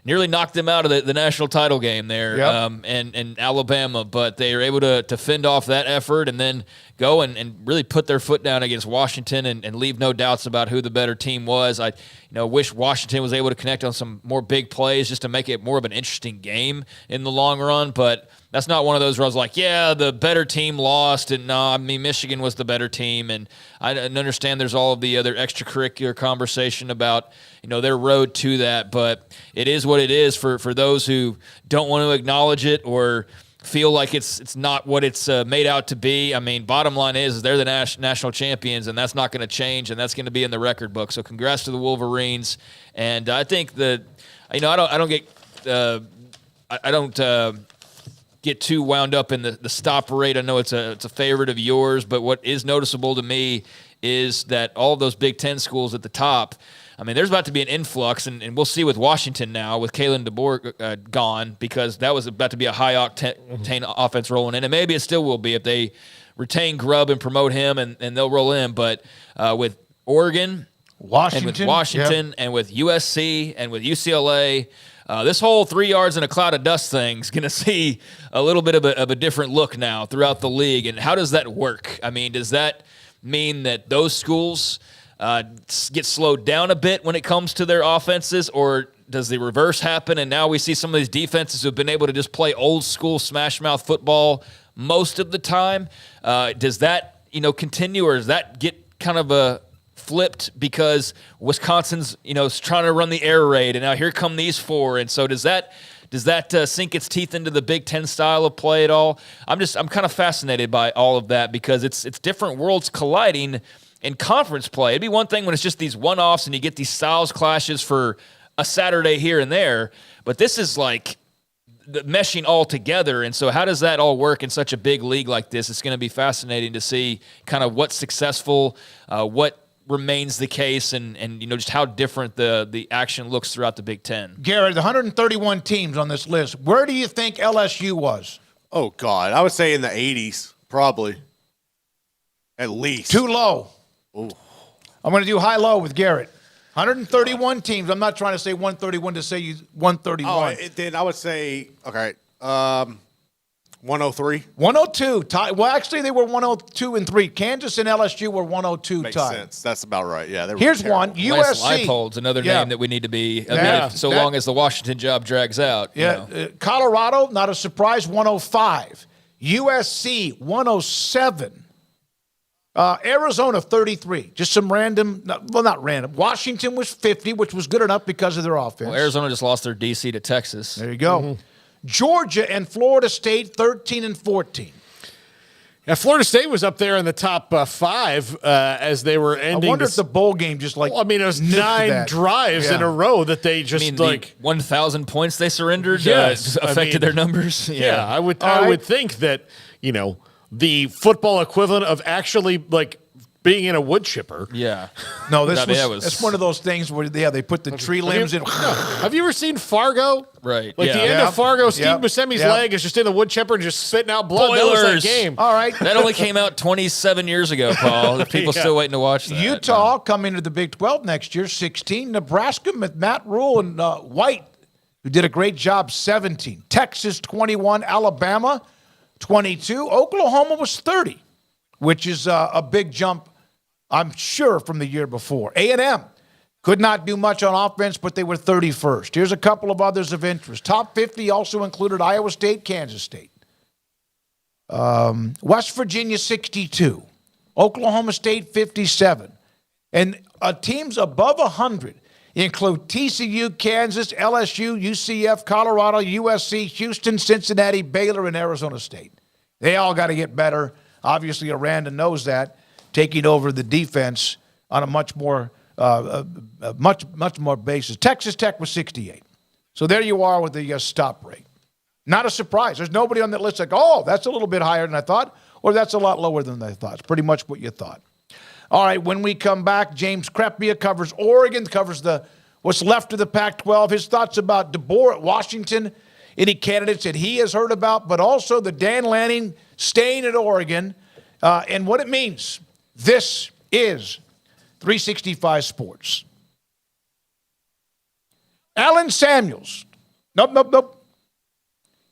nearly knocked them out of the national title game there, yep. and Alabama, but they were able to fend off that effort and then go and really put their foot down against Washington and leave no doubts about who the better team was. I wish Washington was able to connect on some more big plays just to make it more of an interesting game in the long run, but that's not one of those where I was like, yeah, the better team lost, and Michigan was the better team, and I understand there's all of the other extracurricular conversation about their road to that, but it is what it is for those who don't want to acknowledge it or feel like it's not what it's made out to be. I mean, bottom line is they're the national champions, and that's not going to change, and that's going to be in the record book. So congrats to the Wolverines, and I think that I don't get I don't get too wound up in the stop rate. I know it's a favorite of yours, but what is noticeable to me is that all of those Big Ten schools at the top, I mean, there's about to be an influx, and we'll see with Washington now with Kalen DeBoer gone, because that was about to be a high-octane offense rolling in, and maybe it still will be if they retain Grubb and promote him, and they'll roll in. But with Oregon, Washington, and with Washington, and with USC, and with UCLA, this whole 3 yards in a cloud of dust thing is going to see a little bit of a different look now throughout the league. And how does that work? I mean, does that mean that those schools get slowed down a bit when it comes to their offenses, or does the reverse happen and now we see some of these defenses who have been able to just play old school smash mouth football most of the time? Does that continue, or does that get kind of flipped because Wisconsin's is trying to run the air raid, and now here come these four, and so does that sink its teeth into the Big Ten style of play at all? I'm kind of fascinated by all of that, because it's different worlds colliding in conference play. It'd be one thing when it's just these one-offs and you get these styles clashes for a Saturday here and there, but this is like the meshing all together. And so how does that all work in such a big league like this? It's going to be fascinating to see kind of what's successful, what remains the case, and just how different the action looks throughout the Big Ten. Garrett, the 131 teams on this list, where do you think LSU was? Oh, God. I would say in the 80s, probably. At least. Too low. Ooh. I'm going to do high-low with Garrett. 131 teams. I'm not trying to say 131 to say you 131. Oh, then I would say, okay, 103. 102. Well, actually, they were 102 and 3. Kansas and LSU were 102 Makes tied. sense. That's about right. Yeah. They were Here's terrible. one. Lance USC. Leipold's another name that we need to be long as the Washington job drags out. Yeah. Colorado, not a surprise, 105. USC, 107. Arizona, 33. Just some random, not random. Washington was 50, which was good enough because of their offense. Well, Arizona just lost their DC to Texas. There you go. Mm-hmm. Georgia and Florida State, 13 and 14. Yeah, Florida State was up there in the top 5 as they were ending. I wonder if the bowl game just it was 9 drives in a row that they just the 1,000 points they surrendered affected their numbers. Yeah, I would think that the football equivalent of actually being in a wood chipper. Yeah. No, that's one of those things where they put the tree limbs in. Have you ever seen Fargo? Right. The end of Fargo, Steve Buscemi's leg is just in the wood chipper and just spitting out blood. Spoilers. That was that game. All right. That only came out 27 years ago, Paul. People still waiting to watch that. Utah coming to the Big 12 next year, 16. Nebraska with Matt Rule and White, who did a great job, 17. Texas, 21. Alabama, 22. Oklahoma was 30, which is a big jump, I'm sure, from the year before. A&M could not do much on offense, but they were 31st. Here's a couple of others of interest. Top 50 also included Iowa State, Kansas State. West Virginia, 62. Oklahoma State, 57. And teams above 100 include TCU, Kansas, LSU, UCF, Colorado, USC, Houston, Cincinnati, Baylor, and Arizona State. They all got to get better. Obviously, Aranda knows that, taking over the defense on a much more basis. Texas Tech was 68. So there you are with the stop rate. Not a surprise. There's nobody on that list like, oh, that's a little bit higher than I thought, or that's a lot lower than I thought. It's pretty much what you thought. All right, when we come back, James Crepea covers Oregon, covers what's left of the Pac-12. His thoughts about DeBoer at Washington, any candidates that he has heard about, but also the Dan Lanning staying at Oregon and what it means. This is 365 Sports. Alan Samuels. Nope.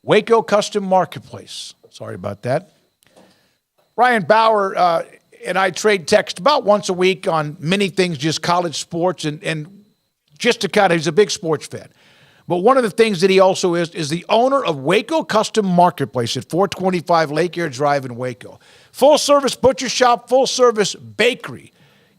Waco Custom Marketplace. Sorry about that. Ryan Bauer and I trade text about once a week on many things, just college sports, and just to he's a big sports fan. But one of the things that he also is the owner of Waco Custom Marketplace at 425 Lake Air Drive in Waco. Full-service butcher shop, full-service bakery,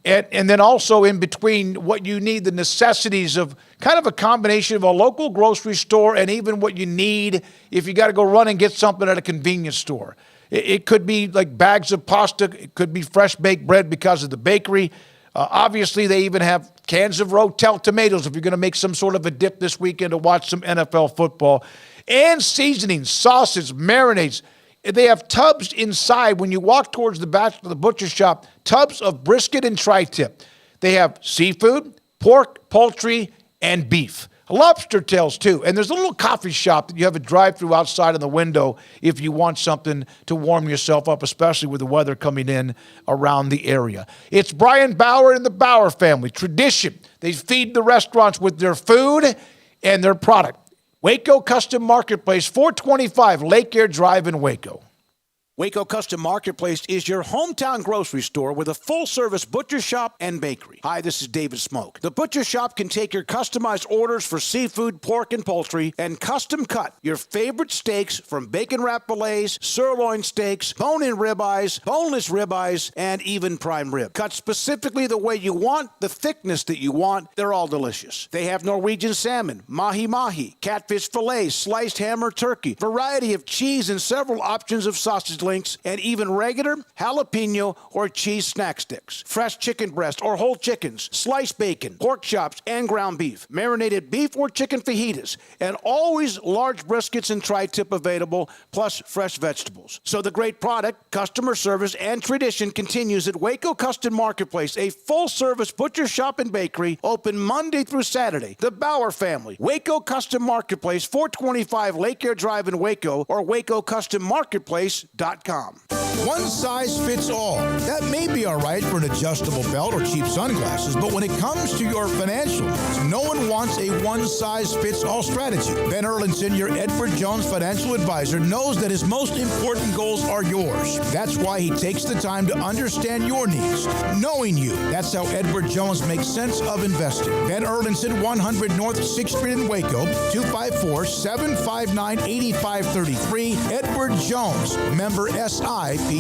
and then also in between what you need, the necessities of kind of a combination of a local grocery store and even what you need if you got to go run and get something at a convenience store. It could be like bags of pasta. It could be fresh baked bread because of the bakery. Obviously, they even have cans of Rotel tomatoes if you're going to make some sort of a dip this weekend to watch some NFL football, and seasoning, sausage, marinades. They have tubs inside when you walk towards the back of the butcher shop, tubs of brisket and tri-tip. They have seafood, pork, poultry, and beef. Lobster tails, too. And there's a little coffee shop that you have a drive-through outside in the window if you want something to warm yourself up, especially with the weather coming in around the area. It's Brian Bauer and the Bauer family. Tradition. They feed the restaurants with their food and their product. Waco Custom Marketplace, 425 Lake Air Drive in Waco. Waco Custom Marketplace is your hometown grocery store with a full-service butcher shop and bakery. Hi, this is David Smoak. The butcher shop can take your customized orders for seafood, pork, and poultry and custom cut your favorite steaks from bacon-wrapped fillets, sirloin steaks, bone-in ribeyes, boneless ribeyes, and even prime rib. Cut specifically the way you want, the thickness that you want. They're all delicious. They have Norwegian salmon, mahi-mahi, catfish fillets, sliced ham or turkey, variety of cheese, and several options of sausage links, and even regular jalapeno or cheese snack sticks, fresh chicken breast or whole chickens, sliced bacon, pork chops, and ground beef, marinated beef or chicken fajitas, and always large briskets and tri-tip available, plus fresh vegetables. So the great product, customer service, and tradition continues at Waco Custom Marketplace, a full-service butcher shop and bakery, open Monday through Saturday. The Bauer family, Waco Custom Marketplace, 425 Lake Air Drive in Waco, or WacoCustomMarketplace.com. One size fits all. That may be all right for an adjustable belt or cheap sunglasses, but when it comes to your financial needs, no one wants a one-size-fits-all strategy. Ben Erlinson, your Edward Jones financial advisor, knows that his most important goals are yours. That's why he takes the time to understand your needs, knowing you. That's how Edward Jones makes sense of investing. Ben Erlinson, 100 North 6th Street in Waco, 254-759-8533. Edward Jones, member SIPC.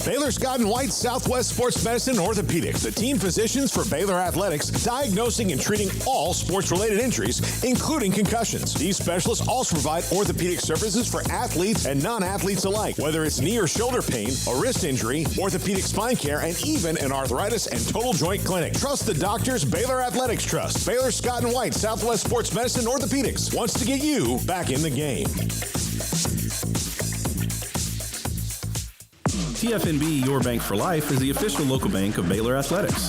Baylor Scott & White Southwest Sports Medicine and Orthopedics, the team physicians for Baylor Athletics, diagnosing and treating all sports-related injuries, including concussions. These specialists also provide orthopedic services for athletes and non-athletes alike, whether it's knee or shoulder pain, a wrist injury, orthopedic spine care, and even an arthritis and total joint clinic. Trust the doctors Baylor Athletics trust. Baylor Scott & White Southwest Sports Medicine and Orthopedics wants to get you back in the game. TFNB, your bank for life, is the official local bank of Baylor Athletics.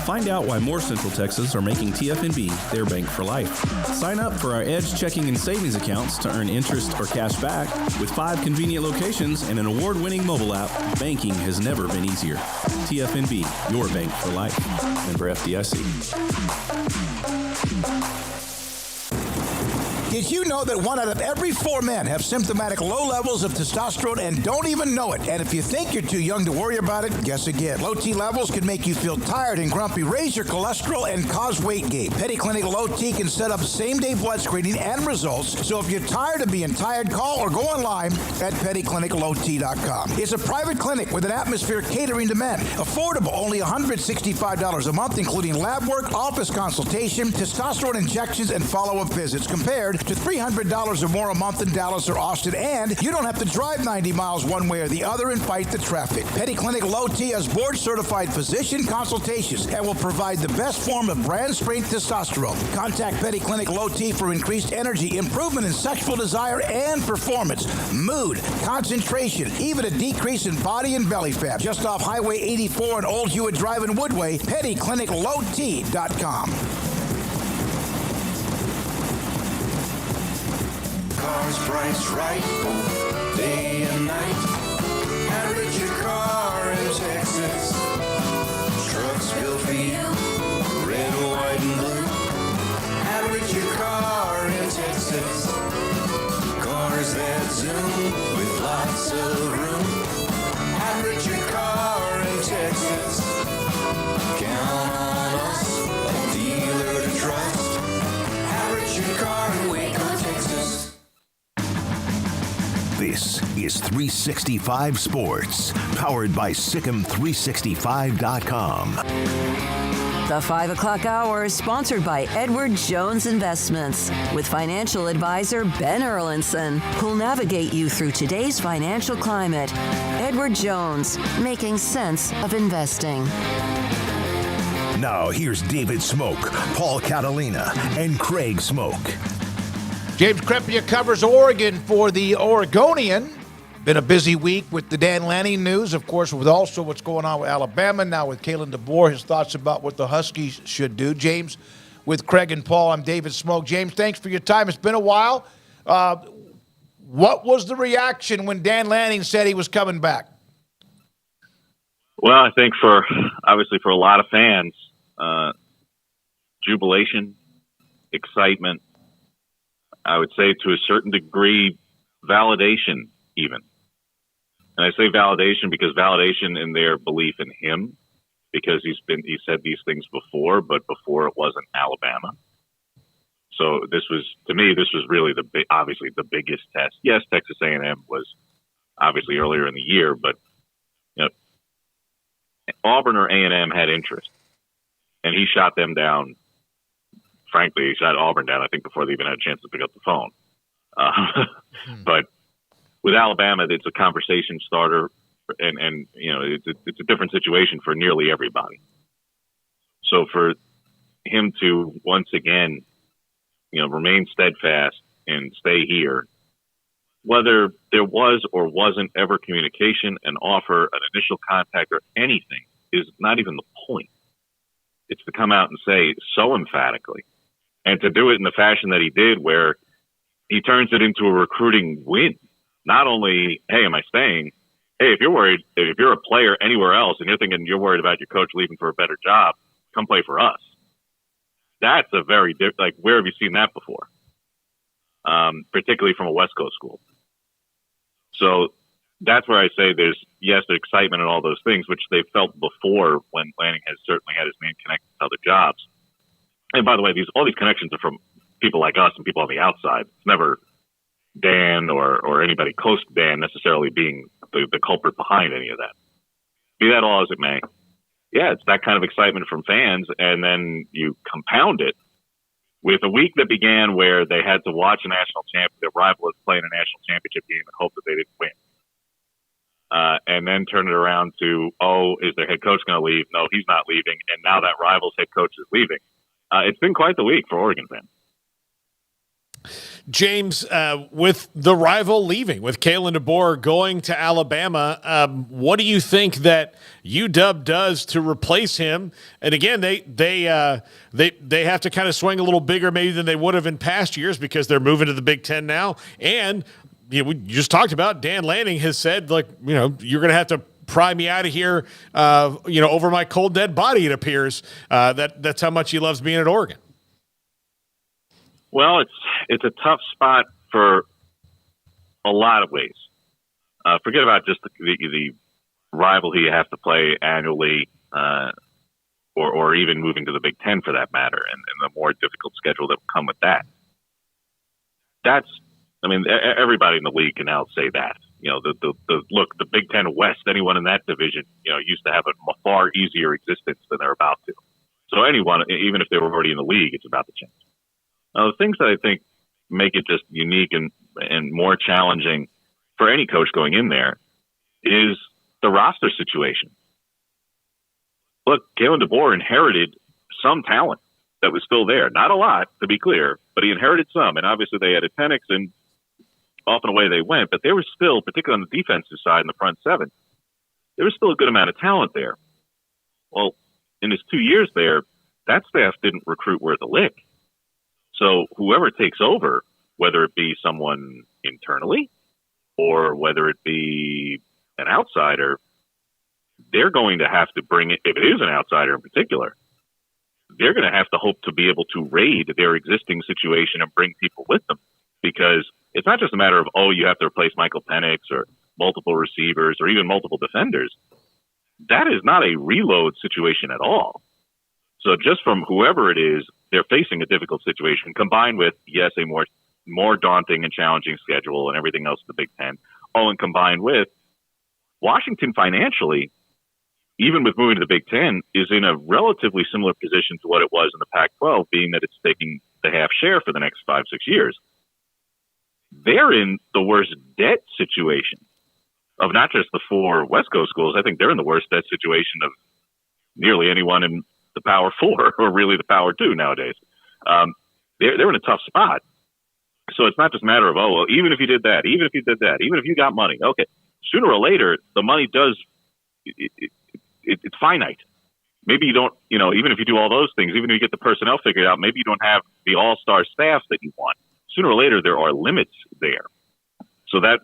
Find out why more Central Texas are making TFNB their bank for life. Sign up for our Edge checking and savings accounts to earn interest or cash back. With 5 convenient locations and an award-winning mobile app, banking has never been easier. TFNB, your bank for life. Member FDIC. Did you know that 1 out of every 4 men have symptomatic low levels of testosterone and don't even know it? And if you think you're too young to worry about it, guess again. Low T levels can make you feel tired and grumpy, raise your cholesterol, and cause weight gain. Petty Clinic Low T can set up same-day blood screening and results. So if you're tired of being tired, call or go online at pettycliniclowt.com. It's a private clinic with an atmosphere catering to men. Affordable, only $165 a month, including lab work, office consultation, testosterone injections, and follow-up visits, compared to $300 or more a month in Dallas or Austin, and you don't have to drive 90 miles one way or the other and fight the traffic. Petty Clinic Low T has board-certified physician consultations and will provide the best form of brand-strength testosterone. Contact Petty Clinic Low T for increased energy, improvement in sexual desire and performance, mood, concentration, even a decrease in body and belly fat. Just off Highway 84 and Old Hewitt Drive in Woodway, pettycliniclowt.com. Cars priced right, day and night. Average your car in Texas. Trucks built for you, red, white, and blue. Average your car in Texas. Cars that zoom with lots of room. Average your car in Texas. Count on us, a dealer to trust. Average your car in Waco, Texas. This is 365 Sports, powered by SicEm365.com. The 5 o'clock hour is sponsored by Edward Jones Investments with financial advisor Ben Erlinson, who'll navigate you through today's financial climate. Edward Jones, making sense of investing. Now here's David Smoak, Paul Catalina, and Craig Smoak. James Crepea covers Oregon for the Oregonian. Been a busy week with the Dan Lanning news, of course, with also what's going on with Alabama, now with Kalen DeBoer, his thoughts about what the Huskies should do. James, with Craig and Paul, I'm David Smoak. James, thanks for your time. It's been a while. What was the reaction when Dan Lanning said he was coming back? Well, I think obviously for a lot of fans, jubilation, excitement, I would say to a certain degree, validation even. And I say validation because validation in their belief in him, because he said these things before, but before it wasn't Alabama. So this was really obviously the biggest test. Yes, Texas A&M was obviously earlier in the year, but Auburn or A&M had interest, and he shot them down. Frankly, he shot Auburn down, I think, before they even had a chance to pick up the phone. But with Alabama, it's a conversation starter, and it's a different situation for nearly everybody. So for him to once again, remain steadfast and stay here, whether there was or wasn't ever communication, an offer, an initial contact, or anything is not even the point. It's to come out and say so emphatically, and to do it in the fashion that he did, where he turns it into a recruiting win. Not only, hey, am I staying? Hey, if you're a player anywhere else and you're thinking you're worried about your coach leaving for a better job, come play for us. That's a very different, where have you seen that before? Particularly from a West Coast school. So that's where I say there's excitement and all those things, which they felt before when Lanning has certainly had his name connected to other jobs. And by the way, all these connections are from people like us and people on the outside. It's never Dan or anybody close to Dan necessarily being the culprit behind any of that. Be that all as it may. Yeah, it's that kind of excitement from fans, and then you compound it with a week that began where they had to watch a national champion, their rival was playing a national championship game and hope that they didn't win. And then turn it around to, is their head coach going to leave? No, he's not leaving. And now that rival's head coach is leaving. It's been quite the week for Oregon fans. James, with the rival leaving, with Kalen DeBoer going to Alabama, what do you think that UW does to replace him? And again, they have to kind of swing a little bigger maybe than they would have in past years because they're moving to the Big Ten now. And we just talked about Dan Lanning has said, you're going to have to pry me out of here, over my cold dead body. It appears that's how much he loves being at Oregon. Well, it's a tough spot for a lot of ways. Forget about just the rival you have to play annually, or even moving to the Big Ten for that matter, and the more difficult schedule that will come with that. Everybody in the league can now say that. The Big Ten West, anyone in that division, used to have a far easier existence than they're about to. So anyone, even if they were already in the league, it's about to change. The things that I think make it just unique and more challenging for any coach going in there is the roster situation. Look, Kalen DeBoer inherited some talent that was still there. Not a lot, to be clear, but he inherited some. And obviously they added Penix, and off and away they went. But there was still, particularly on the defensive side in the front seven, there was still a good amount of talent there. Well, in his 2 years there, that staff didn't recruit worth a lick. So whoever takes over, whether it be someone internally or whether it be an outsider, they're going to have to bring it, if it is an outsider in particular, they're going to have to hope to be able to raid their existing situation and bring people with them. Because it's not just a matter of, you have to replace Michael Penix or multiple receivers or even multiple defenders. That is not a reload situation at all. So just from whoever it is, they're facing a difficult situation combined with, yes, a more daunting and challenging schedule and everything else in the Big Ten. And combined with Washington financially, even with moving to the Big Ten, is in a relatively similar position to what it was in the Pac-12, being that it's taking the half share for the next 5-6 years. They're in the worst debt situation of not just the 4 West Coast schools. I think they're in the worst debt situation of nearly anyone in the Power 4 or really the Power 2 nowadays. They're in a tough spot. So it's not just a matter of, oh, well, even if you did that, even if you did that, even if you got money, okay, sooner or later, the money does, it's finite. Maybe you don't, even if you do all those things, even if you get the personnel figured out, maybe you don't have the all-star staff that you want. Sooner or later, there are limits there. So that,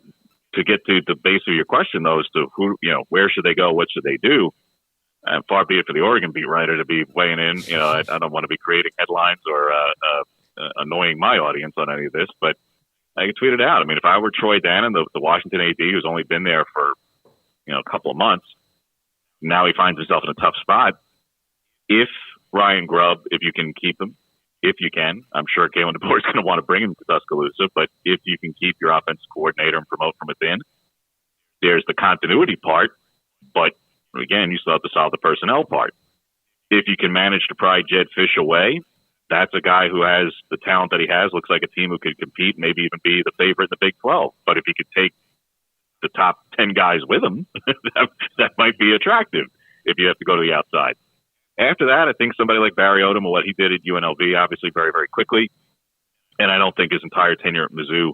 to get to the base of your question, though, as to who, where should they go, what should they do? And far be it for the Oregon beat writer to be weighing in. I don't want to be creating headlines or annoying my audience on any of this, but I can tweet it out. I mean, if I were Troy Dannon, the Washington AD, who's only been there for a couple of months, now he finds himself in a tough spot. If Ryan Grubb, if you can keep him, if you can, I'm sure Kalen DeBoer is going to want to bring him to Tuscaloosa, but if you can keep your offensive coordinator and promote from within, there's the continuity part, but again, you still have to solve the personnel part. If you can manage to pry Jed Fish away, that's a guy who has the talent that he has, looks like a team who could compete, maybe even be the favorite in the Big 12. But if he could take the top 10 guys with him, that might be attractive if you have to go to the outside. After that, I think somebody like Barry Odom and what he did at UNLV, obviously very, very quickly. And I don't think his entire tenure at Mizzou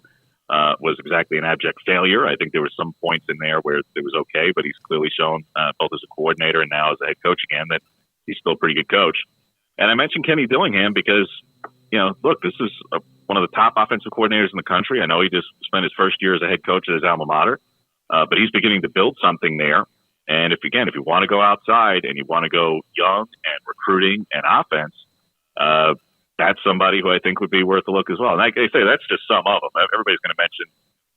was exactly an abject failure. I think there were some points in there where it was okay, but he's clearly shown both as a coordinator and now as a head coach again that he's still a pretty good coach. And I mentioned Kenny Dillingham because, look, this is one of the top offensive coordinators in the country. I know he just spent his first year as a head coach at his alma mater, but he's beginning to build something there. And if you want to go outside and you want to go young and recruiting and offense, that's somebody who I think would be worth a look as well. And like I say, that's just some of them. Everybody's going to mention,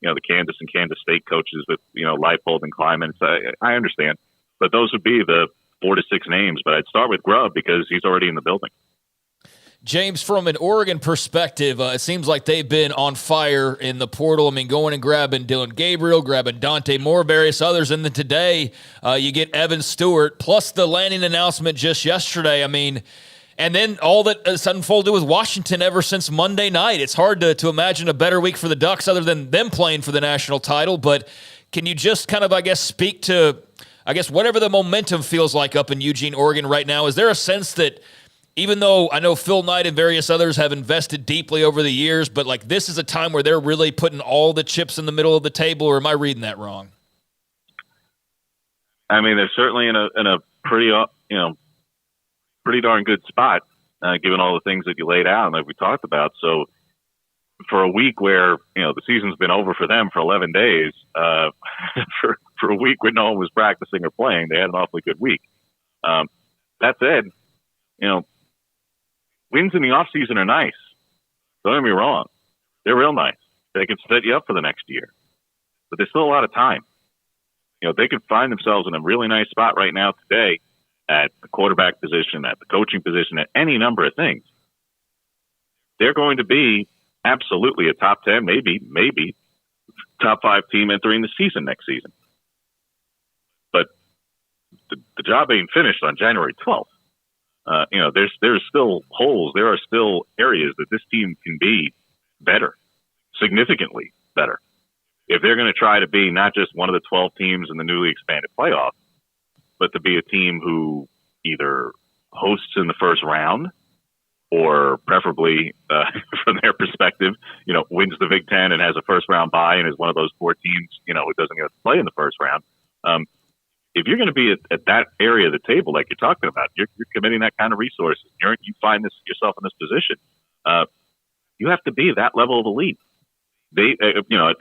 the Kansas and Kansas State coaches with, Leipold and Kleiman. I understand, but those would be the 4 to 6 names. But I'd start with Grubb because he's already in the building. James, from an Oregon perspective, it seems like they've been on fire in the portal. I mean, going and grabbing Dylan Gabriel, grabbing Dante Moore, various others. And then today you get Evan Stewart, plus the landing announcement just yesterday. I mean, and then all that has unfolded with Washington ever since Monday night. It's hard to imagine a better week for the Ducks other than them playing for the national title. But can you just kind of, speak to, whatever the momentum feels like up in Eugene, Oregon right now? Is there a sense that, even though I know Phil Knight and various others have invested deeply over the years, but this is a time where they're really putting all the chips in the middle of the table, or am I reading that wrong? I mean, they're certainly in a pretty darn good spot, given all the things that you laid out and that we talked about. So for a week where, the season's been over for them for 11 days, for a week when no one was practicing or playing, they had an awfully good week. That said, wins in the offseason are nice. Don't get me wrong. They're real nice. They can set you up for the next year. But there's still a lot of time. They could find themselves in a really nice spot right now today at the quarterback position, at the coaching position, at any number of things. They're going to be absolutely a top 10, maybe top 5 team entering the season next season. But the job ain't finished on January 12th. There's still holes. There are still areas that this team can be better, significantly better. If they're going to try to be not just one of the 12 teams in the newly expanded playoff, but to be a team who either hosts in the first round or preferably, from their perspective, wins the Big Ten and has a first round bye and is one of those 4 teams, who doesn't get to play in the first round. If you're going to be at that area of the table, like you're talking about, you're committing that kind of resources. You find yourself in this position. You have to be that level of elite. They,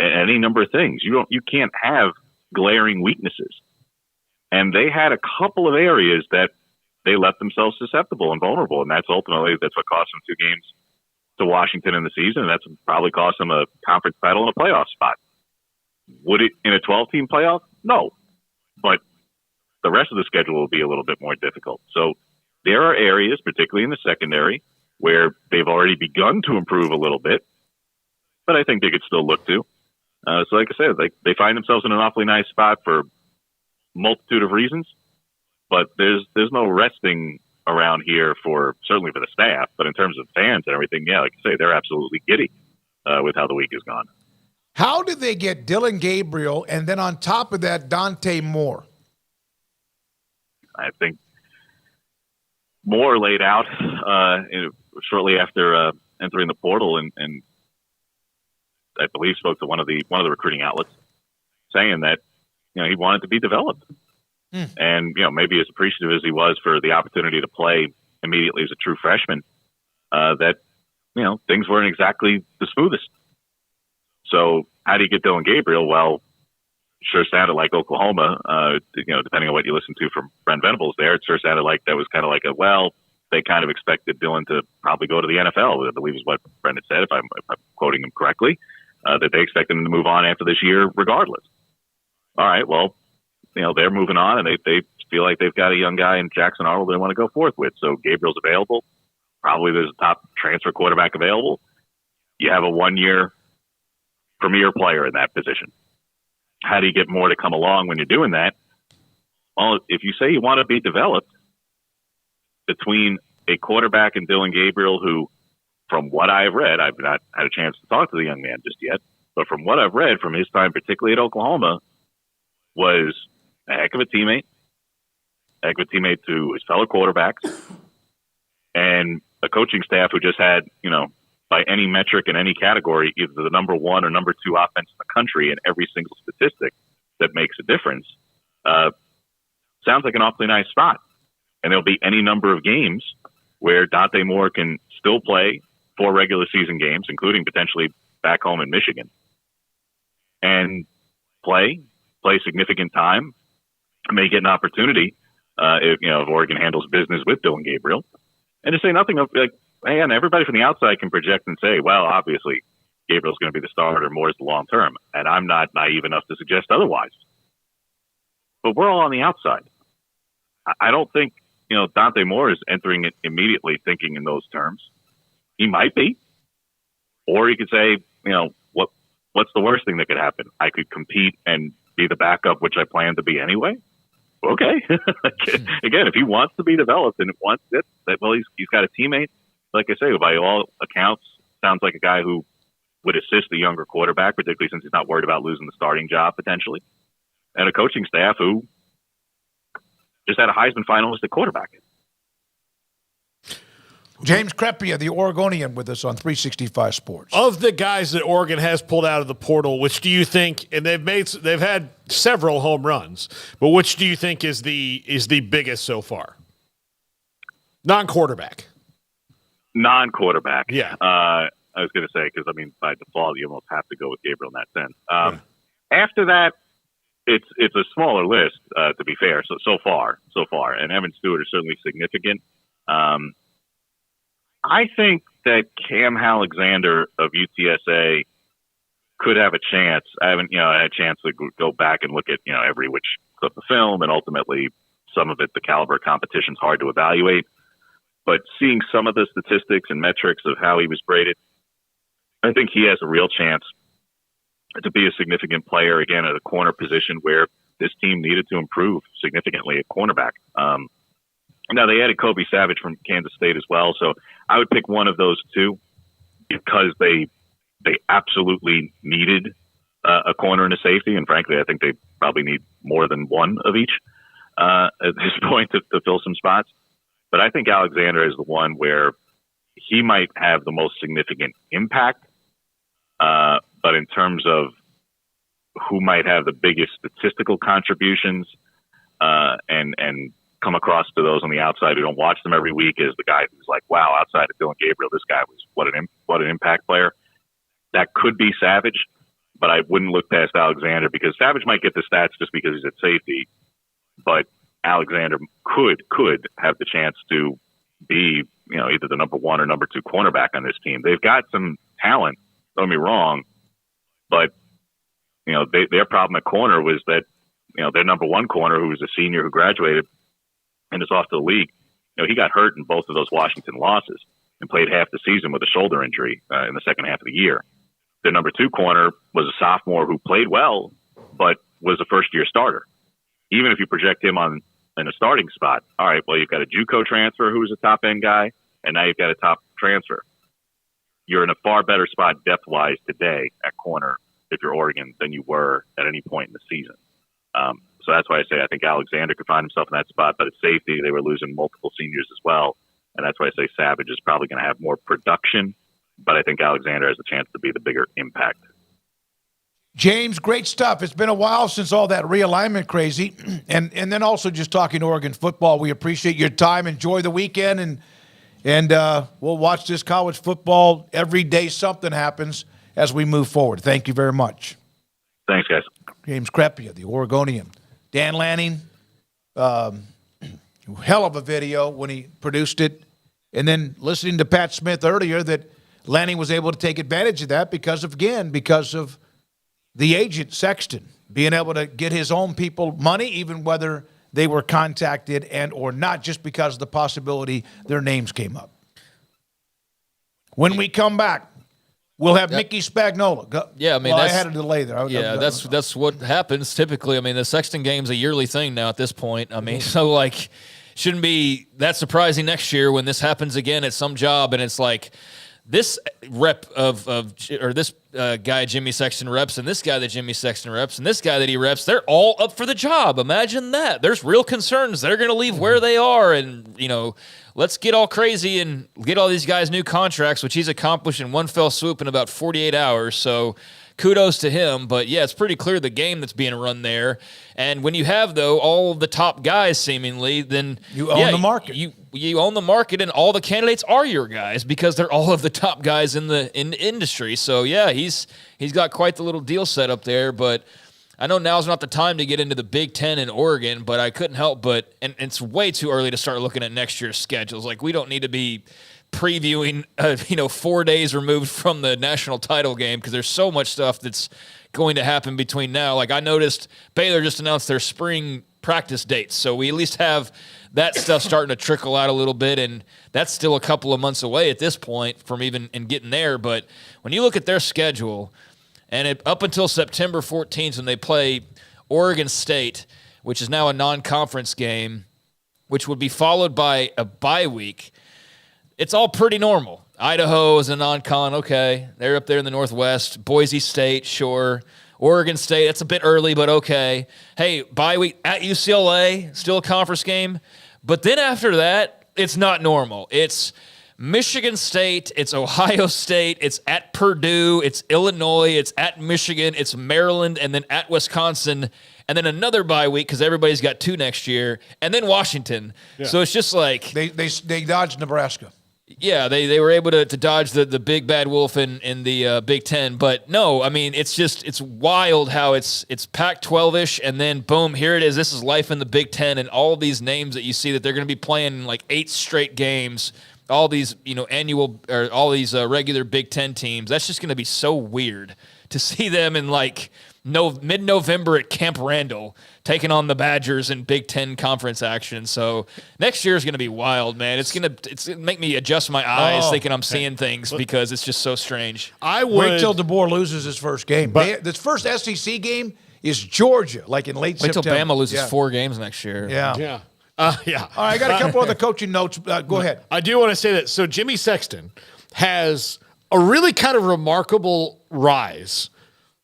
any number of things. You can't have glaring weaknesses. And they had a couple of areas that they left themselves susceptible and vulnerable, and that's what cost them 2 games to Washington in the season, and that's probably cost them a conference title and a playoff spot. Would it in a 12-team playoff? No, but the rest of the schedule will be a little bit more difficult. So there are areas, particularly in the secondary, where they've already begun to improve a little bit, but I think they could still look to. So like I said, they find themselves in an awfully nice spot for a multitude of reasons. but there's no resting around here certainly for the staff, but in terms of fans and everything, yeah, like you say, they're absolutely giddy with how the week has gone. How did they get Dillon Gabriel and then on top of that, Dante Moore? I think Moore laid out shortly after entering the portal, and I believe spoke to one of the recruiting outlets, saying that he wanted to be developed, and maybe as appreciative as he was for the opportunity to play immediately as a true freshman, that things weren't exactly the smoothest. So how do you get Dillon Gabriel? Well, sure sounded like Oklahoma, depending on what you listen to from Brent Venables there, it sure sounded like that was kind of like they kind of expected Dillon to probably go to the NFL, I believe is what Brent had said, if I'm quoting him correctly, that they expected him to move on after this year regardless. All right, well, they're moving on, and they feel like they've got a young guy in Jackson Arnold they want to go forth with. So Gabriel's available. Probably there's a top transfer quarterback available. You have a 1-year premier player in that position. How do you get more to come along when you're doing that? Well, if you say you want to be developed between a quarterback and Dillon Gabriel, who, from what I've read, I've not had a chance to talk to the young man just yet, but from what I've read from his time, particularly at Oklahoma, was a heck of a teammate to his fellow quarterbacks, and a coaching staff who just had, by any metric in any category, either the number 1 or number 2 offense in the country in every single statistic that makes a difference. Sounds like an awfully nice spot. And there'll be any number of games where Dante Moore can still play 4 regular season games, including potentially back home in Michigan, and play significant time. May get an opportunity if Oregon handles business with Dillon Gabriel. And to say nothing of, man, everybody from the outside can project and say, well, obviously Gabriel's going to be the starter, Moore's the long term. And I'm not naive enough to suggest otherwise. But we're all on the outside. I don't think, Dante Moore is entering it immediately thinking in those terms. He might be. Or he could say, what's the worst thing that could happen? I could compete and be the backup, which I plan to be anyway. Okay. Again, if he wants to be developed and wants it, well, he's got a teammate, like I say, who by all accounts sounds like a guy who would assist the younger quarterback, particularly since he's not worried about losing the starting job potentially, and a coaching staff who just had a Heisman finalist at quarterback. James Crepea, the Oregonian, with us on 365 Sports. Of the guys that Oregon has pulled out of the portal, which do you think, and they've had several home runs, but which do you think is the biggest so far? Non-quarterback. Yeah. I was going to say, because, by default, you almost have to go with Gabriel in that sense. After that, it's a smaller list, to be fair, so far. And Evan Stewart is certainly significant. I think that Cam Alexander of UTSA could have a chance. I haven't, had a chance to go back and look at, every which clip of film, and ultimately some of it, the caliber of competition is hard to evaluate. But seeing some of the statistics and metrics of how he was graded, I think he has a real chance to be a significant player again at a corner position where this team needed to improve significantly at cornerback. Now they added Kobe Savage from Kansas State as well, so I would pick one of those two because they absolutely needed a corner and a safety, and frankly, I think they probably need more than one of each at this point to fill some spots. But I think Alexander is the one where he might have the most significant impact. But in terms of who might have the biggest statistical contributions and come across to those on the outside who don't watch them every week is the guy who's like, wow, outside of Dillon Gabriel, this guy was what an impact player. That could be Savage, but I wouldn't look past Alexander because Savage might get the stats just because he's at safety, but Alexander could have the chance to be, either the number 1 or number 2 cornerback on this team. They've got some talent, don't get me wrong, but their problem at corner was that their number 1 corner, who was a senior who graduated and is off to the league, he got hurt in both of those Washington losses and played half the season with a shoulder injury in the second half of the year. Their number 2 corner was a sophomore who played well, but was a first-year starter. Even if you project him on in a starting spot. All right, well, you've got a JUCO transfer who's a top-end guy, and now you've got a top transfer. You're in a far better spot depth-wise today at corner if you're Oregon than you were at any point in the season. So that's why I say I think Alexander could find himself in that spot, but at safety, they were losing multiple seniors as well. And that's why I say Savage is probably going to have more production, but I think Alexander has a chance to be the bigger impact. James, great stuff. It's been a while since all that realignment crazy. And then also just talking Oregon football. We appreciate your time. Enjoy the weekend, and we'll watch this college football every day. Something happens as we move forward. Thank you very much. Thanks, guys. James Crepea, the Oregonian. Dan Lanning, hell of a video when he produced it. And then listening to Pat Smith earlier that Lanning was able to take advantage of that because of the agent, Sexton, being able to get his own people money, even whether they were contacted and or not, just because of the possibility their names came up. When we come back, we'll have Mickey Spagnola. Yeah, I mean, I had a delay there. That's what happens typically. I mean, the Sexton game's a yearly thing now at this point. I mean, so like, shouldn't be that surprising next year when this happens again at some job, and it's like this rep or this guy Jimmy Sexton reps, and this guy that Jimmy Sexton reps, and this guy that he reps, they're all up for the job. Imagine that. There's real concerns. They're going to leave where they are, and let's get all crazy and get all these guys new contracts, which he's accomplished in one fell swoop in about 48 hours. So kudos to him. But, yeah, it's pretty clear the game that's being run there. And when you have, though, all of the top guys seemingly, then you own the market. You own the market, and all the candidates are your guys because they're all of the top guys in the industry. So, yeah, he's got quite the little deal set up there. But I know now's not the time to get into the Big Ten in Oregon, but I couldn't help but – and it's way too early to start looking at next year's schedules. Like, we don't need to be previewing, 4 days removed from the national title game because there's so much stuff that's going to happen between now. Like, I noticed Baylor just announced their spring practice dates, so we at least have that stuff starting to trickle out a little bit, and that's still a couple of months away at this point from even getting there. But when you look at their schedule – and up until September 14th, when they play Oregon State, which is now a non-conference game, which would be followed by a bye week, it's all pretty normal. Idaho is a non-con, okay. They're up there in the Northwest. Boise State, sure. Oregon State, that's a bit early, but okay. Hey, bye week at UCLA, still a conference game. But then after that, it's not normal. It's Michigan State, it's Ohio State, it's at Purdue, it's Illinois, it's at Michigan, it's Maryland, and then at Wisconsin, and then another bye week because everybody's got two next year, and then Washington. Yeah. So it's just like they dodged Nebraska. Yeah, they were able to dodge the big bad wolf in the Big Ten, but no, I mean it's wild how it's Pac-12ish, and then boom, here it is. This is life in the Big Ten, and all these names that you see that they're going to be playing like 8 straight games. All these, annual or all these regular Big Ten teams. That's just going to be so weird to see them in like mid-November at Camp Randall taking on the Badgers in Big Ten conference action. So next year is going to be wild, man. It's going to make me adjust my eyes thinking I'm seeing things because it's just so strange. I would wait till DeBoer loses his first game. This first SEC game is Georgia, like in late September. Wait till Bama loses 4 games next year. Yeah. Yeah. All right, I got a couple other coaching notes. Go ahead. I do want to say that. So Jimmy Sexton has a really kind of remarkable rise.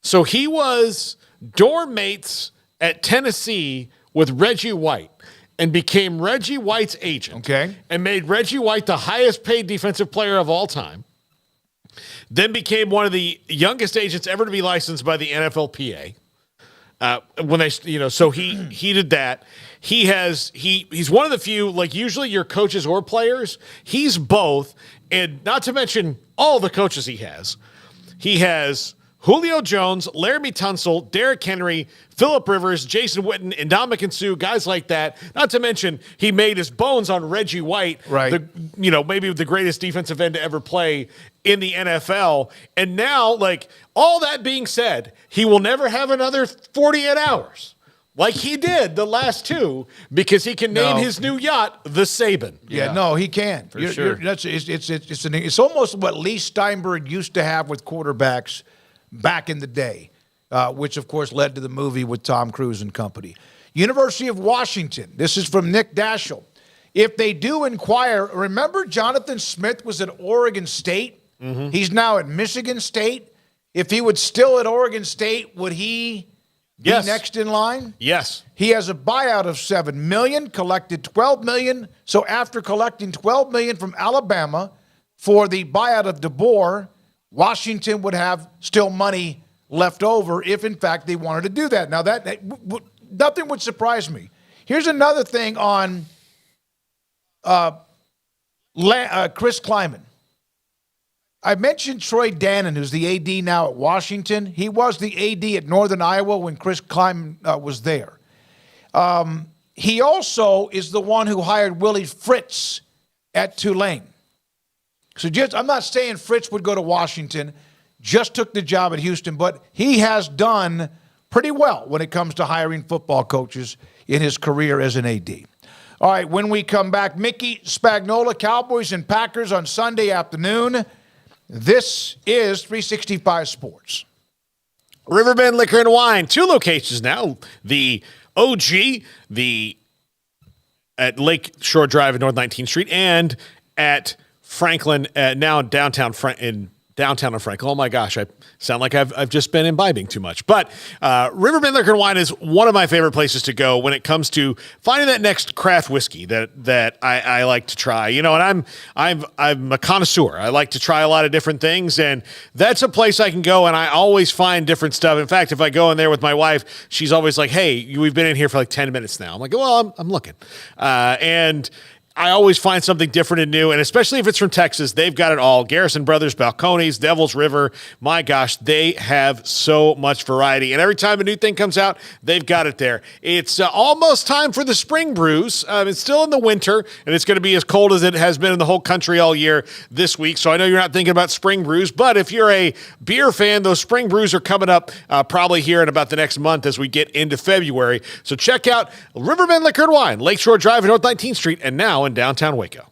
So he was dorm mates at Tennessee with Reggie White and became Reggie White's agent. Okay. And made Reggie White the highest paid defensive player of all time. Then became one of the youngest agents ever to be licensed by the NFLPA. When they, so he did that. He's one of the few, like usually your coaches or players, he's both, and not to mention all the coaches he has. He has Julio Jones, Laramie Tunsil, Derrick Henry, Phillip Rivers, Jason Witten, and Ndamukong Suh, guys like that. Not to mention he made his bones on Reggie White, right? Maybe the greatest defensive end to ever play in the NFL. And now, like all that being said, he will never have another 48 hours. Like he did the last 2, because he can name his new yacht the Saban. Yeah, no, he can. For sure. It's almost what Lee Steinberg used to have with quarterbacks back in the day, which, of course, led to the movie with Tom Cruise and company. University of Washington. This is from Nick Daschel. If they do inquire, remember Jonathan Smith was at Oregon State? Mm-hmm. He's now at Michigan State. If he was still at Oregon State, would he be next in line? Yes. He has a buyout of $7 million, collected $12 million. So after collecting $12 million from Alabama for the buyout of DeBoer, Washington would have still money left over if, in fact, they wanted to do that. Now, nothing would surprise me. Here's another thing on Chris Kleiman. I mentioned Troy Dannon, who's the AD now at Washington. He was the AD at Northern Iowa when Chris Kleiman was there. He also is the one who hired Willie Fritz at Tulane. So I'm not saying Fritz would go to Washington, just took the job at Houston, but he has done pretty well when it comes to hiring football coaches in his career as an AD. All right, when we come back, Mickey Spagnola, Cowboys and Packers on Sunday afternoon. This is 365 Sports. Riverbend Liquor and Wine, 2 locations now. The OG, at Lake Shore Drive at North 19th Street, and at Franklin, now downtown Franklin. Oh my gosh, I sound like I've just been imbibing too much. But Riverbend Liquor and Wine is one of my favorite places to go when it comes to finding that next craft whiskey that I like to try. You know, and I'm a connoisseur. I like to try a lot of different things, and that's a place I can go, and I always find different stuff. In fact, if I go in there with my wife, she's always like, "Hey, we've been in here for like 10 minutes now." I'm like, "Well, I'm looking," and I always find something different and new, and especially if it's from Texas, they've got it all. Garrison Brothers, Balcones, Devil's River. My gosh, they have so much variety. And every time a new thing comes out, they've got it there. It's almost time for the spring brews. It's still in the winter, and it's going to be as cold as it has been in the whole country all year this week. So I know you're not thinking about spring brews, but if you're a beer fan, those spring brews are coming up probably here in about the next month as we get into February. So check out Riverbend Liquor and Wine, Lakeshore Drive at North 19th Street, and now in downtown Waco.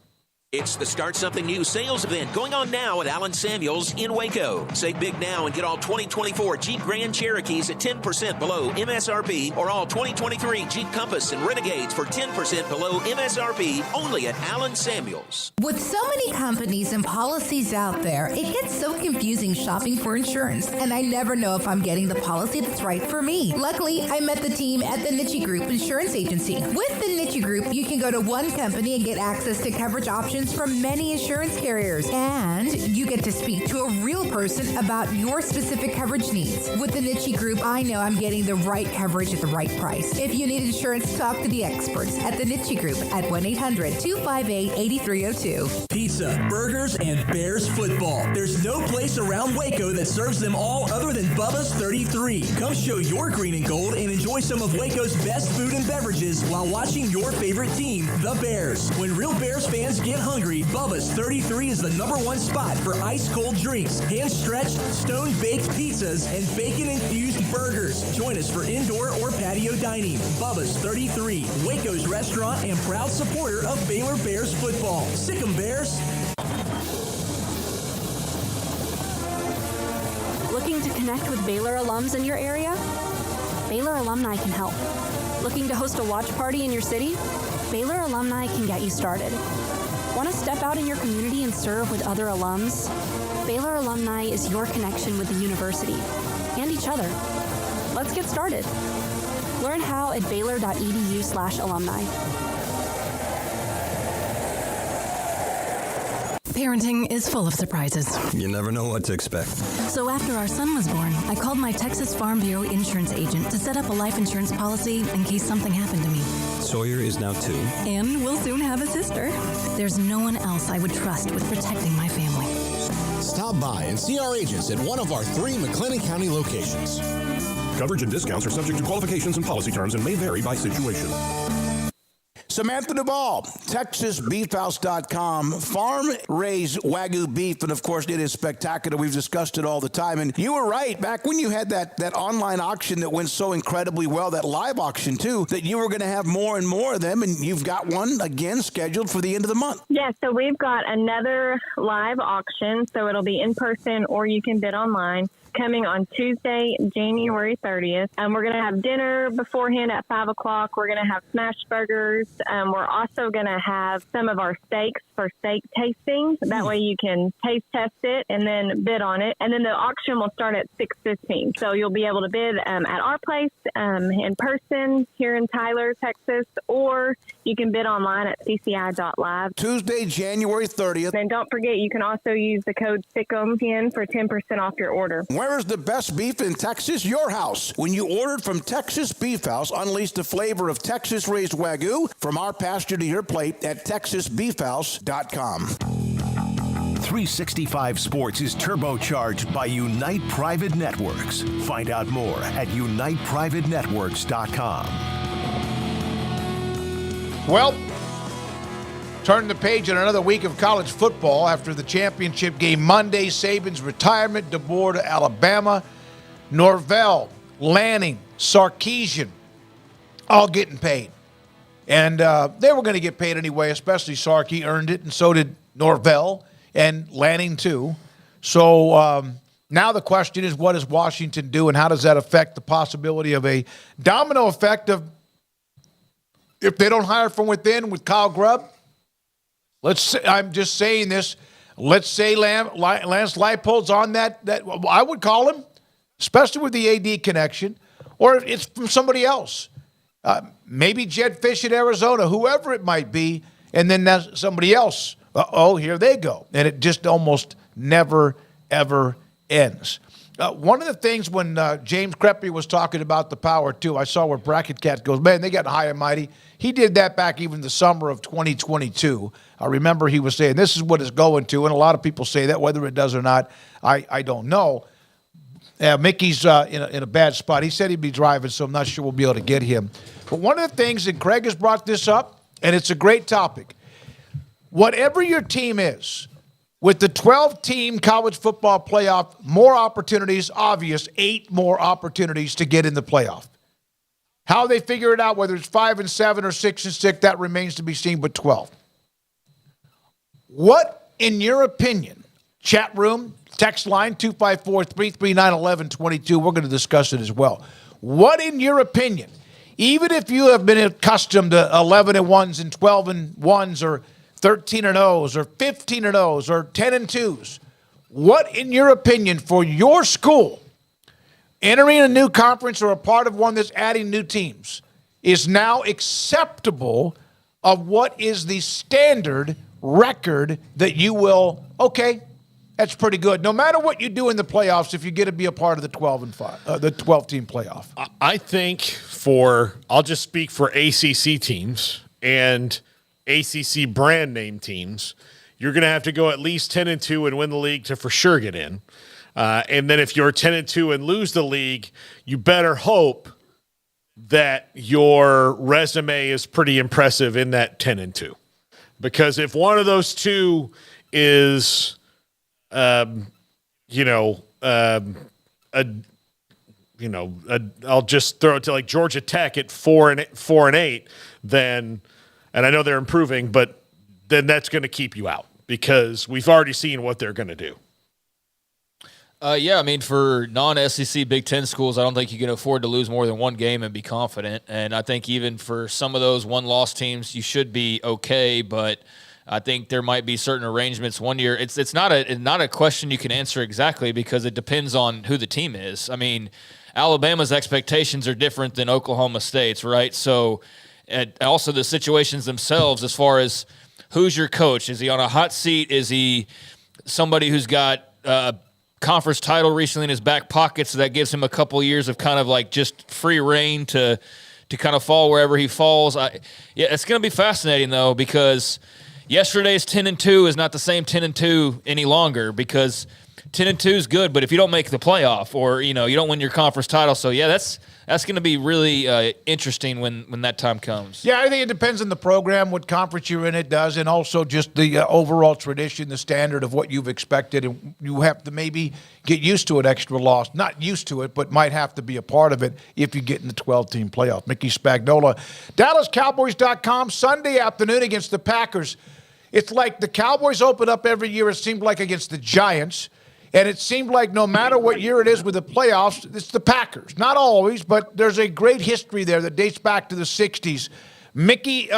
It's the Start Something New sales event going on now at Allen Samuels in Waco. Save big now and get all 2024 Jeep Grand Cherokees at 10% below MSRP, or all 2023 Jeep Compass and Renegades for 10% below MSRP, only at Allen Samuels. With so many companies and policies out there, it gets so confusing shopping for insurance, and I never know if I'm getting the policy that's right for me. Luckily, I met the team at the Niche Group Insurance Agency. With the Niche Group, you can go to one company and get access to coverage options from many insurance carriers, and you get to speak to a real person about your specific coverage needs. With the Niche Group, I know I'm getting the right coverage at the right price. If you need insurance, talk to the experts at the Niche Group at 1-800-258-8302. Pizza, burgers, and Bears football. There's no place around Waco that serves them all other than Bubba's 33. Come show your green and gold and enjoy some of Waco's best food and beverages while watching your favorite team, the Bears. When real Bears fans get hungry, Bubba's 33 is the #1 spot for ice-cold drinks, hand-stretched, stone-baked pizzas, and bacon-infused burgers. Join us for indoor or patio dining. Bubba's 33, Waco's restaurant and proud supporter of Baylor Bears football. Sick 'em, Bears! Looking to connect with Baylor alums in your area? Baylor alumni can help. Looking to host a watch party in your city? Baylor alumni can get you started. Want to step out in your community and serve with other alums? Baylor alumni is your connection with the university and each other. Let's get started. Learn how at baylor.edu/alumni. Parenting is full of surprises. You never know what to expect. So after our son was born, I called my Texas Farm Bureau insurance agent to set up a life insurance policy in case something happened to me. Sawyer is now 2. And we'll soon have a sister. There's no one else I would trust with protecting my family. Stop by and see our agents at one of our 3 McLennan County locations. Coverage and discounts are subject to qualifications and policy terms and may vary by situation. Samantha Duvall, TexasBeefHouse.com, farm-raised Wagyu beef, and of course it is spectacular. We've discussed it all the time, and you were right. Back when you had that online auction that went so incredibly well, that live auction too, that you were going to have more and more of them, and you've got one again scheduled for the end of the month. Yeah, so we've got another live auction, so it'll be in person or you can bid online. coming on Tuesday, January 30th. We're going to have dinner beforehand at 5 o'clock. We're going to have smash burgers. We're also going to have some of our steaks for steak tasting. That way you can taste test it and then bid on it. And then the auction will start at 6:15. So you'll be able to bid at our place in person here in Tyler, Texas, or you can bid online at cci.live. Tuesday, January 30th. And don't forget, you can also use the code SICK'EM10 for 10% off your order. Where is the best beef in Texas? Your house. When you ordered from Texas Beef House, unleash the flavor of Texas-raised Wagyu from our pasture to your plate at TexasBeefHouse.com. 365 Sports is turbocharged by Unite Private Networks. Find out more at UnitePrivateNetworks.com. Well, turn the page on another week of college football after the championship game Monday. Saban's retirement, DeBoer to Alabama, Norvell, Lanning, Sarkeesian, all getting paid. And they were going to get paid anyway, especially Sark. He earned it, and so did Norvell and Lanning too. So now the question is, what does Washington do, and how does that affect the possibility of a domino effect of if they don't hire from within with Kyle Grubb? I'm just saying this. Let's say Lance Leipold's on that I would call him, especially with the AD connection, or it's from somebody else. Maybe Jed Fish at Arizona, whoever it might be, and then that's somebody else. Here they go. And it just almost never, ever ends. One of the things when James Crepea was talking about the power, too, I saw where Bracket Cat goes, man, they got high and mighty. He did that back even the summer of 2022. I remember he was saying, this is what it's going to, and a lot of people say that. Whether it does or not, I don't know. Mickey's in a bad spot. He said he'd be driving, so I'm not sure we'll be able to get him. But one of the things, and Craig has brought this up, and it's a great topic, whatever your team is, with the 12-team college football playoff, more opportunities, obvious, 8 more opportunities to get in the playoff. How they figure it out, whether it's 5 and 7 or 6 and 6, that remains to be seen, but 12. What, in your opinion, chat room, text line, 254-339-1122, we're going to discuss it as well. What, in your opinion, even if you have been accustomed to 11-1s and 12-1s or 13-0s or 15-0s or 10-2s, what, in your opinion, for your school, entering a new conference or a part of one that's adding new teams, is now acceptable of what is the standard record that you will, okay, that's pretty good. No matter what you do in the playoffs, if you get to be a part of the 12-5, the 12-team playoff. I think I'll just speak for ACC teams and ACC brand name teams, you're going to have to go at least 10-2 and win the league to for sure get in. And then if you're 10-2 and lose the league, you better hope that your resume is pretty impressive in that 10-2. Because if one of those two is, I'll just throw it to like Georgia Tech at 4-8, then. And I know they're improving, but then that's going to keep you out because we've already seen what they're going to do. For non-SEC Big Ten schools, I don't think you can afford to lose more than one game and be confident. And I think even for some of those one-loss teams, you should be okay. But I think there might be certain arrangements one year. It's not a question you can answer exactly because it depends on who the team is. I mean, Alabama's expectations are different than Oklahoma State's, right? So. And also the situations themselves as far as who's your coach. Is he on a hot seat? Is he somebody who's got a conference title recently in his back pocket, so that gives him a couple years of kind of like just free reign to kind of fall wherever he falls? It's going to be fascinating, though, because yesterday's 10-2 is not the same 10-2 any longer because 10-2 is good, but if you don't make the playoff or, you don't win your conference title, so that's going to be really interesting when that time comes. Yeah, I think it depends on the program, what conference you're in, it does, and also just the overall tradition, the standard of what you've expected, and you have to maybe get used to an extra loss. Not used to it, but might have to be a part of it if you get in the 12-team playoff. Mickey Spagnola, DallasCowboys.com, Sunday afternoon against the Packers. It's like the Cowboys open up every year, it seemed like, against the Giants. And it seemed like no matter what year it is with the playoffs, it's the Packers. Not always, but there's a great history there that dates back to the 60s. Mickey,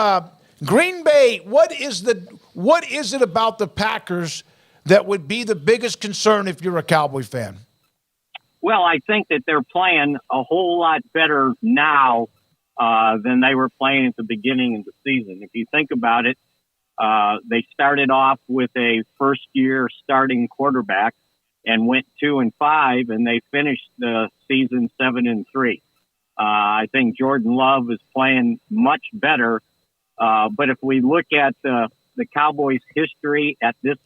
Green Bay, what is it about the Packers that would be the biggest concern if you're a Cowboy fan? Well, I think that they're playing a whole lot better now than they were playing at the beginning of the season. If you think about it, they started off with a first-year starting quarterback and went 2-5, and they finished the season 7-3. I think Jordan Love is playing much better. But if we look at the Cowboys' history at this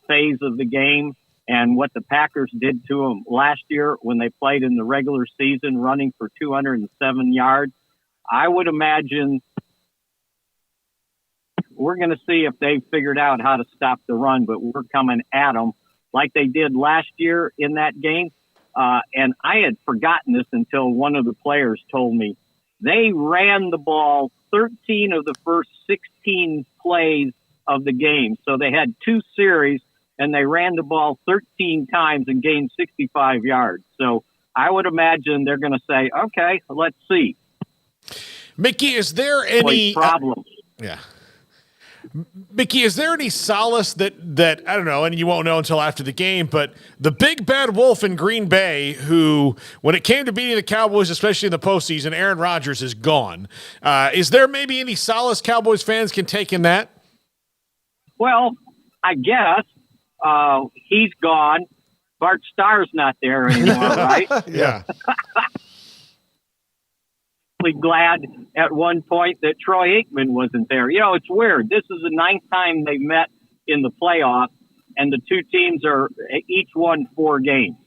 phase of the game and what the Packers did to them last year when they played in the regular season, running for 207 yards, I would imagine we're going to see if they've figured out how to stop the run, but we're coming at them like they did last year in that game. And I had forgotten this until one of the players told me. They ran the ball 13 of the first 16 plays of the game. So they had 2 series, and they ran the ball 13 times and gained 65 yards. So I would imagine they're going to say, okay, let's see. Mickey, is there any problems? Yeah. Mickey, is there any solace that I don't know, and you won't know until after the game, but the big bad wolf in Green Bay, who, when it came to beating the Cowboys, especially in the postseason, Aaron Rodgers is gone. Is there maybe any solace Cowboys fans can take in that? Well, I guess he's gone. Bart Starr's not there anymore, right? Yeah. Glad at one point that Troy Aikman wasn't there. You know, it's weird. This is the 9th time they met in the playoffs, and the two teams are each won 4 games.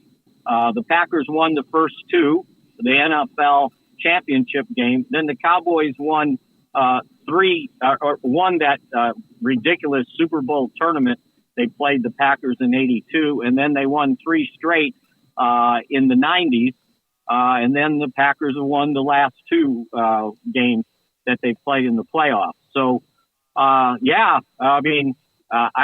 The Packers won the first 2, the NFL championship game. Then the Cowboys won 3, or won that ridiculous Super Bowl tournament. They played the Packers in '82, and then they won 3 straight in the '90s. And then the Packers have won the last 2 games that they played in the playoffs. So, I'd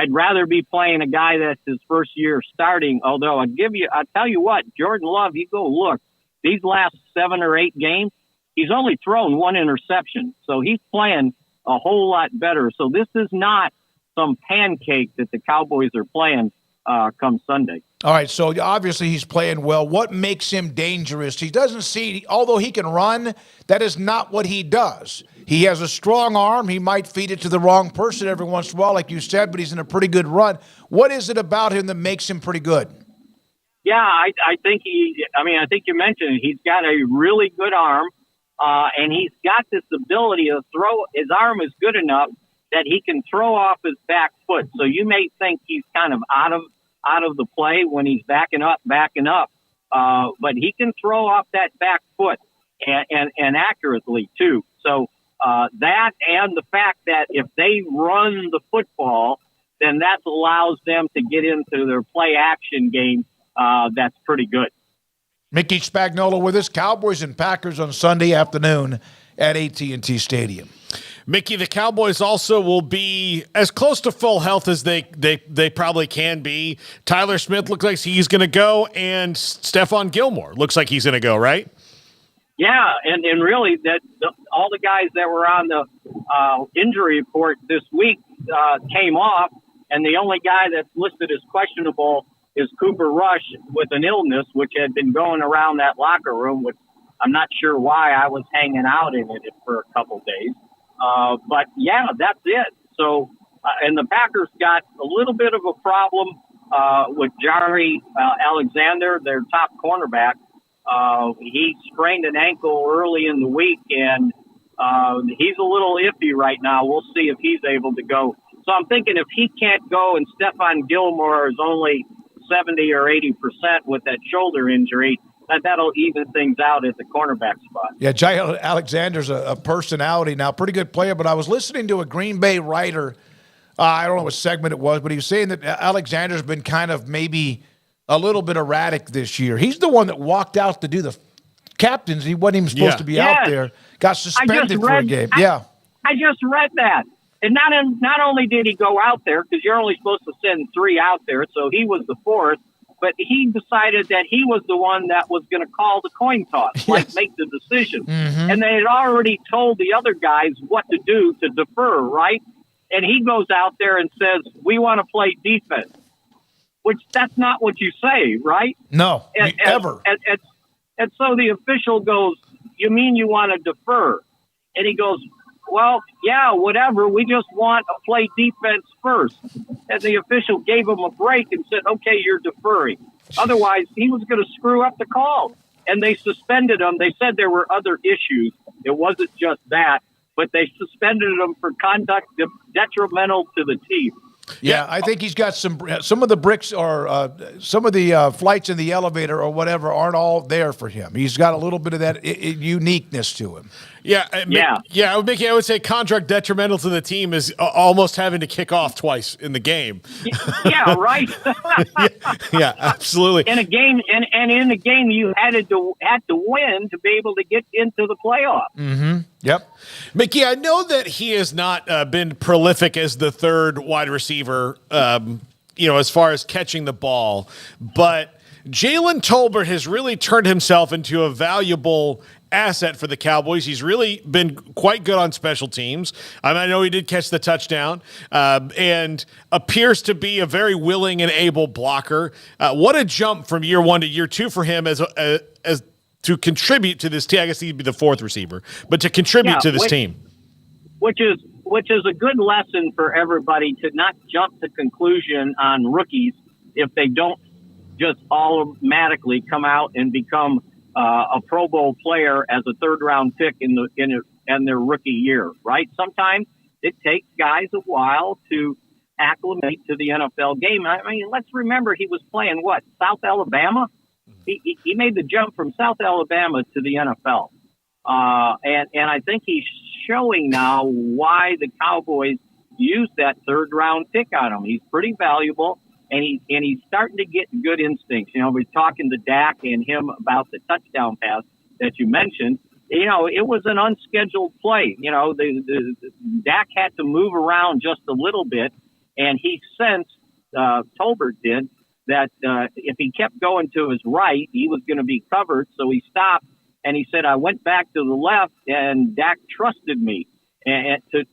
rather be playing a guy that's his first year starting. Although I'll tell you what, Jordan Love, you go look, these last 7 or 8 games, he's only thrown 1 interception. So he's playing a whole lot better. So this is not some pancake that the Cowboys are playing come Sunday. All right, so obviously he's playing well. What makes him dangerous? He doesn't see, although he can run, that is not what he does. He has a strong arm. He might feed it to the wrong person every once in a while, like you said, but he's in a pretty good run. What is it about him that makes him pretty good? Yeah, I think I think you mentioned it. He's got a really good arm, and he's got this ability to throw. His arm is good enough that he can throw off his back foot. So you may think he's kind of out of the play when he's backing up, but he can throw off that back foot and accurately too. So that, and the fact that if they run the football, then that allows them to get into their play action game. That's pretty good. Mickey Spagnola with us. Cowboys and Packers on Sunday afternoon at AT&T Stadium. Mickey, the Cowboys also will be as close to full health as they probably can be. Tyler Smith looks like he's going to go, and Stephon Gilmore looks like he's going to go, right? Yeah, and really all the guys that were on the injury report this week came off, and the only guy that's listed as questionable is Cooper Rush with an illness, which had been going around that locker room, which I'm not sure why I was hanging out in it for a couple days. But yeah, that's it. So, and the Packers got a little bit of a problem with Jaire Alexander, their top cornerback. He sprained an ankle early in the week, and he's a little iffy right now. We'll see if he's able to go. So I'm thinking if he can't go and Stephon Gilmore is only 70 or 80% with that shoulder injury, that'll even things out at the cornerback spot. Yeah, Jaire Alexander's a personality now, pretty good player, but I was listening to a Green Bay writer, I don't know what segment it was, but he was saying that Alexander's been kind of maybe a little bit erratic this year.'s the one that walked out to do the captains. He wasn't even supposed to be out there. Got suspended for a game. I just read that. And not only did he go out there, because you're only supposed to send 3 out there, so he was the 4th, but he decided that he was the one that was going to call the coin toss, make the decision. Mm-hmm. And they had already told the other guys what to do to defer, right? And he goes out there and says, we want to play defense, which that's not what you say, right? No, ever. And so the official goes, you mean you want to defer? And he goes, well, yeah, whatever. We just want to play defense first. And the official gave him a break and said, okay, you're deferring. Otherwise, he was going to screw up the call. And they suspended him. They said there were other issues. It wasn't just that, but they suspended him for conduct detrimental to the team. Yeah, I think he's got some of the bricks or some of the flights in the elevator or whatever aren't all there for him. He's got a little bit of that uniqueness to him. I would say contract detrimental to the team is almost having to kick off twice in the game. Yeah, right. yeah, absolutely. In a game, and in the game, you had to win to be able to get into the playoff. Mm-hmm. Yep. Mickey, I know that he has not been prolific as the third wide receiver, as far as catching the ball, but Jalen Tolbert has really turned himself into a valuable asset for the Cowboys. He's really been quite good on special teams. I know he did catch the touchdown and appears to be a very willing and able blocker. What a jump from year one to year two for him as to contribute to this team. I guess he'd be the fourth receiver, but to contribute to this team. Which is a good lesson for everybody to not jump to conclusion on rookies if they don't just automatically come out and become a Pro Bowl player as a third-round pick in their rookie year, right? Sometimes it takes guys a while to acclimate to the NFL game. I mean, let's remember he was playing South Alabama? He made the jump from South Alabama to the NFL. And I think he's showing now why the Cowboys used that third-round pick on him. He's pretty valuable. And he's starting to get good instincts. We're talking to Dak and him about the touchdown pass that you mentioned. It was an unscheduled play. The Dak had to move around just a little bit, and he sensed, Tolbert did, that if he kept going to his right, he was going to be covered. So he stopped, and he said, I went back to the left, and Dak trusted me and to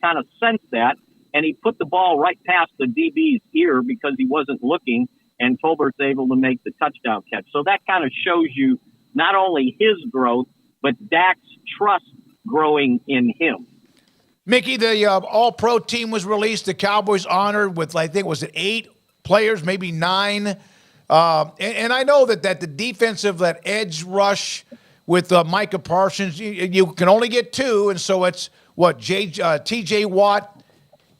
kind of sense that. And he put the ball right past the DB's ear because he wasn't looking, and Tolbert's able to make the touchdown catch. So that kind of shows you not only his growth, but Dak's trust growing in him. Mickey, the All-Pro team was released. The Cowboys honored with, I think, was it 8 players, maybe 9? And I know that the defensive, that edge rush with Micah Parsons, you can only get 2, and so it's, T.J. Watt,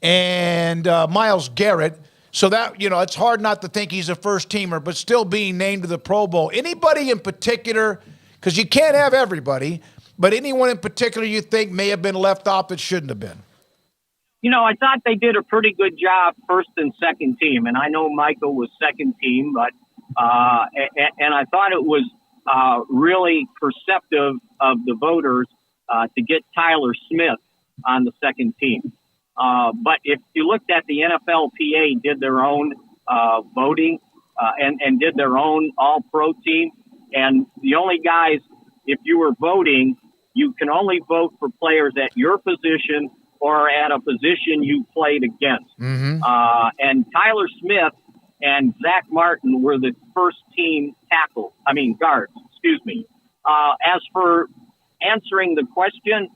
and Myles Garrett. So that, it's hard not to think he's a first-teamer, but still being named to the Pro Bowl. Anybody in particular, because you can't have everybody, but anyone in particular you think may have been left off that shouldn't have been? I thought they did a pretty good job first and second team, and I know Michael was second team, but and I thought it was really perceptive of the voters to get Tyler Smith on the second team. But if you looked at the NFLPA did their own voting and did their own all-pro team, and the only guys, if you were voting, you can only vote for players at your position or at a position you played against. Mm-hmm. And Tyler Smith and Zach Martin were the first-team guards, As for answering the question,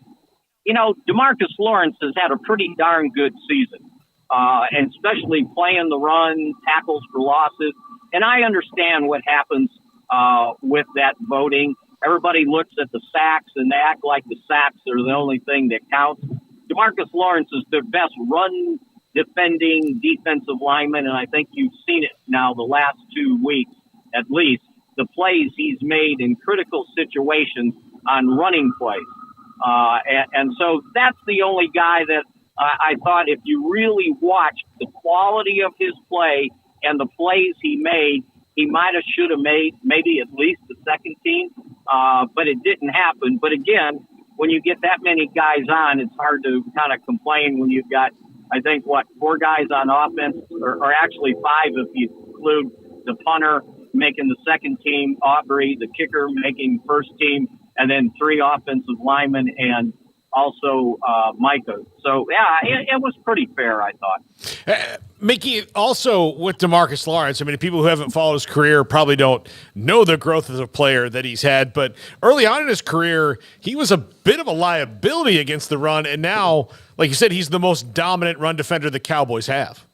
DeMarcus Lawrence has had a pretty darn good season, and especially playing the run, tackles for losses. And I understand what happens with that voting. Everybody looks at the sacks, and they act like the sacks are the only thing that counts. DeMarcus Lawrence is the best run-defending defensive lineman, and I think you've seen it now the last 2 weeks at least, the plays he's made in critical situations on running plays. And so that's the only guy that I thought if you really watched the quality of his play and the plays he made, he should have made maybe at least the second team, but it didn't happen. But again, when you get that many guys on, it's hard to kind of complain when you've got, I think, 4 guys on offense, or actually 5 if you include the punter making the second team, Aubrey, the kicker making first team, and then 3 offensive linemen and also Micah. So, yeah, it was pretty fair, I thought. Mickey, also with DeMarcus Lawrence, I mean, people who haven't followed his career probably don't know the growth as a player that he's had, but early on in his career, he was a bit of a liability against the run, and now, like you said, he's the most dominant run defender the Cowboys have.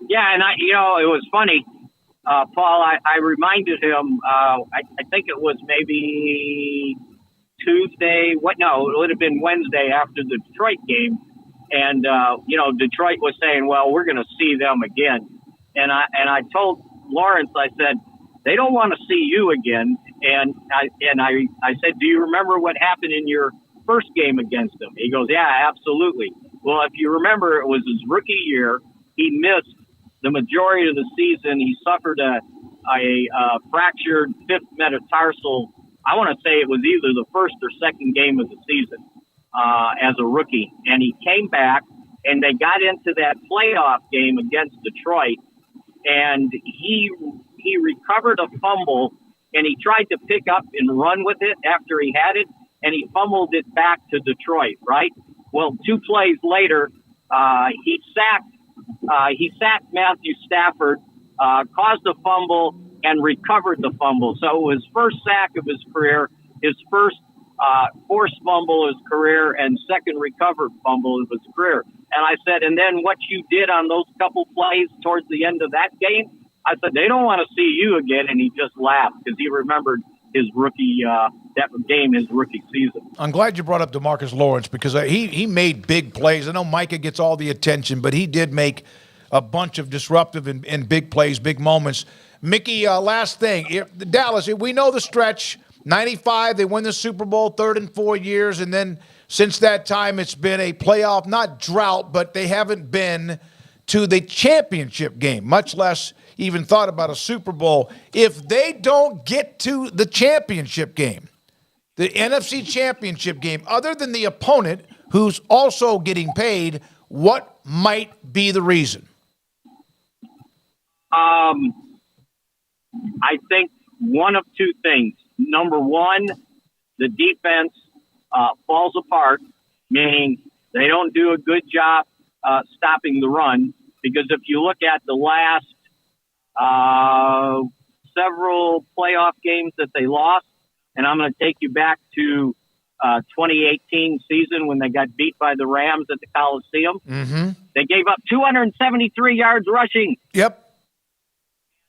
Yeah, and it was funny, Paul. I reminded him. I think it was maybe Tuesday. It would have been Wednesday after the Detroit game, and Detroit was saying, "Well, we're going to see them again." And I told Lawrence, I said, "They don't want to see you again." And I said, "Do you remember what happened in your first game against them?" He goes, "Yeah, absolutely." Well, if you remember, it was his rookie year. He missed the majority of the season. He suffered a fractured 5th metatarsal. I want to say it was either the first or second game of the season as a rookie. And he came back, and they got into that playoff game against Detroit, and he recovered a fumble, and he tried to pick up and run with it after he had it, and he fumbled it back to Detroit, right? Well, 2 plays later, he sacked Matthew Stafford, caused a fumble, and recovered the fumble. So it was his first sack of his career, his first forced fumble of his career, and second recovered fumble of his career. And I said, and then what you did on those couple plays towards the end of that game, I said, they don't want to see you again. And he just laughed because he remembered his rookie that game, his rookie season. I'm glad you brought up DeMarcus Lawrence because he made big plays. I know Micah gets all the attention, but he did make a bunch of disruptive and big plays, big moments. Mickey, last thing. Dallas, we know the stretch. 95, they win the Super Bowl 3rd in 4 years, and then since that time it's been a playoff, not drought, but they haven't been to the championship game, much less even thought about a Super Bowl. If they don't get to the championship game, the NFC championship game, other than the opponent who's also getting paid, what might be the reason? I think one of 2 things. Number one, the defense falls apart, meaning they don't do a good job stopping the run. Because if you look at the last several playoff games that they lost, and I'm going to take you back to 2018 season when they got beat by the Rams at the Coliseum. Mm-hmm. They gave up 273 yards rushing. Yep.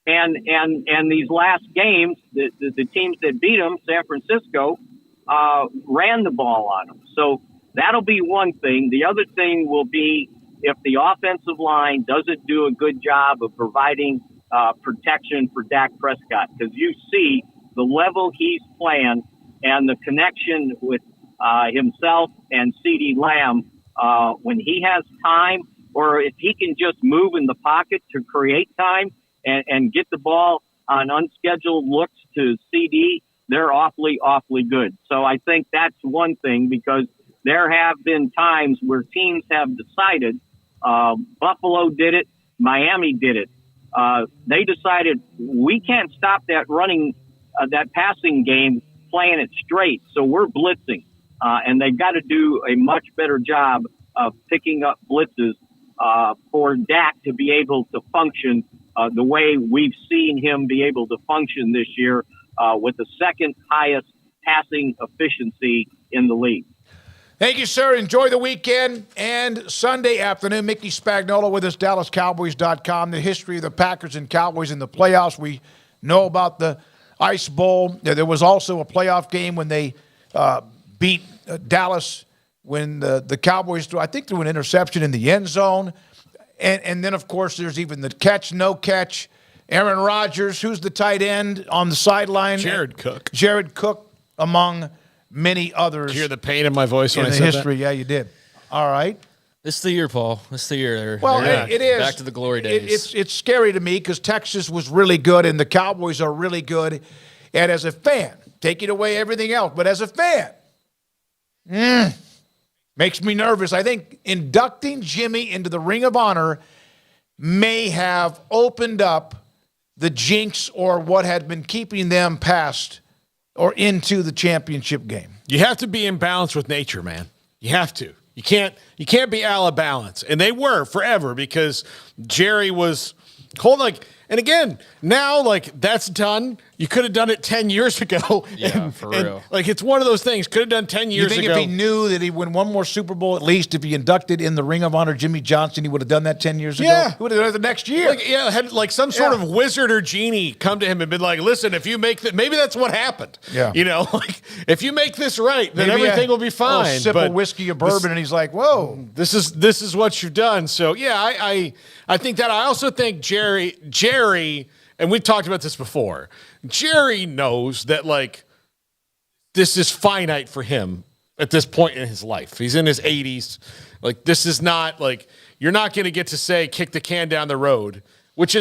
And these last games, the teams that beat them, San Francisco, ran the ball on them. So that'll be one thing. The other thing will be if the offensive line doesn't do a good job of providing protection for Dak Prescott, because you see the level he's playing and the connection with himself and CeeDee Lamb when he has time, or if he can just move in the pocket to create time and get the ball on unscheduled looks to CD, they're awfully, awfully good. So I think that's one thing, because there have been times where teams have decided, Buffalo did it, Miami did it. They decided we can't stop that running, that passing game playing it straight, so we're blitzing. And they've got to do a much better job of picking up blitzes for Dak to be able to function the way we've seen him be able to function this year with the second highest passing efficiency in the league. Thank you, sir. Enjoy the weekend and Sunday afternoon. Mickey Spagnola with us, DallasCowboys.com. The history of the Packers and Cowboys in the playoffs. We know about the Ice Bowl. There was also a playoff game when they beat Dallas when the Cowboys threw an interception in the end zone. And then, of course, there's even the catch, no catch. Aaron Rodgers, who's the tight end on the sideline? Jared Cook. Jared Cook, among many others. Did you hear the pain in my voice when I said history? that? Yeah, you did. All right. This is the year, Paul. This is the year. Well, it is. Back to the glory days. It's scary to me because Texas was really good and the Cowboys are really good. And as a fan, taking away everything else, but as a fan, makes me nervous. I think inducting Jimmy into the Ring of Honor may have opened up the jinx or what had been keeping them past or into the championship game. You have to be in balance with nature, man. You have to. You can't be out of balance. And they were forever because Jerry was holding like, and again, now like that's done. You could have done it 10 years ago. Yeah, for real. Like it's one of those things. Could have done 10 years ago. You think if he knew that he win one more Super Bowl, at least if he inducted in the Ring of Honor Jimmy Johnson, he would have done that 10 years ago? Yeah. He would have done it the next year. Like, had like some sort of wizard or genie come to him and been like, listen, if you make that, maybe that's what happened. Yeah. You know, like if you make this right, then Maybe everything will be fine. A sip of whiskey or bourbon, and he's like, whoa. This is what you've done. So yeah, I think that. I also think Jerry, and we've talked about this before, Jerry knows that like this is finite for him at this point in his life. He's in his 80s. Like this is not like you're not going to get to say kick the can down the road, which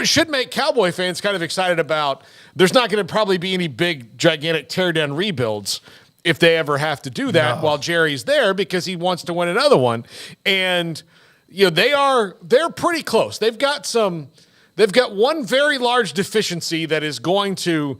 should make Cowboy fans kind of excited about. There's not going to probably be any big gigantic tear down rebuilds if they ever have to do that while Jerry's there because he wants to win another one. And you know they're pretty close. They've got one very large deficiency that is going to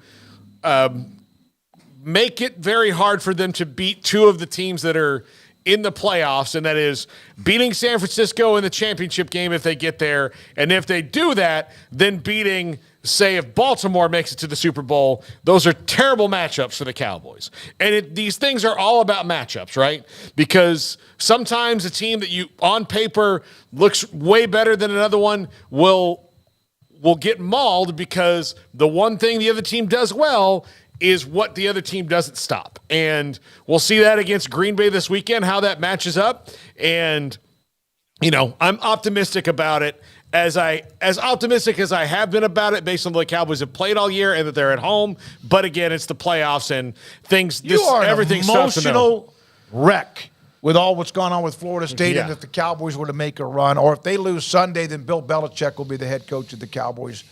make it very hard for them to beat two of the teams that are in the playoffs, and that is beating San Francisco in the championship game if they get there. And if they do that, then beating, say, if Baltimore makes it to the Super Bowl, those are terrible matchups for the Cowboys. And these things are all about matchups, right? Because sometimes a team that you, on paper, looks way better than another one will get mauled because the one thing the other team does well is what the other team doesn't stop. And we'll see that against Green Bay this weekend, how that matches up. And, you know, I'm optimistic about it as optimistic as I have been about it based on the way Cowboys have played all year and that they're at home. But again, it's the playoffs and things. You are everything an emotional wreck with all what's gone on with Florida State. Yeah. And if the Cowboys were to make a run, or if they lose Sunday, then Bill Belichick will be the head coach of the Cowboys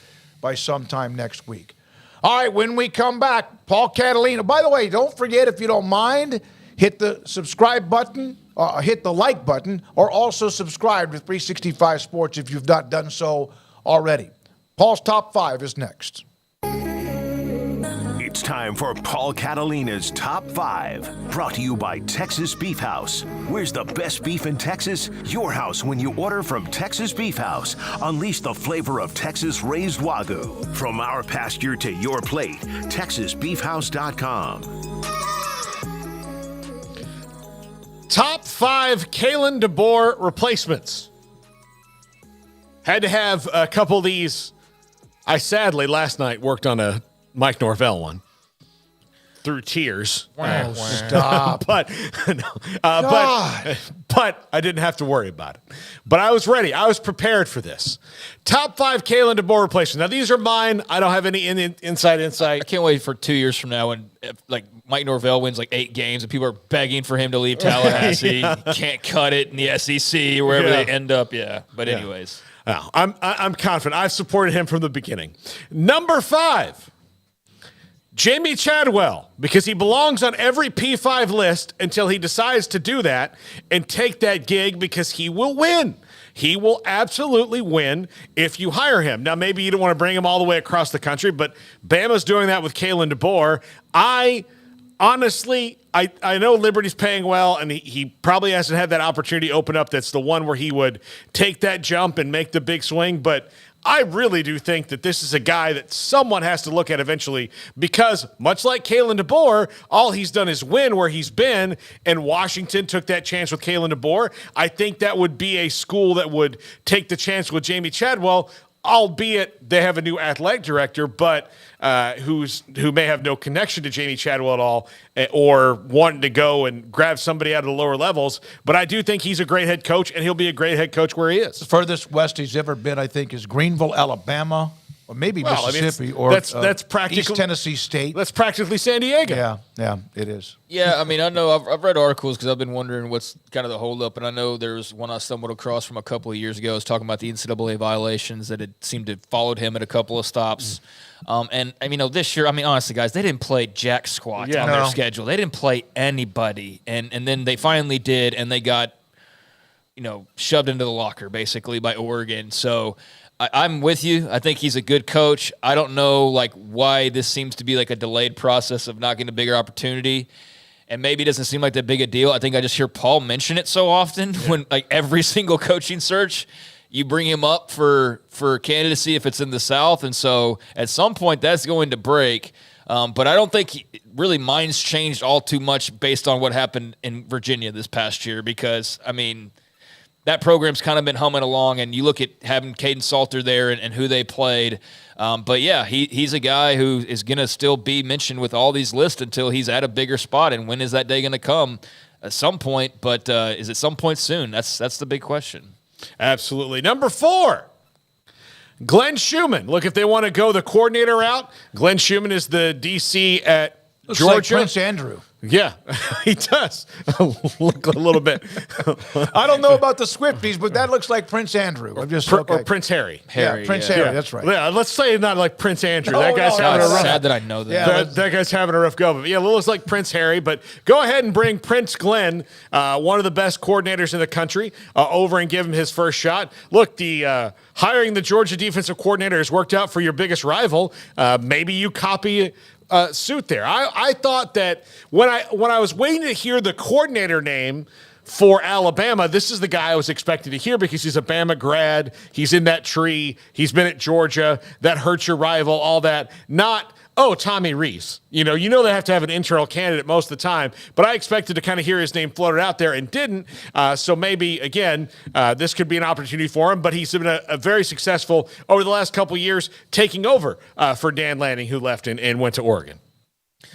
by sometime next week. All right, when we come back, Paul Catalina. By the way, don't forget, if you don't mind, hit the subscribe button, hit the like button, or also subscribe to 365 Sports if you've not done so already. Paul's Top 5 is next. It's time for Paul Catalina's Top 5, brought to you by Texas Beef House. Where's the best beef in Texas? Your house when you order from Texas Beef House. Unleash the flavor of Texas-raised Wagyu. From our pasture to your plate, TexasBeefHouse.com. Top 5 Kalen DeBoer replacements. Had to have a couple of these. I sadly last night worked on a Mike Norvell one through tears. Wow, stop. But I didn't have to worry about it. But I was ready. I was prepared for this. Top 5 Kalen DeBoer replacements. Now, these are mine. I don't have any inside insight. I can't wait for 2 years from now when like Mike Norvell wins like 8 games and people are begging for him to leave Tallahassee. Can't cut it in the SEC or wherever they end up. Yeah. But anyways. Oh, I'm confident. I've supported him from the beginning. Number 5. Jamie Chadwell, because he belongs on every P5 list until he decides to do that and take that gig because he will win. He will absolutely win if you hire him. Now, maybe you don't want to bring him all the way across the country, but Bama's doing that with Kalen DeBoer. I know Liberty's paying well, and he probably hasn't had that opportunity open up. That's the one where he would take that jump and make the big swing, but I really do think that this is a guy that someone has to look at eventually because, much like Kalen DeBoer, all he's done is win where he's been, and Washington took that chance with Kalen DeBoer. I think that would be a school that would take the chance with Jamie Chadwell, albeit they have a new athletic director, but who may have no connection to Jamie Chadwell at all, or wanting to go and grab somebody out of the lower levels. But I do think he's a great head coach, and he'll be a great head coach where he is. The furthest west he's ever been, I think, is Greenville, Alabama, or maybe Mississippi, or that's practically East Tennessee State. That's practically San Diego. Yeah, it is. Yeah, I mean, I know I've read articles because I've been wondering what's kind of the holdup, and I know there's one I stumbled across from a couple of years ago. I was talking about the NCAA violations that had seemed to have followed him at a couple of stops. And I mean, this year, I mean, honestly, guys, they didn't play jack squat on their schedule. They didn't play anybody, and then they finally did, and they got, shoved into the locker basically by Oregon. So I'm with you. I think he's a good coach. I don't know like why this seems to be like a delayed process of not getting a bigger opportunity. And maybe it doesn't seem like that big a deal. I think I just hear Paul mention it so often when like every single coaching search, you bring him up for candidacy if it's in the South. And so at some point that's going to break. But I don't think really mine's changed all too much based on what happened in Virginia this past year because, I mean, that program's kind of been humming along, and you look at having Caden Salter there and who they played. But, yeah, he's a guy who is going to still be mentioned with all these lists until he's at a bigger spot. And when is that day going to come? At some point, but is it some point soon? That's the big question. Absolutely. Number 4. Glenn Schumann. Look, if they want to go the coordinator route, Glenn Schumann is the DC at Looks Georgia. like Prince Andrew. Yeah, he does look a little bit. I don't know about the Swifties, but that looks like Prince Andrew. I'm just or Prince Harry. Yeah, Prince Harry. That's right. Yeah, let's say not like Prince Andrew. That guy's having a rough. Sad that I know that. Yeah, that guy's having a rough go. But yeah, it looks like Prince Harry. But go ahead and bring Prince Glenn, one of the best coordinators in the country, over and give him his first shot. Look, the hiring the Georgia defensive coordinator has worked out for your biggest rival. Maybe you copy suit there. I thought that when I was waiting to hear the coordinator name for Alabama, this is the guy I was expecting to hear because he's a Bama grad. He's in that tree. He's been at Georgia. That hurts your rival, all that. Not, Tommy Rees. You know they have to have an internal candidate most of the time, but I expected to kind of hear his name floated out there and didn't. So maybe, again, this could be an opportunity for him, but he's been a very successful over the last couple of years taking over for Dan Lanning, who left and went to Oregon.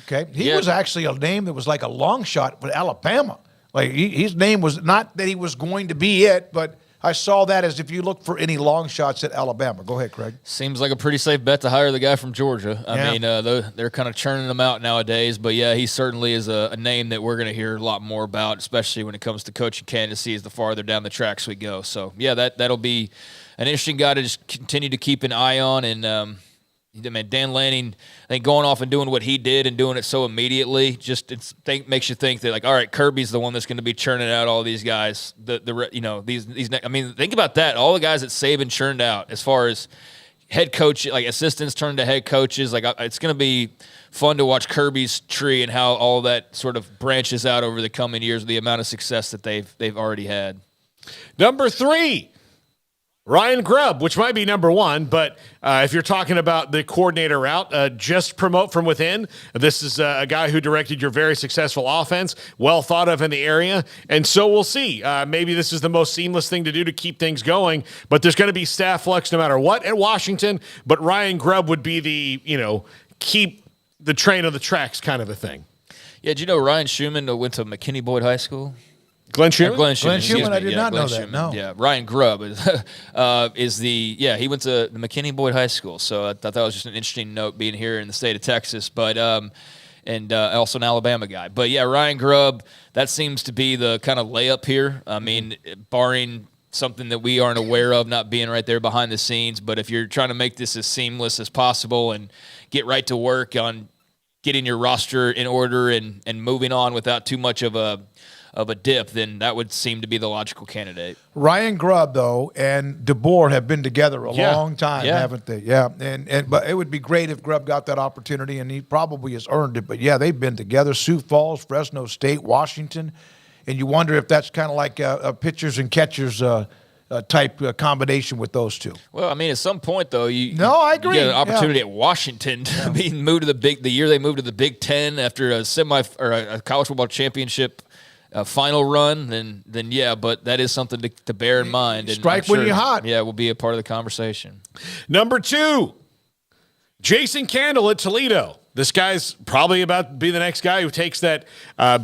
Okay. He was actually a name that was like a long shot with Alabama. Like his name was not that he was going to be it, but I saw that as if you look for any long shots at Alabama. Go ahead, Craig. Seems like a pretty safe bet to hire the guy from Georgia. I mean, they're kind of churning them out nowadays. But, yeah, he certainly is a name that we're going to hear a lot more about, especially when it comes to coaching candidacy as the farther down the tracks we go. So, yeah, that'll be an interesting guy to just continue to keep an eye on. And, Dan Lanning, I think going off and doing what he did and doing it so immediately, makes you think that like, all right, Kirby's the one that's going to be churning out all these guys. These. I mean, think about that. All the guys that Saban churned out, as far as head coach, like assistants turned to head coaches. Like it's going to be fun to watch Kirby's tree and how all that sort of branches out over the coming years. The amount of success that they've already had. Number 3. Ryan Grubb, which might be number 1, but if you're talking about the coordinator route, just promote from within. This is a guy who directed your very successful offense, well thought of in the area, and so we'll see. Maybe this is the most seamless thing to do to keep things going, but there's going to be staff flux no matter what at Washington, but Ryan Grubb would be the, keep the train on the tracks kind of a thing. Yeah, did you know Ryan Schumann went to McKinney Boyd High School? Glenn Schumann? Glenn Schumann, I did not know that, no. Yeah, Ryan Grubb he went to the McKinney Boyd High School, so I thought that was just an interesting note being here in the state of Texas, but and also an Alabama guy. But, yeah, Ryan Grubb, that seems to be the kind of layup here. I mean, barring something that we aren't aware of, not being right there behind the scenes, but if you're trying to make this as seamless as possible and get right to work on getting your roster in order and moving on without too much of a dip, then that would seem to be the logical candidate. Ryan Grubb, though, and DeBoer have been together a long time, haven't they? Yeah, but it would be great if Grubb got that opportunity, and he probably has earned it. But, yeah, they've been together, Sioux Falls, Fresno State, Washington, and you wonder if that's kind of like a pitchers and catchers type combination with those two. Well, I mean, at some point, though, I agree. You get an opportunity at Washington to be moved to the year they moved to the Big Ten after a a college football championship final run, then yeah, but that is something to bear in mind. And strike when you're hot. Yeah, will be a part of the conversation. Number 2, Jason Candle at Toledo. This guy's probably about to be the next guy who takes that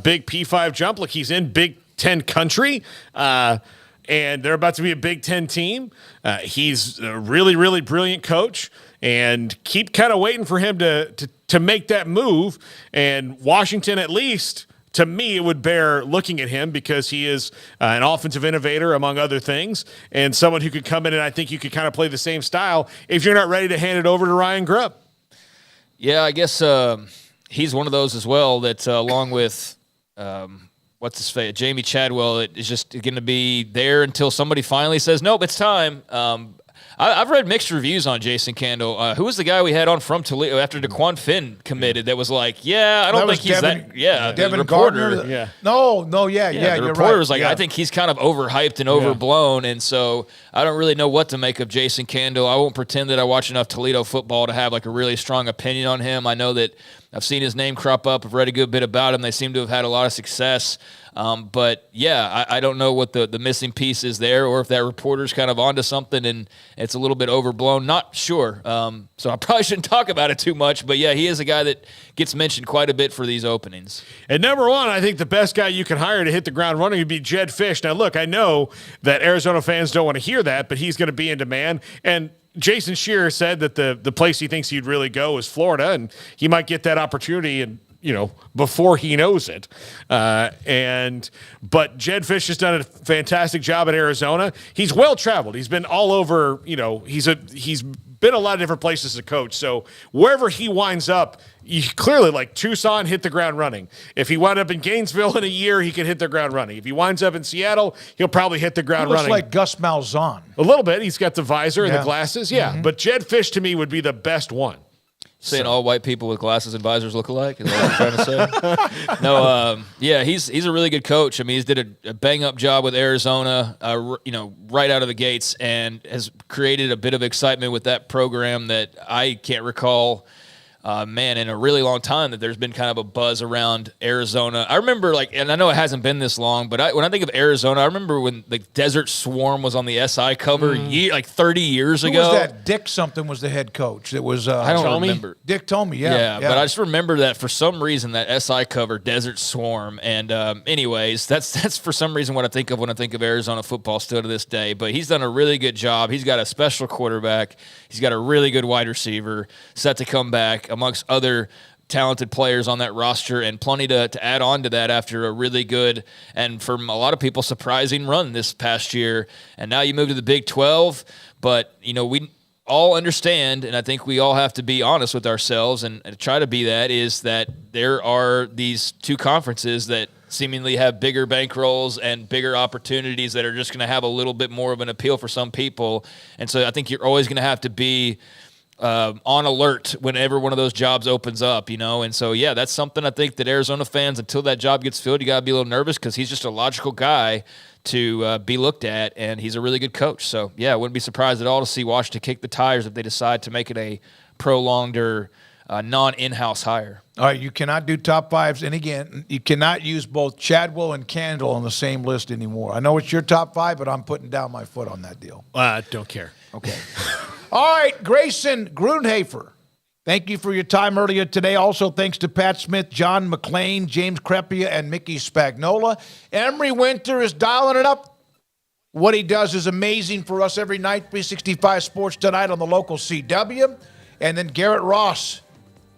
big P5 jump. Look, he's in Big Ten country, and they're about to be a Big Ten team. He's a really, really brilliant coach, and keep kind of waiting for him to make that move. And Washington, at least, to me, it would bear looking at him because he is an offensive innovator, among other things, and someone who could come in and I think you could kind of play the same style if you're not ready to hand it over to Ryan Grubb. Yeah, I guess he's one of those as well that along with what's his face, Jamie Chadwell, it is just going to be there until somebody finally says, nope, it's time. I've read mixed reviews on Jason Candle. Who was the guy we had on from Toledo after DeQuan Finn committed that was like, I don't think he's Devin, that. Yeah, Devin the reporter. Gardner. No, The you're reporter right. was like, I think he's kind of overhyped and overblown, and so I don't really know what to make of Jason Candle. I won't pretend that I watch enough Toledo football to have like a really strong opinion on him. I know that I've seen his name crop up. I've read a good bit about him. They seem to have had a lot of success. But I don't know what the missing piece is there, or if that reporter's kind of onto something and it's a little bit overblown. Not sure. So I probably shouldn't talk about it too much. But he is a guy that gets mentioned quite a bit for these openings. And number one, I think the best guy you can hire to hit the ground running would be Jedd Fisch. Now, look, I know that Arizona fans don't want to hear that, but he's going to be in demand. And Jason Shearer said that the place he thinks he'd really go is Florida, and he might get that opportunity and before he knows it. But Jedd Fisch has done a fantastic job at Arizona. He's well traveled. He's been all over, he's been a lot of different places as a coach. So wherever he winds up, clearly like Tucson, hit the ground running. If he wound up in Gainesville in a year, he could hit the ground running. If he winds up in Seattle, he'll probably hit the ground running. He looks like Gus Malzahn. A little bit. He's got the visor and the glasses. Yeah. Mm-hmm. But Jedd Fisch to me would be the best one. Saying all white people with glasses and visors look alike? Is that what I'm trying to say? No, he's a really good coach. I mean, he's did a bang-up job with Arizona, right out of the gates, and has created a bit of excitement with that program that I can't recall, in a really long time, that there's been kind of a buzz around Arizona. I remember, and I know it hasn't been this long, but when I think of Arizona, I remember when the Desert Swarm was on the SI cover 30 years ago. Who was that? Dick something was the head coach. It was I don't remember. Dick Tomey, yeah. But I just remember that for some reason, that SI cover, Desert Swarm. And anyways, that's for some reason what I think of when I think of Arizona football still to this day. But he's done a really good job. He's got a special quarterback. He's got a really good wide receiver set to come back, amongst other talented players on that roster, and plenty to add on to that after a really good and, for a lot of people, surprising run this past year. And now you move to the Big 12, but we all understand, and I think we all have to be honest with ourselves and try to be that, is that there are these two conferences that seemingly have bigger bankrolls and bigger opportunities that are just going to have a little bit more of an appeal for some people. And so I think you're always going to have to be on alert whenever one of those jobs opens up, and so that's something I think that Arizona fans, until that job gets filled, you got to be a little nervous, because he's just a logical guy to be looked at, and he's a really good coach. So I wouldn't be surprised at all to see Washington kick the tires if they decide to make it a prolonged or non-in-house hire. All right, you cannot do top fives, and again, you cannot use both Chadwell and Candle on the same list anymore. I know it's your top five, but I'm putting down my foot on that deal. Don't care. Okay. All right, Grayson Grunhafer, thank you for your time earlier today. Also, thanks to Pat Smith, John McClain, James Crepea, and Mickey Spagnola. Emery Winter is dialing it up. What he does is amazing for us every night. 365 Sports Tonight on the local CW. And then Garrett Ross.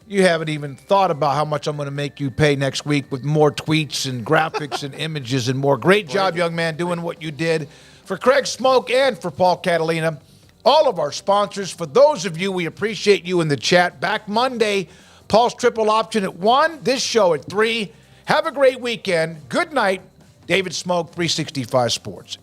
You haven't even thought about how much I'm going to make you pay next week with more tweets and graphics and images and more. Great job, young man, doing what you did. For Craig Smoak and for Paul Catalina, all of our sponsors. For those of you, we appreciate you in the chat. Back Monday, Paul's Triple Option at 1, this show at 3. Have a great weekend. Good night. David Smoak, 365 Sports.